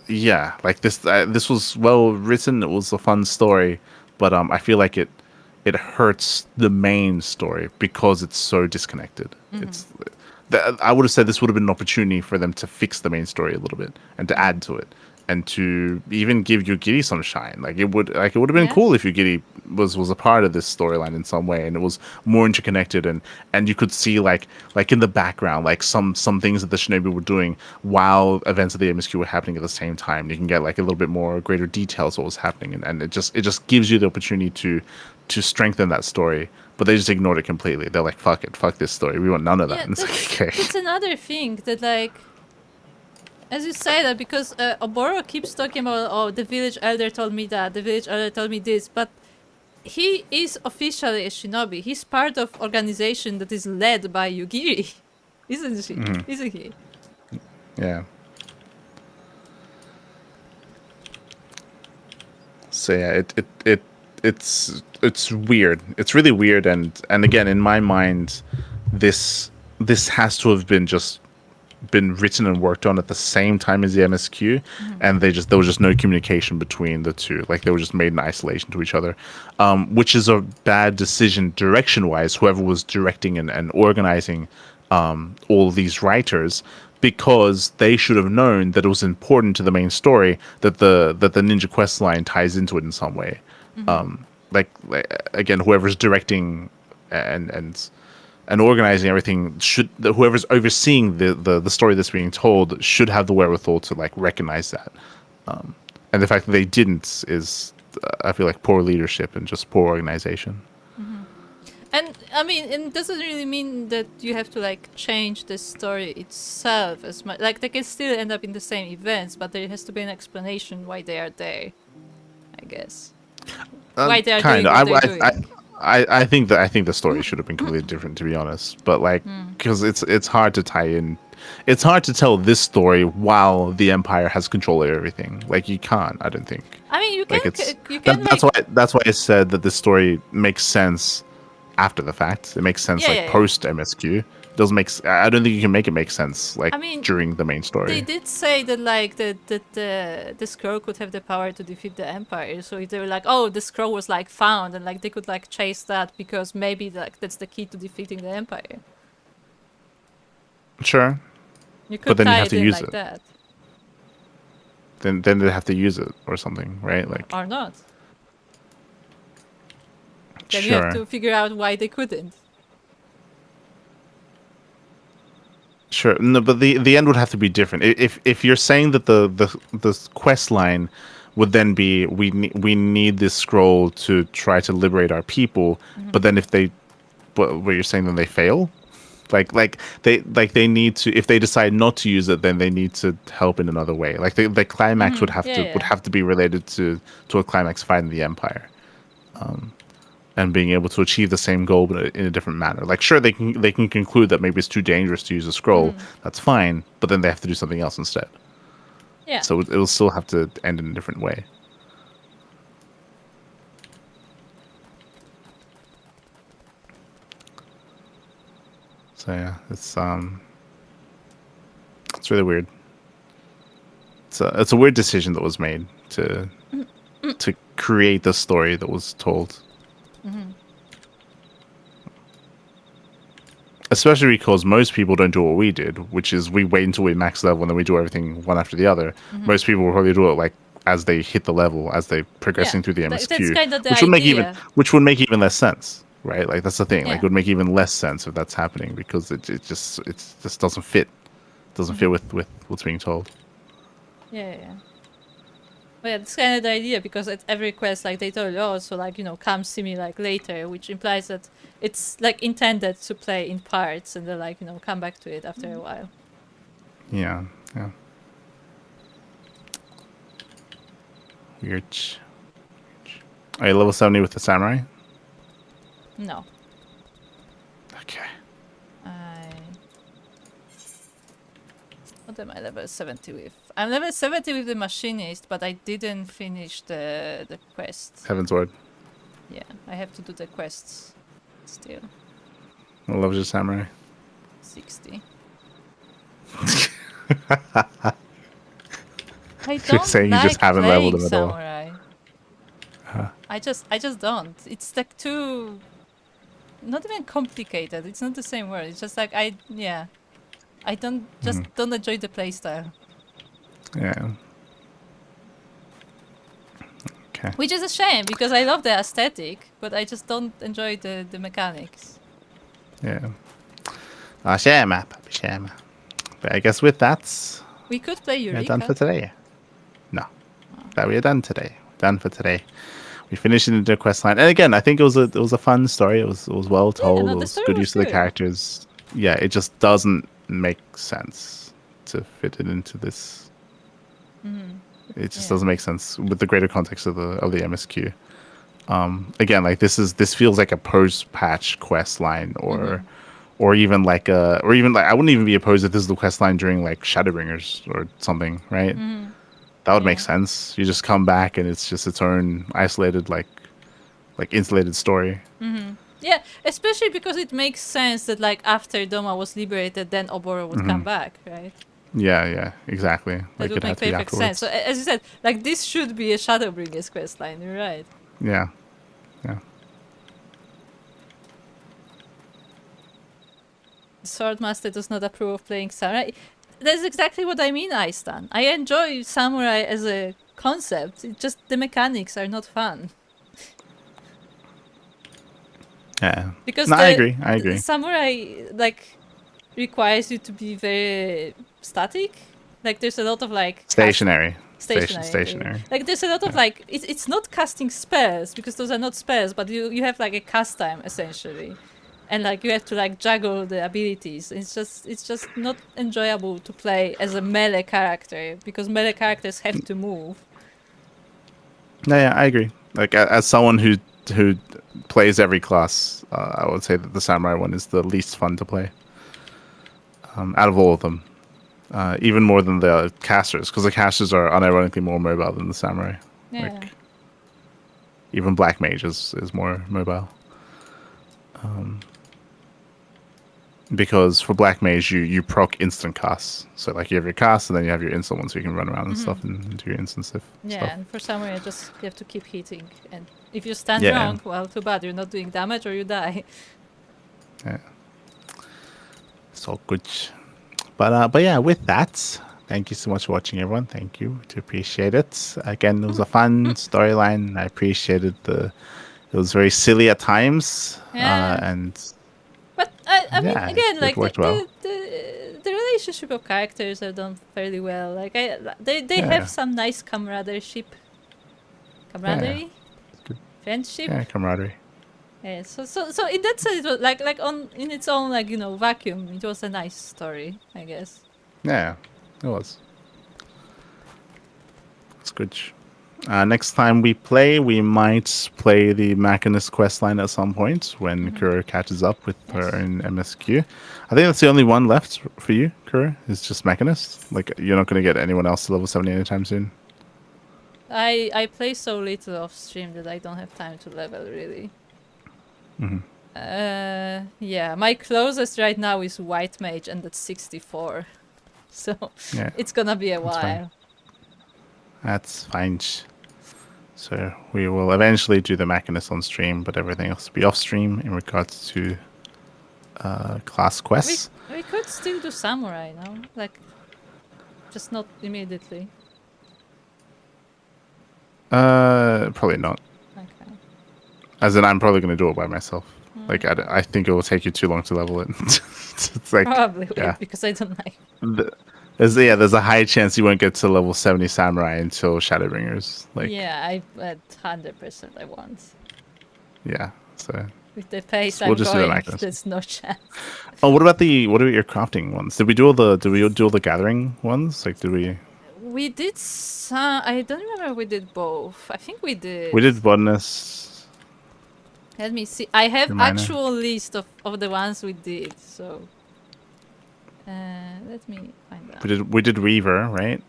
yeah, like this was well written. It was a fun story, but I feel like it hurts the main story because it's so disconnected. I would have said this would have been an opportunity for them to fix the main story a little bit and to add to it, and to even give Yugiri some shine. Like it would have been cool if Yugiri was a part of this storyline in some way, and it was more interconnected, and you could see like in the background, like some things that the Shinobi were doing while events of the MSQ were happening at the same time. You can get like a little bit more greater details of what was happening, and it just gives you the opportunity to strengthen that story. But they just ignored it completely. They're like, fuck it, fuck this story. We want none of that. Yeah, And it's like, okay. that's another thing that like. As you say that, because Oboro keeps talking about, oh, the village elder told me that, the village elder told me this, but he is officially a shinobi. He's part of organization that is led by Yugiri, isn't she? Isn't he? Yeah. So yeah, it's weird. It's really weird, and again, in my mind, this has to have been written and worked on at the same time as the MSQ, and there was just no communication between the two. Like they were just made in isolation to each other, which is a bad decision direction wise. Whoever was directing and organizing all these writers, because they should have known that it was important to the main story that the Ninja quest line ties into it in some way. Like again, whoever's directing and organizing everything, whoever's overseeing the story that's being told should have the wherewithal to like recognize that. And the fact that they didn't is, I feel like, poor leadership and just poor organization. And I mean, it doesn't really mean that you have to like change the story itself as much. Like they can still end up in the same events, but there has to be an explanation why they are there, I guess. Why they are doing what they're doing. I think the story should have been completely different, to be honest. But like, because it's hard to tie in, it's hard to tell this story while the Empire has control over everything. Like you can't. I don't think. I mean, you can. Like You can. that's why I said that this story makes sense after the fact. It makes sense post MSQ. It doesn't make. I don't think you can make it make sense like during the main story. They did say that like the scroll could have the power to defeat the Empire. So if they were like, oh, the scroll was like found, and like they could like chase that because maybe like that's the key to defeating the Empire. Sure. You could but then you tie have it to in use like it. that. Then they have to use it or something, right? Like Or not. then you have Sure. to figure out why they couldn't. Sure. No, but the end would have to be different. If you're saying that the quest line would then be we need this scroll to try to liberate our people, but then if they, what you're saying, then they fail, like they need to, if they decide not to use it, then they need to help in another way. Like the climax would have Yeah, would yeah. have to be related to a climax fight in the Empire. And being able to achieve the same goal but in a different manner. Like, sure, they can conclude that maybe it's too dangerous to use a scroll. That's fine, but then they have to do something else instead. Yeah. So it'll still have to end in a different way. So yeah, it's really weird. It's a weird decision that was made to create the story that was told. Especially because most people don't do what we did, which is we wait until we max level and then we do everything one after the other. Most people will probably do it like as they hit the level, as they progressing through the MSQ, That's kind of the which would make idea. would make even less sense, right? Like that's the thing. Like Yeah. it would make even less sense if that's happening because it just doesn't fit. Doesn't fit with what's being told. Yeah. Well, yeah, that's kind of the idea, because at every quest, like, they told you, oh, so, like, come see me, like, later, which implies that it's, like, intended to play in parts, and then, like, come back to it after a while. Yeah. Weird. Are you level 70 with the samurai? No. Okay. What am I level 70 with? I'm level 70 with the machinist, but I didn't finish the quest. Heaven's Word. Yeah, I have to do the quests still. What level is your samurai? 60. I You're don't saying you like just haven't playing leveled them at all. samurai. I just don't. It's like too, not even complicated. It's not the same word. It's just like I don't don't enjoy the playstyle. Yeah. Okay. Which is a shame, because I love the aesthetic, but I just don't enjoy the mechanics. Yeah. Shame. But I guess with that, We could play we're done for Eureka. today. No. That we are done today. Done for today. We finished in the quest line. And again, I think it was a fun story. It was well told. no, It the was story good was use of the good. characters. Yeah, it just doesn't make sense to fit it into this. It just doesn't make sense with the greater context of the MSQ. Again, like this feels like a post-patch quest line, or even like I wouldn't even be opposed if this is the quest line during like Shadowbringers or something, right? That would make sense. You just come back and it's just its own isolated, like insulated story. Yeah, especially because it makes sense that, like, after Doma was liberated, then Oboro would come back, right? Yeah, exactly. That Like would it had make to be perfect sense. afterwards. So, as you said, like, this should be a Shadowbringers quest line, you're right. Yeah. Swordmaster does not approve of playing samurai. That's exactly what I mean, Aistan. I enjoy samurai as a concept. It's just the mechanics are not fun. Yeah. Because No, I agree. the samurai, like, requires you to be very static. Like, there's a lot of, like... Stationary. Stationary. Like, there's a lot of, like... It's not casting spells, because those are not spells, but you have, like, a cast time, essentially. And, like, you have to, like, juggle the abilities. It's just not enjoyable to play as a melee character, because melee characters have to move. No, yeah, I agree. Like as someone who plays every class, I would say that the samurai one is the least fun to play out of all of them. Even more than the casters, because the casters are unironically more mobile than the samurai. Yeah. Like, even black mage is more mobile. Because for black mage you proc instant casts. So like you have your cast and then you have your instant one, so you can run around and stuff and do your instant stuff. Yeah, and for samurai, you have to keep hitting. And if you stand Yeah. wrong, well, too bad. You're not doing damage or you die. Yeah. It's all good. But yeah, with that, thank you so much for watching, everyone. Thank you. To appreciate it. Again, it was a fun storyline. I appreciated the It was very silly at times, Yeah. and But I mean, yeah, again, it like worked well. the relationship of characters are done fairly well. Like they Yeah, have some nice yeah, camaraderie, good. friendship. Yeah, camaraderie. Yeah, so in that sense, it was like on in its own like vacuum. It was a nice story, I guess. Yeah, it was. It's good. Next time we play, we might play the Machinist questline at some point when Kuro catches up with her Yes. in MSQ. I think that's the only one left for you, Kuro. Is just Machinist. Like you're not going to get anyone else to level 70 anytime soon. I play so little off stream that I don't have time to level really. Yeah, my closest right now is White Mage, and that's 64. So Yeah, it's gonna be a that's fine. while. That's fine. So we will eventually do the Machinist on stream, but everything else will be off stream in regards to class quests. We could still do Samurai now, like just not immediately. Probably not. Okay. As in, I'm probably going to do it by myself. Like, I think it will take you too long to level it. It's like, Probably yeah. because I don't like. There's a high chance you won't get to level 70 Samurai until Shadowbringers. Like, Yeah, I at 100% I want. yeah. So, With the pace we'll I'm just do the going, Machinist. there's no chance. Oh, what about your crafting ones? Did we do all the gathering ones? Like, did we? We did some. I don't remember. We did both. I think we did. We did botanist. Let me see. I have Your miner. actual list of the ones we did. So, let me find that. We did Weaver, right?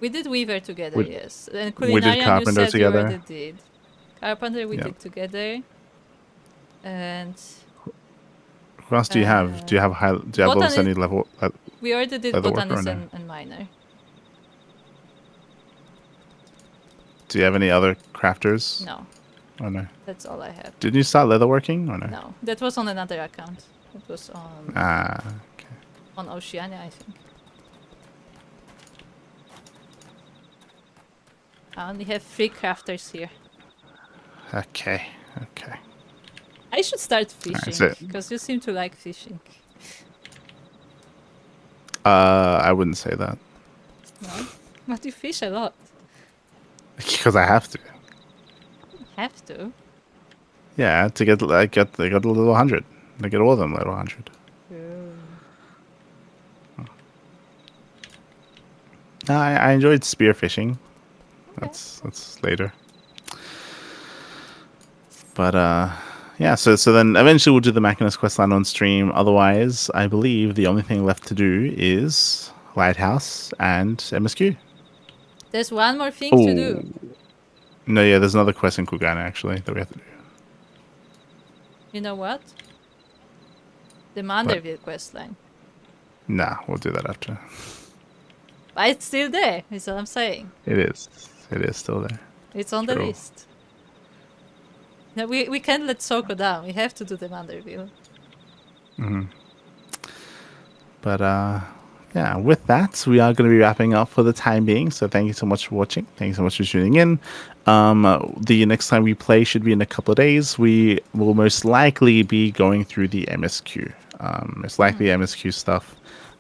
We did Weaver together, We- yes. And we did Culinarian, you Carpenter said together. you already did. Carpenter we Yeah. did together. And Who else do you have? Do you have level Botanist- 70 level? we already did Leather worker or Botanist no? and Miner. Do you have any other crafters? No, Oh no. that's all I have. Didn't you start leatherworking or no? No, that was on another account. It was on Okay. on Oceania, I think. I only have 3 crafters here. Okay. I should start Alright, fishing so- because you seem to like fishing. I wouldn't say that No, but you fish a lot. because I have to. Have to. Yeah, to get I got a level 100. I get all of them level 100. I enjoyed spear fishing. That's later. But yeah, so then eventually we'll do the Machinist questline on stream. Otherwise, I believe the only thing left to do is Lighthouse and MSQ. There's one more thing to do. No, yeah, there's another quest in Kugana actually that we have to do. You know what? The Manderville questline. Nah, we'll do that after. But it's still there, is what I'm saying. It is still there. It's on the True. list. No, we can't let Soko down. We have to do the Manderville. But yeah, with that, we are going to be wrapping up for the time being. So thank you so much for watching. Thank you so much for tuning in. The next time we play should be in a couple of days. We will most likely be going through the MSQ. Most likely MSQ stuff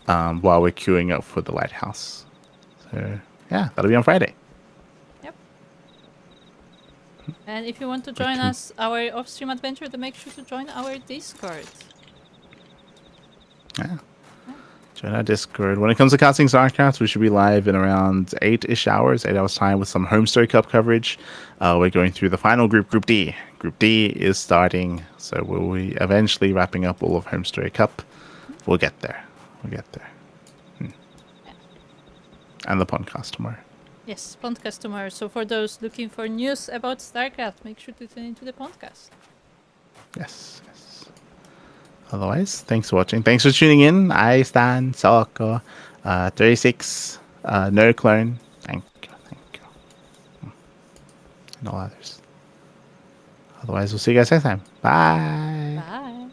while we're queuing up for the Lighthouse. So yeah, that'll be on Friday. Yep. And if you want to join us, our off-stream adventure, then make sure to join our Discord. Yeah. Join our Discord. When it comes to casting StarCraft, we should be live in around 8 hours time with some Homestory Cup coverage. We're going through the final group, Group D. Group D is starting, so we'll be eventually wrapping up all of Homestory Cup. We'll get there. And the podcast tomorrow. Yes, podcast tomorrow. So for those looking for news about StarCraft, make sure to tune into the podcast. Yes. Otherwise, thanks for watching. Thanks for tuning in. I Stan, Soko, 36, No Clone. Thank you. And all others. Otherwise, we'll see you guys next time. Bye. Bye.